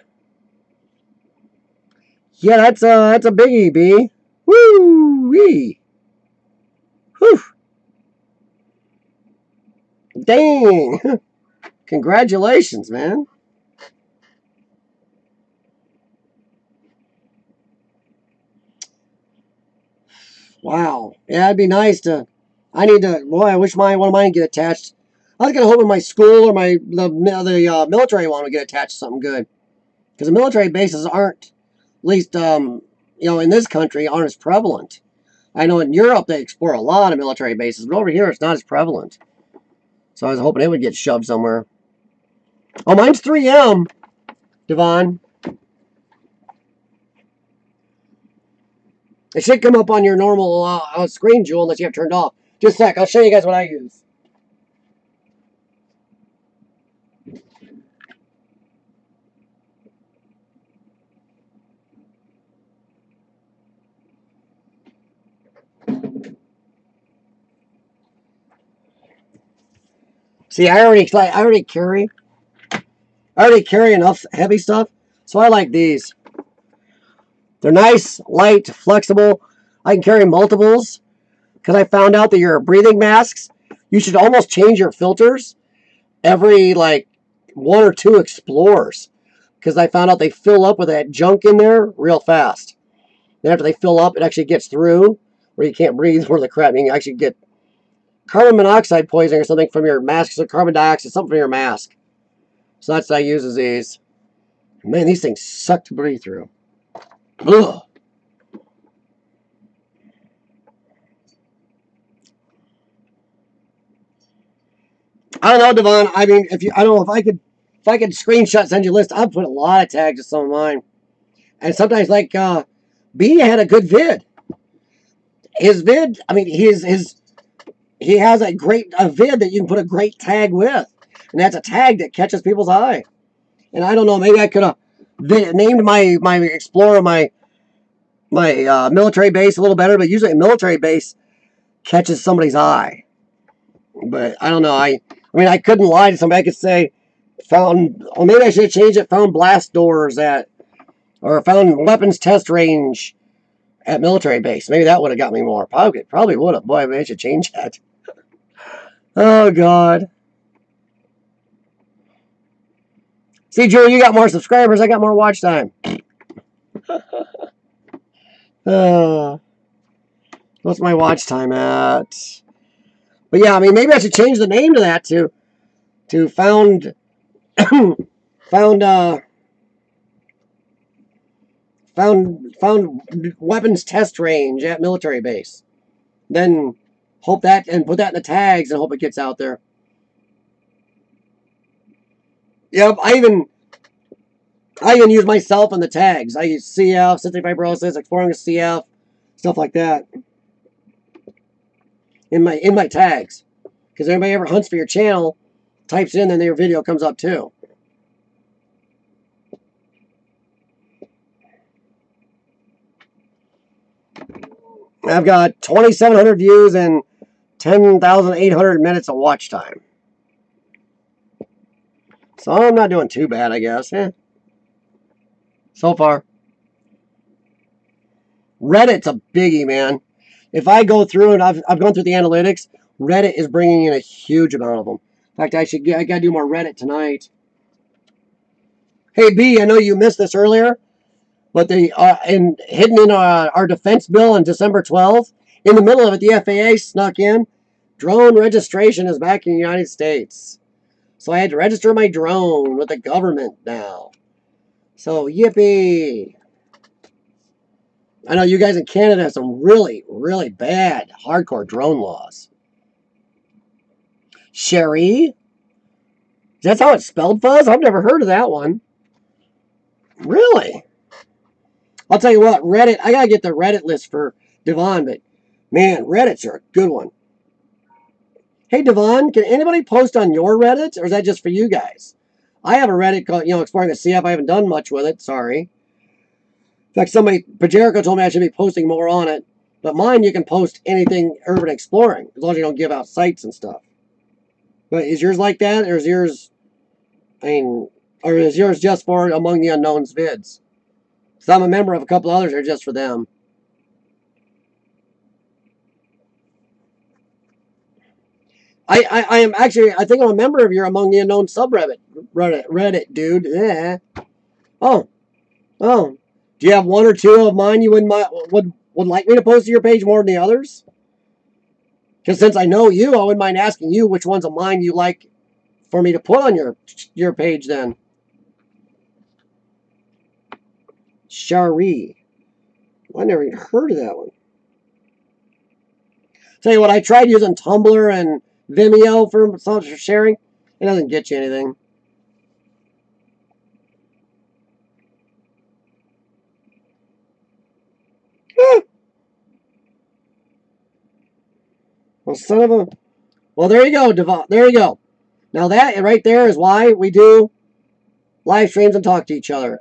Yeah, that's a biggie, B. Woo wee. Whew. Dang. Congratulations, man. Wow. Yeah, it'd be nice to. I need to. Boy, I wish one of mine get attached. I was gonna hope in my school or the military one would get attached to something good, because the military bases aren't, at least in this country, aren't as prevalent. I know in Europe they explore a lot of military bases, but over here it's not as prevalent. So I was hoping it would get shoved somewhere. Oh, mine's 3M. Devon. It should come up on your normal screen, Jewel, unless you have it turned off. Just a sec. I'll show you guys what I use. See, I already carry enough heavy stuff, so I like these. They're nice, light, flexible. I can carry multiples because I found out that your breathing masks, you should almost change your filters every like 1 or 2 explores, because I found out they fill up with that junk in there real fast. Then after they fill up, it actually gets through where you can't breathe where the crap. You actually get carbon monoxide poisoning or something from your mask, so carbon dioxide, something from your mask. So that's what I use as these. Man, these things suck to breathe through. Ugh. I don't know, Devon. I mean, I don't know if I could screenshot send you a list. I'd put a lot of tags to some of mine, and sometimes like B had a good vid. His vid, I mean, he has a great vid that you can put a great tag with, and that's a tag that catches people's eye. And I don't know, maybe I could have named my Explorer my military base a little better, but usually a military base catches somebody's eye. But I don't know. I mean, I couldn't lie to somebody. I could say found, or maybe I should have changed it. Found blast doors at, or found weapons test range at military base. Maybe that would have got me more. Probably would have. Boy, maybe I should change that. Oh God. See, Drew, you got more subscribers. I got more watch time. What's my watch time at? But yeah, I mean, maybe I should change the name to that to found found weapons test range at military base. Then hope that, and put that in the tags and hope it gets out there. Yep, I even use myself in the tags. I use CF, cystic fibrosis, exploring a CF, stuff like that in my tags. Because if anybody ever hunts for your channel, types in, then your video comes up too. I've got 2,700 views and 10,800 minutes of watch time. So I'm not doing too bad, I guess. So far. Reddit's a biggie, man. If I go through, and I've gone through the analytics, Reddit is bringing in a huge amount of them. In fact, I got to do more Reddit tonight. Hey, B, I know you missed this earlier, but hidden in our defense bill on December 12th, in the middle of it, the FAA snuck in. Drone registration is back in the United States. So I had to register my drone with the government now. So, yippee. I know you guys in Canada have some really, really bad, hardcore drone laws. Sherry? That's how it's spelled, Fuzz? I've never heard of that one. Really? I'll tell you what, Reddit, I gotta get the Reddit list for Devon, but man, Reddits are a good one. Hey, Devon, can anybody post on your Reddit, or is that just for you guys? I have a Reddit called, Exploring the CF. I haven't done much with it, sorry. In fact, Pajerico told me I should be posting more on it. But mine, you can post anything urban exploring, as long as you don't give out sites and stuff. But is yours like that, or is yours, or is yours just for Among the Unknowns vids? So I'm a member of a couple others that are just for them. I am actually, I think I'm a member of your Among the Unknown subreddit. Reddit, dude. Yeah. Oh. Do you have 1 or 2 of mine you would like me to post to your page more than the others? Because since I know you, I wouldn't mind asking you which ones of mine you like for me to put on your page then. Shari. I never even heard of that one. Tell you what, I tried using Tumblr and Vimeo for sharing. It doesn't get you anything. Well, son of a... Well, there you go, Devon. There you go. Now that right there is why we do live streams and talk to each other.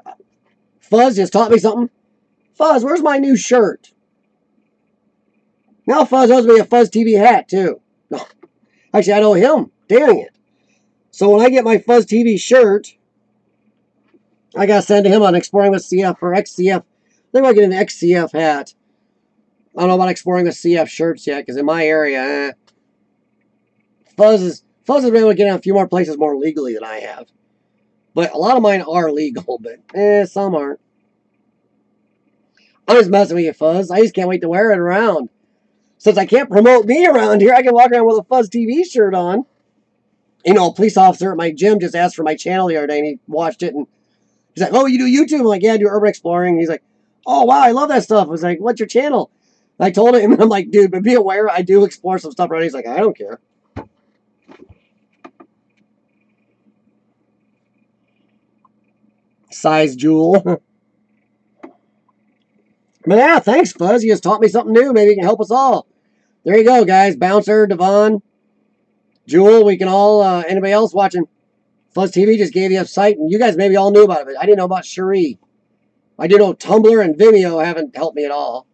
Fuzz just taught me something. Fuzz, where's my new shirt? Now Fuzz owes me a Fuzz TV hat, too. No, actually, I owe him. Dang it. So when I get my Fuzz TV shirt, I got to send to him on Exploring with CF or XCF. I think I get an XCF hat. I don't know about Exploring with CF shirts yet, because in my area, Fuzz has been able to get in a few more places more legally than I have. But a lot of mine are legal, but some aren't. I'm just messing with you, Fuzz. I just can't wait to wear it around. Since I can't promote me around here, I can walk around with a Fuzz TV shirt on. You know, a police officer at my gym just asked for my channel the other day, and he watched it, and he's like, "Oh, you do YouTube?" I'm like, "Yeah, I do urban exploring." And he's like, "Oh, wow, I love that stuff." I was like, "What's your channel?" And I told him, and I'm like, "Dude, but be aware, I do explore some stuff around." He's like, "I don't care." Size Jewel. But yeah, thanks, Fuzz. You just taught me something new. Maybe you can help us all. There you go, guys. Bouncer, Devon, Jewel, we can all, anybody else watching Fuzz TV just gave you a site, and you guys maybe all knew about it. I didn't know about Cherie. I do know Tumblr and Vimeo haven't helped me at all.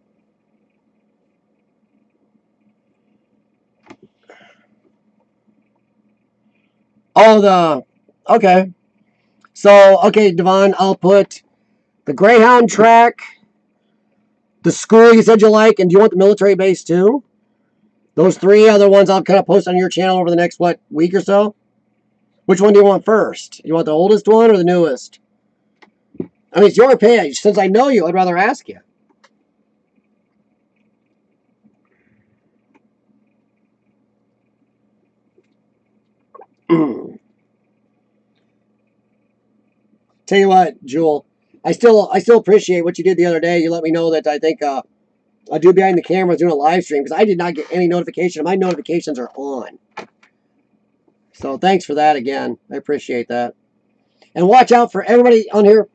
Oh, okay. So, okay, Devon, I'll put the Greyhound track, the school you said you like, and do you want the military base too? Those three other ones I'll kind of post on your channel over the next, what, week or so? Which one do you want first? You want the oldest one or the newest? I mean, it's your page. Since I know you, I'd rather ask you. Tell you what, Jewel, I still appreciate what you did the other day. You let me know that I think a dude behind the camera was doing a live stream, because I did not get any notification. My notifications are on. So thanks for that again. I appreciate that. And watch out for everybody on here.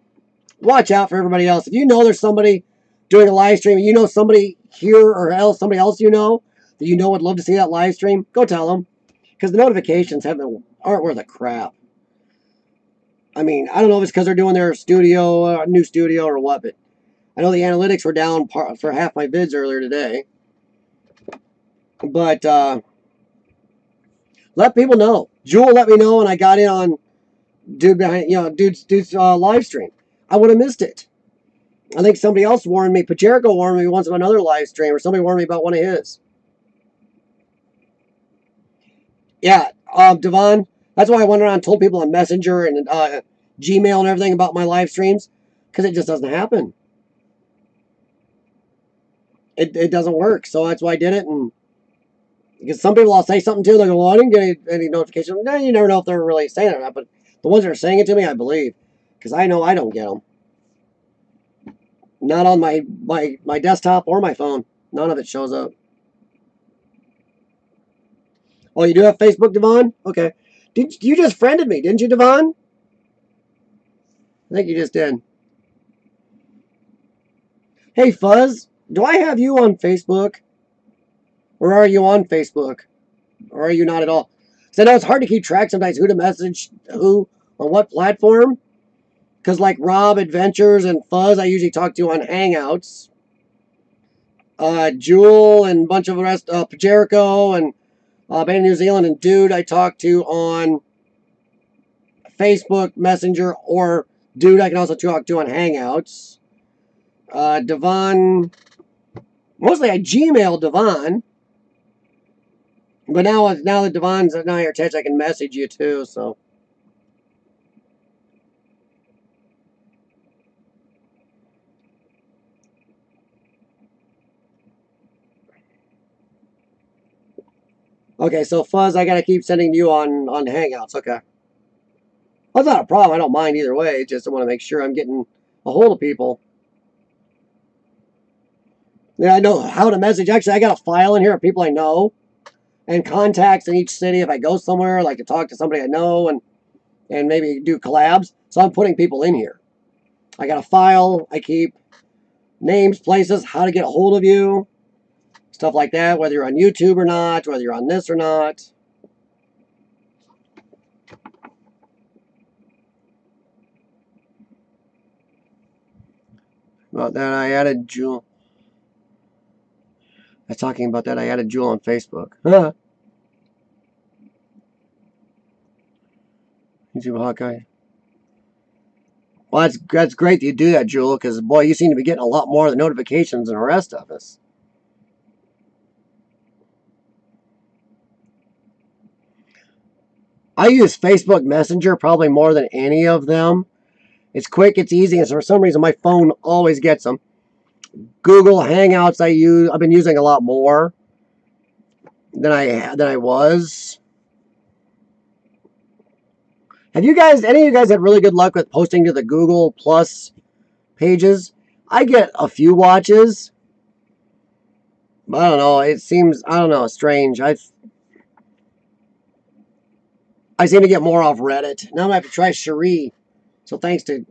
Watch out for everybody else. If you know there's somebody doing a live stream, you know somebody here or else, somebody else you know that you know would love to see that live stream, go tell them. Because the notifications aren't worth a crap. I mean, I don't know if it's because they're doing their studio, new studio or what, but I know the analytics were down for half my vids earlier today. But let people know. Jewel let me know when I got in on dude's live stream. I would have missed it. I think somebody else warned me. Pajerico warned me once of another live stream, or somebody warned me about one of his. Yeah, Devon, that's why I went around and told people on Messenger and Gmail and everything about my live streams, because it just doesn't happen. It doesn't work, so that's why I did it. And because some people I'll say something to, they go, "Well, I didn't get any notification." No, you never know if they're really saying it or not, but the ones that are saying it to me, I believe, because I know I don't get them. Not on my desktop or my phone. None of it shows up. Oh, you do have Facebook, Devon? Okay. You just friended me, didn't you, Devon? I think you just did. Hey, Fuzz, do I have you on Facebook? Or are you on Facebook? Or are you not at all? So I know it's hard to keep track sometimes who to message who on what platform. Because like Rob Adventures and Fuzz, I usually talk to on Hangouts. Jewel and a bunch of the rest, Jericho and Band New Zealand and Dude, I talk to on Facebook Messenger, or Dude, I can also talk to on Hangouts. Devon, mostly I Gmail Devon. But now that Devon's now your text, I can message you too, so. Okay, so Fuzz, I gotta keep sending you on Hangouts. Okay. Well, that's not a problem. I don't mind either way. Just I want to make sure I'm getting a hold of people. Yeah, I know how to message. Actually, I got a file in here of people I know and contacts in each city. If I go somewhere, I like to talk to somebody I know and maybe do collabs. So I'm putting people in here. I got a file. I keep names, places, how to get a hold of you. Stuff like that, whether you're on YouTube or not, whether you're on this or not. About that, I added Jewel. I was talking about that, I added Jewel on Facebook. YouTube Hawkeye. Well, that's great that you do that, Jewel, because, boy, you seem to be getting a lot more of the notifications than the rest of us. I use Facebook Messenger probably more than any of them. It's quick, it's easy, and for some reason my phone always gets them. Google Hangouts I've been using a lot more than I was. Have any of you guys had really good luck with posting to the Google Plus pages? I get a few watches. But I don't know, it seems, I don't know, strange. I seem to get more off Reddit. Now I'm gonna have to try Cherie. So thanks to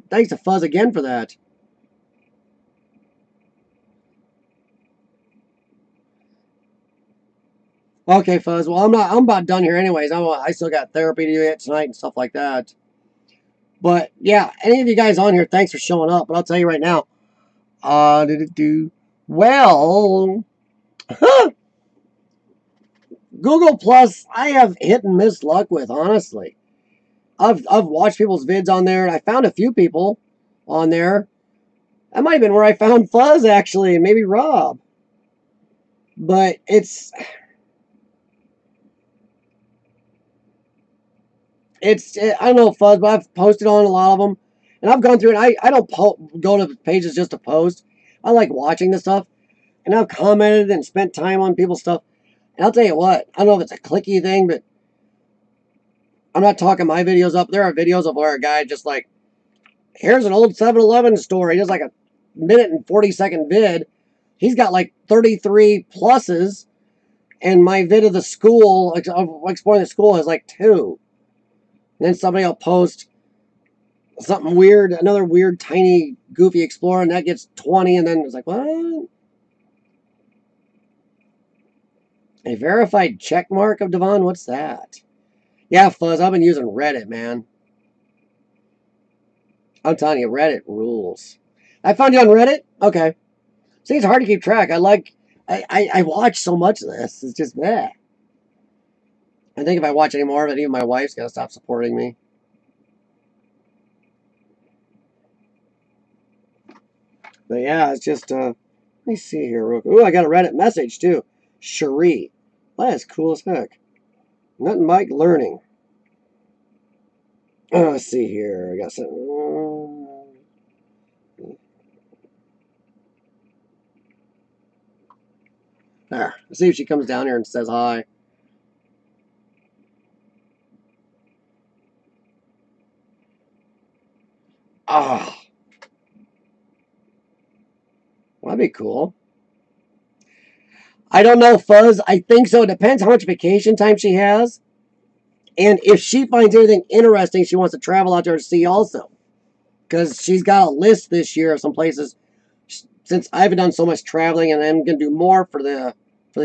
Fuzz again for that. Okay, Fuzz. Well, I'm about done here anyways. I still got therapy to do yet tonight and stuff like that. But yeah, any of you guys on here, thanks for showing up. But I'll tell you right now, well, Google Plus, I have hit and miss luck with, honestly. I've watched people's vids on there, and I found a few people on there. That might have been where I found Fuzz, actually, and maybe Rob. But I don't know, Fuzz, but I've posted on a lot of them. And I've gone through it. I don't go to pages just to post. I like watching the stuff. And I've commented and spent time on people's stuff. And I'll tell you what, I don't know if it's a clicky thing, but I'm not talking my videos up. There are videos of where a guy just like, here's an old 7-Eleven story. Just like a minute and 40-second vid. He's got like 33 pluses. And my vid of the school, of exploring the school, has like 2. And then somebody will post something weird, another weird, tiny, goofy explorer, and that gets 20, and then it's like, what? A verified check mark of Devon? What's that? Yeah, Fuzz, I've been using Reddit, man. I'm telling you, Reddit rules. I found you on Reddit? Okay. See, it's hard to keep track. I watch so much of this. It's just that. I think if I watch any more of it, even my wife's going to stop supporting me. But yeah, it's just, let me see here real quick. Ooh, I got a Reddit message too. Cherie. That is cool as heck. Nothing like learning. Let's see here. I got some. There. Let's see if she comes down here and says hi. Ah. Well, that'd be cool. I don't know, Fuzz. I think so. It depends how much vacation time she has. And if she finds anything interesting she wants to travel out there to see also. Because she's got a list this year of some places. Since I've done so much traveling and I'm going to do more for the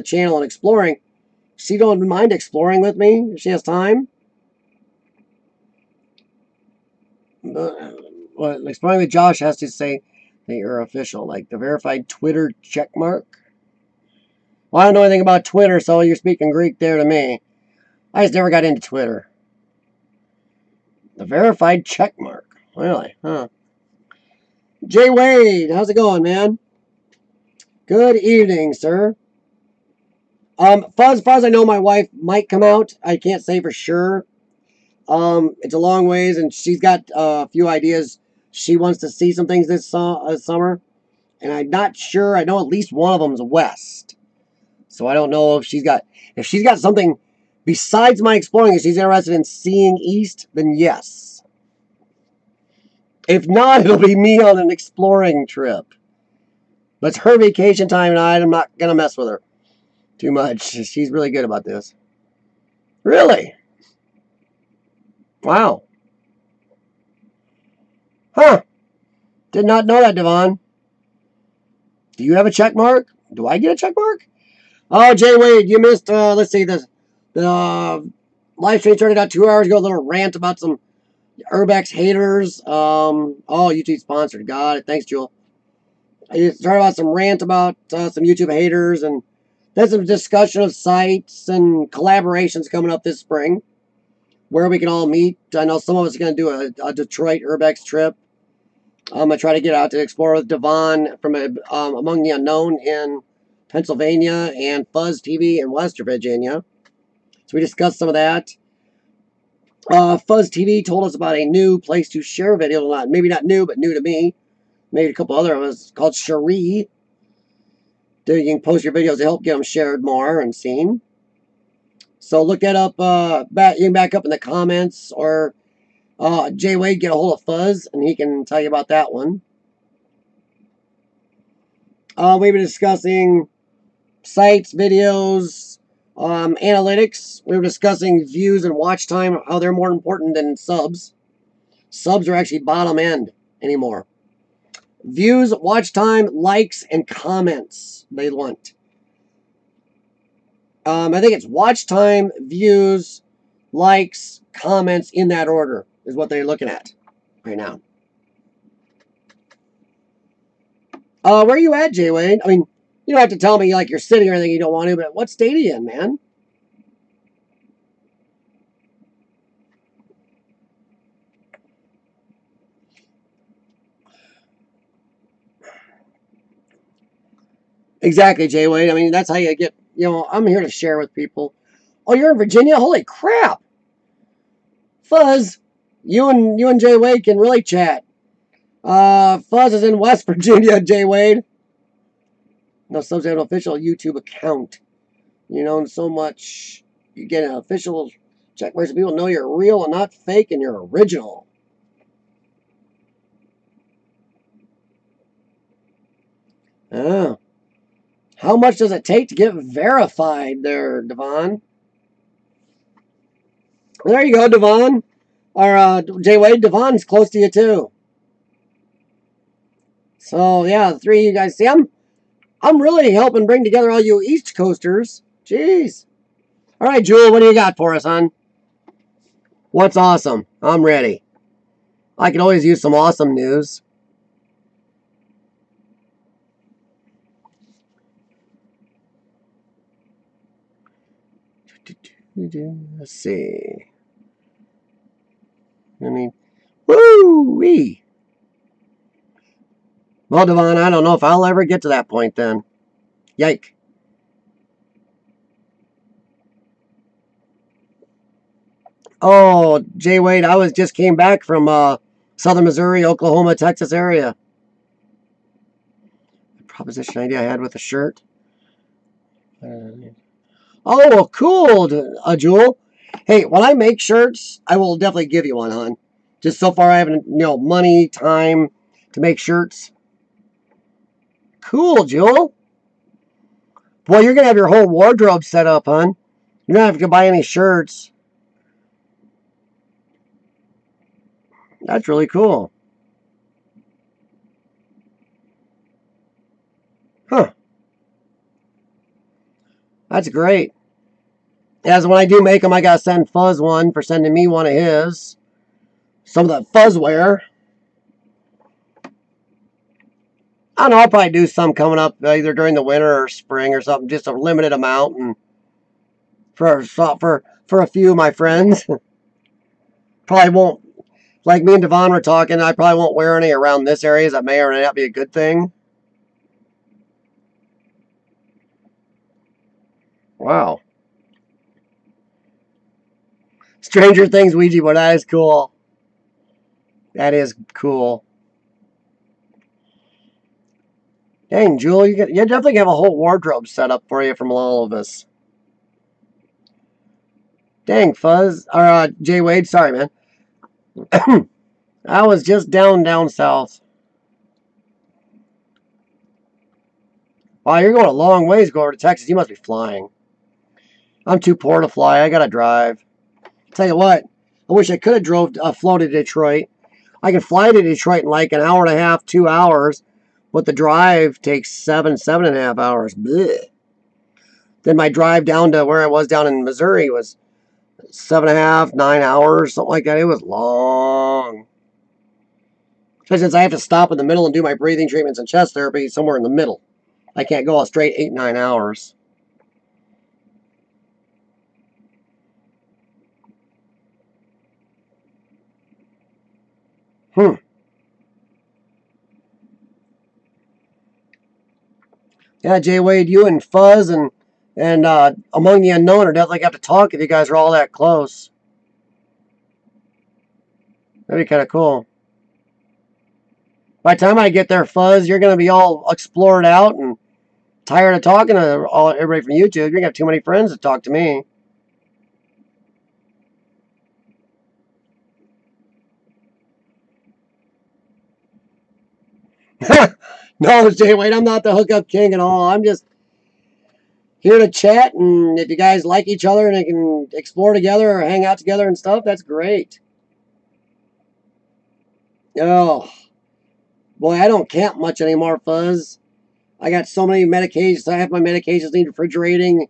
channel and exploring, she don't mind exploring with me if she has time. What exploring with Josh has to say that you're official, like the verified Twitter check mark. Well, I don't know anything about Twitter, so you're speaking Greek there to me. I just never got into Twitter. The verified check mark. Really? Huh. Jay Wade, how's it going, man? Good evening, sir. Fuzz, I know my wife might come out. I can't say for sure. It's a long ways, and she's got a few ideas. She wants to see some things this summer, and I'm not sure. I know at least one of them is west, so I don't know if she's got something besides my exploring. If she's interested in seeing east, then yes. If not, it'll be me on an exploring trip. But it's her vacation time, and I'm not gonna mess with her too much. She's really good about this. Really? Wow. Huh. Did not know that, Devon. Do you have a check mark? Do I get a check mark? Oh, Jay Wade, you missed, let's see, the live stream started out 2 hours ago. A little rant about some Urbex haters. Oh, YouTube sponsored. Got it. Thanks, Jewel. I started about some rant about some YouTube haters, and there's some discussion of sites and collaborations coming up this spring where we can all meet. I know some of us are going to do a Detroit Urbex trip. I'm going to try to get out to explore with Devon from Among the Unknown in Pennsylvania and Fuzz TV in West Virginia. So we discussed some of that. Fuzz TV told us about a new place to share video. Maybe not new, but new to me. Maybe a couple other of us, called Cherie. There you can post your videos to help get them shared more and seen. So look that up. You can back up in the comments, or Jay Wade, get a hold of Fuzz and he can tell you about that one. We've been discussing sites, videos, analytics. We were discussing views and watch time, how they're more important than subs. Subs are actually bottom end anymore. Views, watch time, likes, and comments they want. I think it's watch time, views, likes, comments in that order is what they're looking at right now. Where are you at, Jay Wade? I mean, you don't have to tell me like you're sitting or anything you don't want to, but what state are you in, man? Exactly, Jay Wade. I mean, that's how you get, I'm here to share with people. Oh, you're in Virginia? Holy crap. Fuzz, you and Jay Wade can really chat. Fuzz is in West Virginia, Jay Wade. No, subs have an official YouTube account. You know, so much. You get an official check where people know you're real and not fake and you're original. Oh. How much does it take to get verified there, Devon? There you go, Devon. Or Jay Wade, Devon's close to you too. So yeah, the three of you guys see, I'm really helping bring together all you East Coasters. Jeez. All right, Jewel, what do you got for us, hon? What's awesome? I'm ready. I could always use some awesome news. Let's see. I mean, woo-wee. Well, Devon, I don't know if I'll ever get to that point then. Yike. Oh, Jay Wade, I just came back from southern Missouri, Oklahoma, Texas area. Proposition idea I had with a shirt. Oh, cool, Jewel. Hey, when I make shirts, I will definitely give you one, hon. Just so far, I haven't, money, time to make shirts. Cool, Jewel. Boy, you're going to have your whole wardrobe set up, hon. You're not have to buy any shirts. That's really cool. Huh. That's great. As when I do make them, I got to send Fuzz one for sending me one of his. Some of the Fuzzware. I don't know, I'll probably do some coming up either during the winter or spring or something. Just a limited amount. And for a few of my friends. Probably won't, like me and Devon were talking, I probably won't wear any around this area. That may or may not be a good thing. Wow. Stranger Things Ouija board. That is cool. That is cool. Dang, Jewel, you definitely have a whole wardrobe set up for you from all of us. Dang, Fuzz. Or, Jay Wade, sorry, man. I was just down south. Wow, you're going a long ways to go over to Texas. You must be flying. I'm too poor to fly. I gotta drive. Tell you what, I wish I could have flown to Detroit. I can fly to Detroit in like an hour and a half, 2 hours, but the drive takes seven and a half hours. Blech. Then my drive down to where I was down in Missouri was 7.5, 9 hours, something like that. It was long. Especially since I have to stop in the middle and do my breathing treatments and chest therapy somewhere in the middle. I can't go a straight 8, 9 hours. Yeah, Jay Wade, you and Fuzz and Among the Unknown are definitely got to talk if you guys are all that close. That'd be kind of cool. By the time I get there, Fuzz, you're going to be all explored out and tired of talking to everybody from YouTube. You're going to have too many friends to talk to me. No, Jay Wade, I'm not the hookup king at all. I'm just here to chat, and if you guys like each other and can explore together or hang out together and stuff, that's great. Oh, boy, I don't camp much anymore, Fuzz. I got so many medications. I have my medications need refrigerating.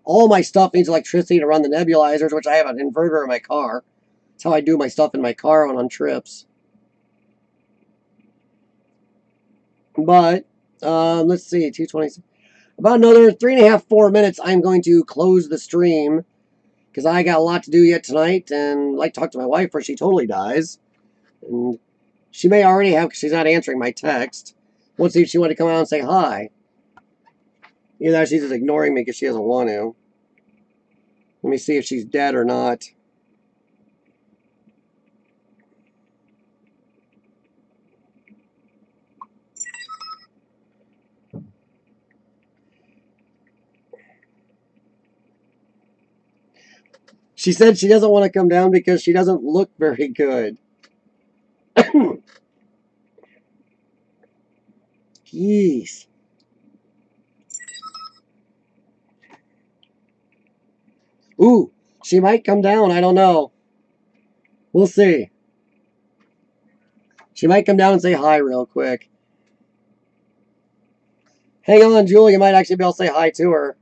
All my stuff needs electricity to run the nebulizers, which I have an inverter in my car. That's how I do my stuff in my car when on trips. But, let's see, 220. About another 3.5, 4 minutes, I'm going to close the stream because I got a lot to do yet tonight, and I'd like to talk to my wife before she totally dies. And she may already have because she's not answering my text. We'll see if she wanted to come out and say hi. Either that, she's just ignoring me because she doesn't want to. Let me see if she's dead or not. She said she doesn't want to come down because she doesn't look very good. Jeez. Ooh, she might come down. I don't know. We'll see. She might come down and say hi real quick. Hang on, Julie. You might actually be able to say hi to her.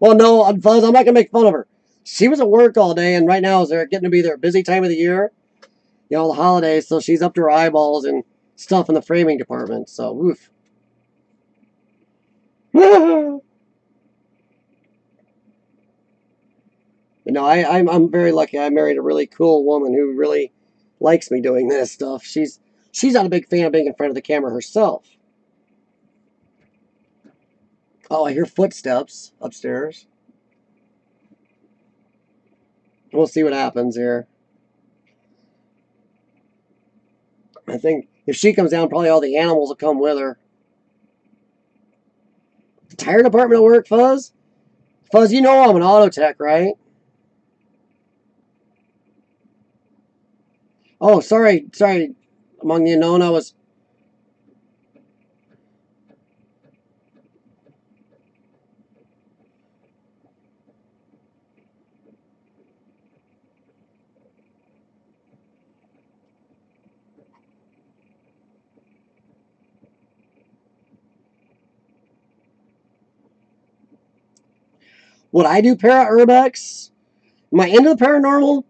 Well, no, Fuzz, I'm not going to make fun of her. She was at work all day, and right now is getting to be their busy time of the year. You know, the holidays, so she's up to her eyeballs and stuff in the framing department. So, oof. But no, I'm very lucky. I married a really cool woman who really likes me doing this stuff. She's not a big fan of being in front of the camera herself. Oh, I hear footsteps upstairs. We'll see what happens here. I think if she comes down, probably all the animals will come with her. The tire department will work, Fuzz? Fuzz, you know I'm an auto tech, right? Oh, sorry. Among the Unknown, I was... Would I do Urbex? Am I into the paranormal?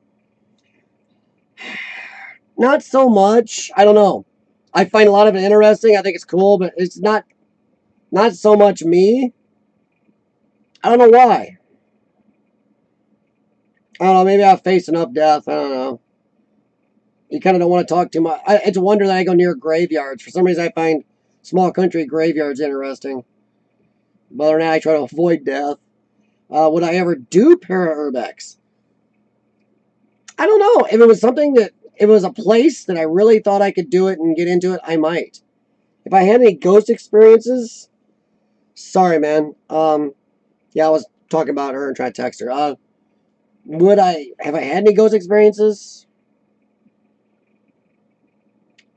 Not so much. I don't know. I find a lot of it interesting. I think it's cool, but it's not so much me. I don't know why. I don't know. Maybe I've faced enough death. I don't know. You kind of don't want to talk too much. It's a wonder that I go near graveyards. For some reason, I find small country graveyards interesting. But other than that, I try to avoid death. Would I ever do Urbex? I don't know. If it was something that it was a place that I really thought I could do it and get into it, I might. If I had any ghost experiences, sorry, man. Yeah, I was talking about her and trying to text her. Have I had any ghost experiences?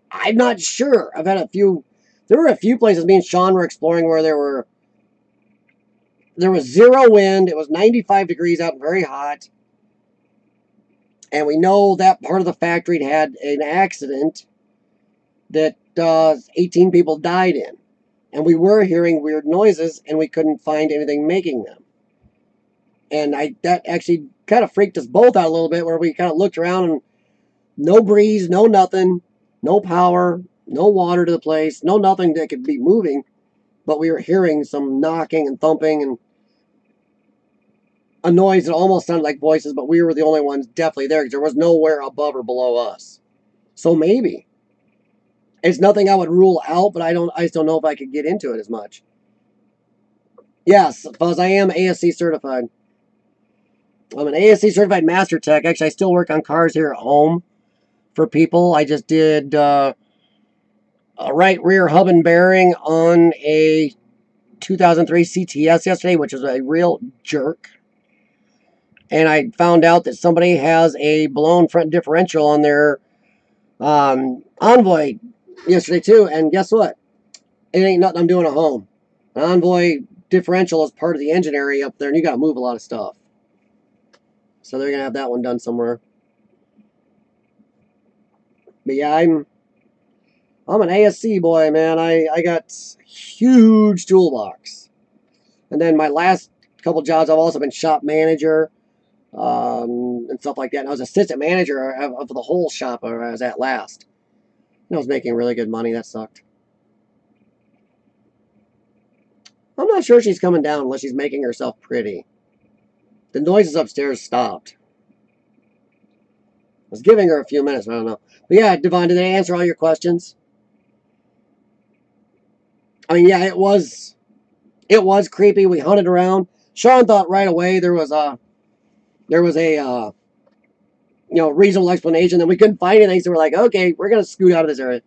I'm not sure. I've had a few. There were a few places me and Sean were exploring where there was zero wind. It was 95 degrees out and very hot. And we know that part of the factory had an accident that 18 people died in. And we were hearing weird noises, and we couldn't find anything making them. And that actually kind of freaked us both out a little bit, where we kind of looked around and no breeze, no nothing, no power, no water to the place, no nothing that could be moving. But we were hearing some knocking and thumping and a noise that almost sounded like voices, but we were the only ones definitely there because there was nowhere above or below us. So maybe. It's nothing I would rule out, but I just don't know if I could get into it as much. Yes, Fuzz, I am ASC certified. I'm an ASC certified master tech. Actually, I still work on cars here at home for people. I just did a right rear hub and bearing on a 2003 CTS yesterday, which was a real jerk. And I found out that somebody has a blown front differential on their Envoy yesterday too. And guess what? It ain't nothing I'm doing at home. An Envoy differential is part of the engine area up there, and you got to move a lot of stuff. So they're gonna have that one done somewhere. But yeah, I'm an ASC boy, man. I got huge toolbox. And then my last couple jobs, I've also been shop manager and stuff like that. And I was assistant manager of the whole shop where I was at last. And I was making really good money. That sucked. I'm not sure she's coming down unless she's making herself pretty. The noises upstairs stopped. I was giving her a few minutes, I don't know. But yeah, Devon, did I answer all your questions? I mean, yeah, it was creepy. We hunted around. Sean thought right away there was a reasonable explanation. Then we couldn't find anything, so we're like, okay, we're gonna scoot out of this area.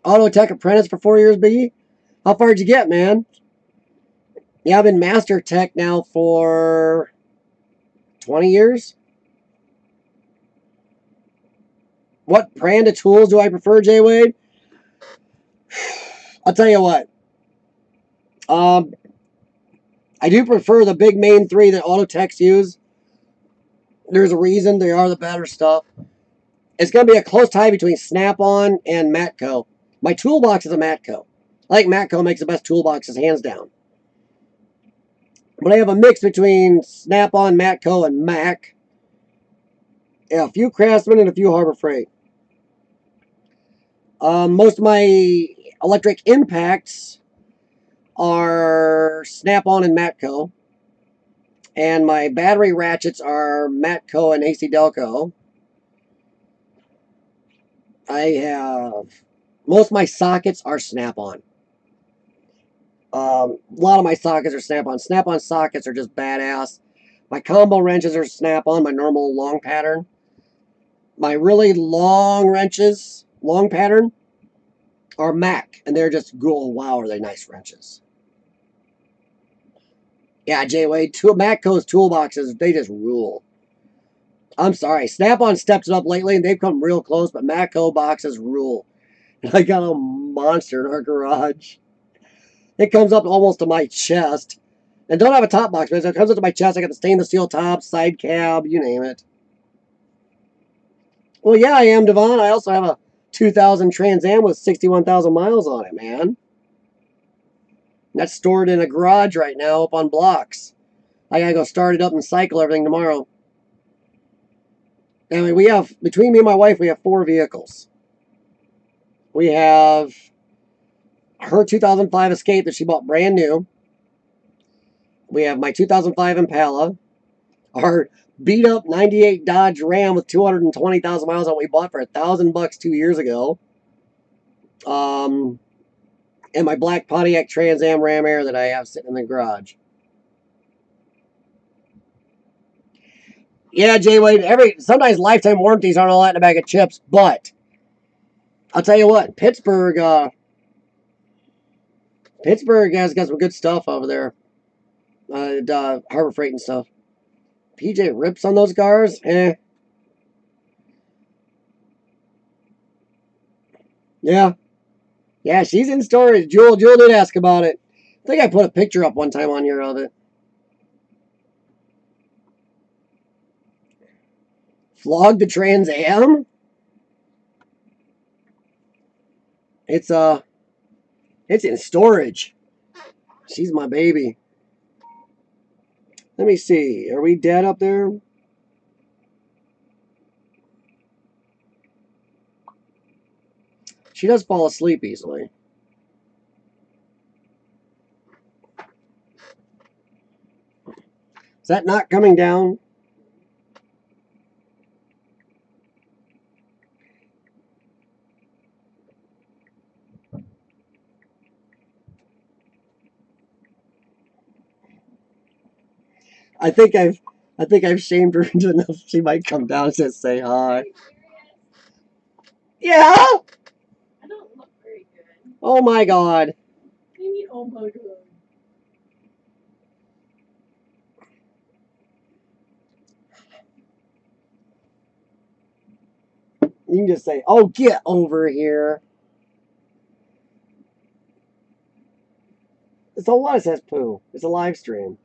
Auto tech apprentice for 4 years, B. How far did you get, man? Yeah, I've been master tech now for 20 years. What brand of tools do I prefer, Jay Wade? I'll tell you what. I do prefer the big main three that auto techs use. There's a reason they are the better stuff. It's going to be a close tie between Snap-on and Matco. My toolbox is a Matco. I think Matco makes the best toolboxes, hands down. But I have a mix between Snap-on, Matco, and Mac. Yeah, a few Craftsman and a few Harbor Freight. Most of my electric impacts are Snap-on and Matco. And my battery ratchets are Matco and AC Delco. Most of my sockets are Snap-on. A lot of my sockets are Snap-on. Snap-on sockets are just badass. My combo wrenches are Snap-on, my normal long pattern. My really long wrenches, long pattern, are Mac, and they're just, oh, wow, are they nice wrenches. Yeah, J-Wade, Matco's toolboxes, they just rule. I'm sorry, Snap-on stepped it up lately, and they've come real close, but Matco boxes rule. And I got a monster in our garage. It comes up almost to my chest. And don't have a top box, but it comes up to my chest. I got the stainless steel top, side cab, you name it. Well, yeah, I am, Devon. I also have a 2000 Trans Am with 61,000 miles on it, man. That's stored in a garage right now up on blocks. I gotta go start it up and cycle everything tomorrow. I mean, between me and my wife, we have 4 vehicles. We have her 2005 Escape that she bought brand new. We have my 2005 Impala. Our beat up 98 Dodge Ram with 220,000 miles on it we bought for $1,000 2 years ago. And my black Pontiac Trans Am Ram Air that I have sitting in the garage. Yeah, Jay Wade, sometimes lifetime warranties aren't all that in a bag of chips, but I'll tell you what, Pittsburgh has got some good stuff over there. Harbor Freight and stuff. PJ rips on those cars? Yeah. Yeah, she's in storage. Jewel did ask about it. I think I put a picture up one time on here of it. Flogged the Trans Am? It's It's in storage. She's my baby. Let me see. Are we dead up there? She does fall asleep easily. Is that not coming down? I think I've shamed her enough. She might come down and just say hi. Yeah. I don't look very good. Oh my God. What do you mean, oh my God? You can just say, "Oh, get over here." So what? It says poo. It's a live stream.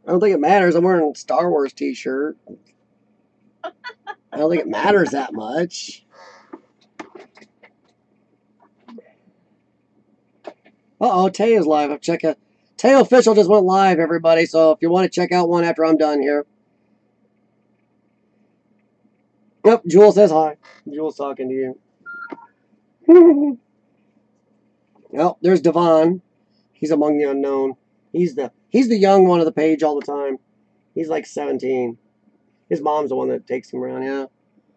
I don't think it matters. I'm wearing a Star Wars t-shirt. I don't think it matters that much. Uh-oh, Tay is live. Check it. Tay Official just went live, everybody. So if you want to check out one after I'm done here. Yep, Jewel says hi. Jewel's talking to you. Well, there's Devon. He's among the unknown. He's the young one of the page all the time. He's like 17. His mom's the one that takes him around, yeah.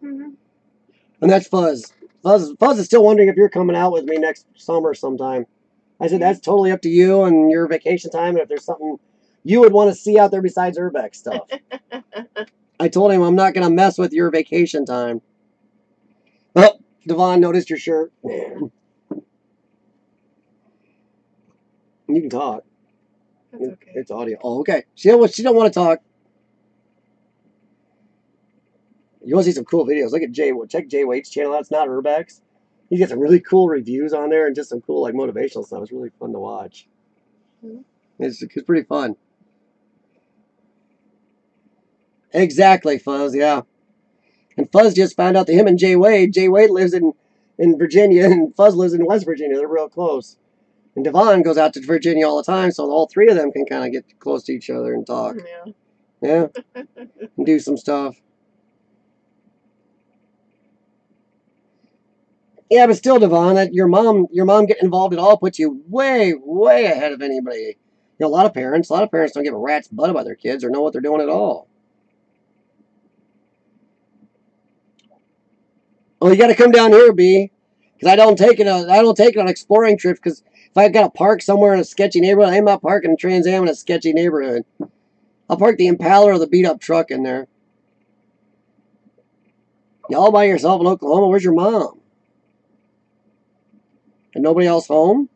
Mm-hmm. And that's Fuzz. Fuzz is still wondering if you're coming out with me next summer sometime. I said that's totally up to you and your vacation time, and if there's something you would want to see out there besides Urbex stuff. I told him I'm not going to mess with your vacation time. Oh, Devon noticed your shirt. You can talk. That's okay. It's audio. Oh, okay. She don't want to talk. You want to see some cool videos? Look at check Jay Waite's channel. That's not Urbex. He gets some really cool reviews on there and just some cool like motivational stuff. It's really fun to watch. Mm-hmm. It's pretty fun. Exactly, Fuzz. Yeah. And Fuzz just found out that him and Jay Wade lives in Virginia, and Fuzz lives in West Virginia. They're real close. And Devon goes out to Virginia all the time, so all three of them can kind of get close to each other and talk. Yeah. And do some stuff. Yeah, but still, Devon, that your mom getting involved at all puts you way, way ahead of anybody. You know, a lot of parents don't give a rat's butt about their kids or know what they're doing at all. Well, you got to come down here, B, because I don't take it on exploring trips. Because if I've got to park somewhere in a sketchy neighborhood, I'm not parking a Trans Am in a sketchy neighborhood. I'll park the Impala or the beat up truck in there. You all by yourself in Oklahoma? Where's your mom? And nobody else home?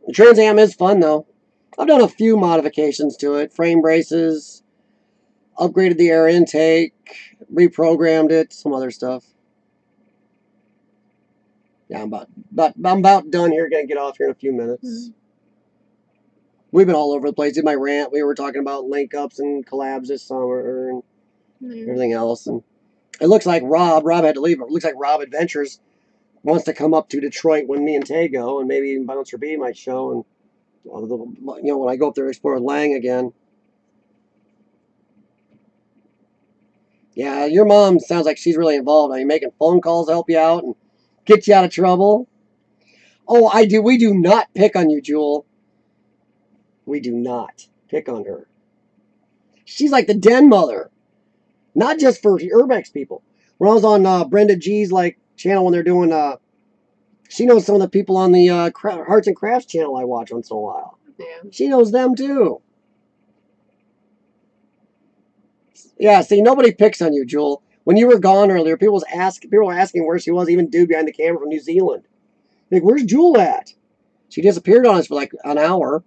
The Trans Am is fun though. I've done a few modifications to it. Frame braces, upgraded the air intake, reprogrammed it, some other stuff. Yeah, I'm about done here. Gonna get off here in a few minutes. Mm-hmm. We've been all over the place. Did my rant. We were talking about link ups and collabs this summer and everything else. And it looks like Rob had to leave. It looks like Rob Adventures wants to come up to Detroit when me and Tay go, and maybe even Bouncer B might show. And when I go up there to explore with Lang again. Yeah, your mom sounds like she's really involved. Are you making phone calls to help you out and get you out of trouble? Oh, I do. We do not pick on you, Jewel. We do not pick on her. She's like the den mother. Not just for Urbex people. When I was on Brenda G's channel when they're doing, she knows some of the people on the Hearts and Crafts channel I watch once in a while. Yeah. She knows them too. Yeah, see, nobody picks on you, Jewel. When you were gone earlier, people were asking where she was, even dude behind the camera from New Zealand. Like, where's Jewel at? She disappeared on us for like an hour.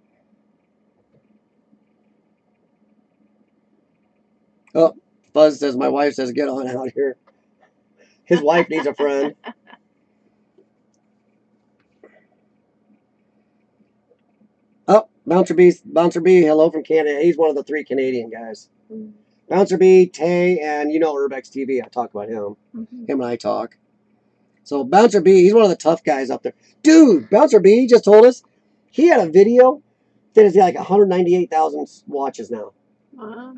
Oh, Buzz says, my wife says, get on out here. His wife needs a friend. Oh, Bouncer B, hello from Canada. He's one of the 3 Canadian guys. Mm-hmm. Bouncer B, Tay, and Urbex TV. I talk about him. Mm-hmm. Him and I talk. So Bouncer B, he's one of the tough guys up there. Dude, Bouncer B just told us he had a video that has got like 198,000 watches now. Wow.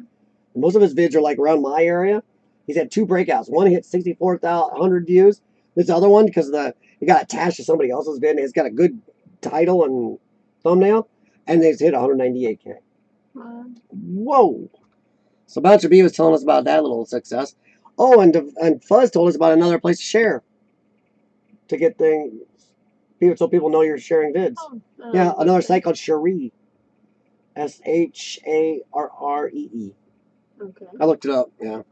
Most of his vids are like around my area. He's had 2 breakouts. One hit 64,100 views. This other one, because it got attached to somebody else's vid, and it's got a good title and thumbnail, and they've hit 198K. Wow. Whoa! So Bouncer B was telling us about that little success. Oh, and Fuzz told us about another place to share to get things, so people know you're sharing vids. Oh, Yeah, another site called Sharee. Sharree. Okay. I looked it up. Yeah.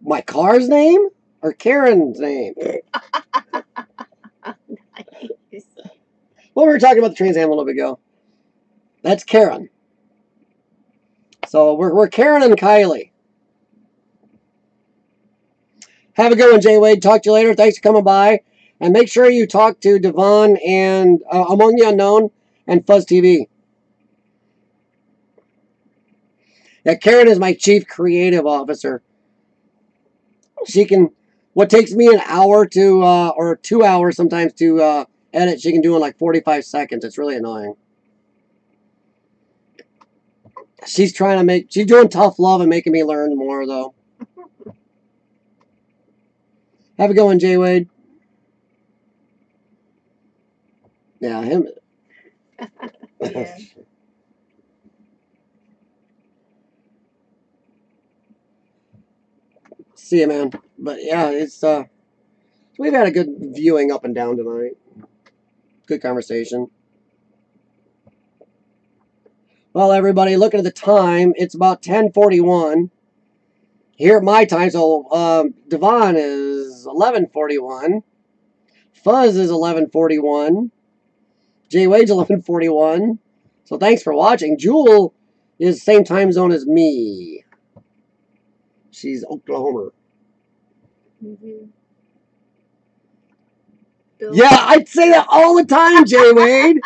My car's name or Karen's name? Nice. Well, we were talking about the Trans Am a little bit ago. That's Karen. So we're Karen and Kylie. Have a good one, Jay Wade. Talk to you later. Thanks for coming by. And make sure you talk to Devon and Among the Unknown and Fuzz TV. Yeah, Karen is my chief creative officer. She can, what takes me an hour to, or 2 hours sometimes to edit, she can do in like 45 seconds. It's really annoying. She's doing tough love and making me learn more, though. Have a good one, Jay Wade. Yeah, him. Yeah. See you, man. But yeah, we've had a good viewing up and down tonight. Good conversation. Well, everybody, looking at the time, it's about 10:41 here at my time. So Devon is 11:41. Fuzz is 11:41. Jay Wade's 11:41. So thanks for watching. Jewel is same time zone as me. She's Oklahoma. Mm-hmm. Yeah, I say that all the time, Jay Wade.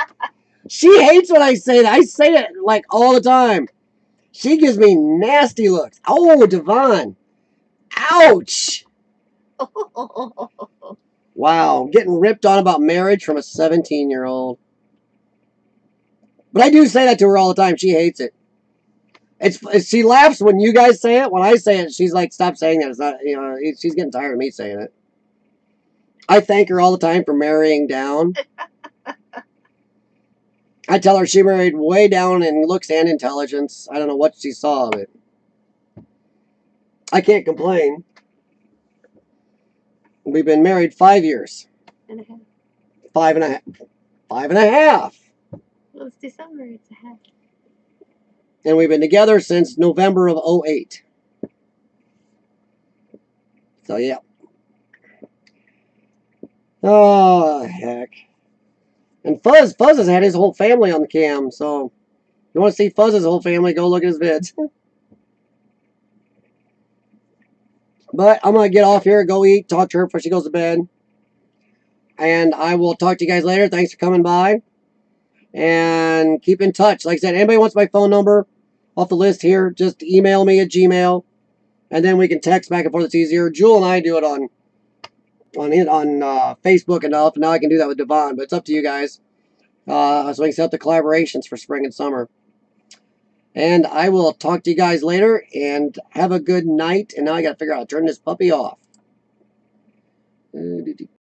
She hates when I say that. I say it like all the time. She gives me nasty looks. Oh, Devon. Ouch. Wow, getting ripped on about marriage from a 17-year-old. But I do say that to her all the time. She hates it. She laughs when you guys say it. When I say it, she's like, "Stop saying that." It's not, she's getting tired of me saying it. I thank her all the time for marrying down. I tell her she married way down in looks and intelligence. I don't know what she saw, but I can't complain. We've been married 5 years. And a half. 5.5. 5.5. Well, it's December. It's a half. And we've been together since November of 08. So, yeah. Oh, heck. And Fuzz has had his whole family on the cam, so if you want to see Fuzz's whole family, go look at his vids. But I'm going to get off here, go eat, talk to her before she goes to bed. And I will talk to you guys later. Thanks for coming by. And keep in touch. Like I said, anybody wants my phone number off the list here, just email me at Gmail. And then we can text back and forth. It's easier. Jewel and I do it on Facebook enough. And now I can do that with Devon. But it's up to you guys. So we can set up the collaborations for spring and summer. And I will talk to you guys later. And have a good night. And now I got to figure out how to turn this puppy off.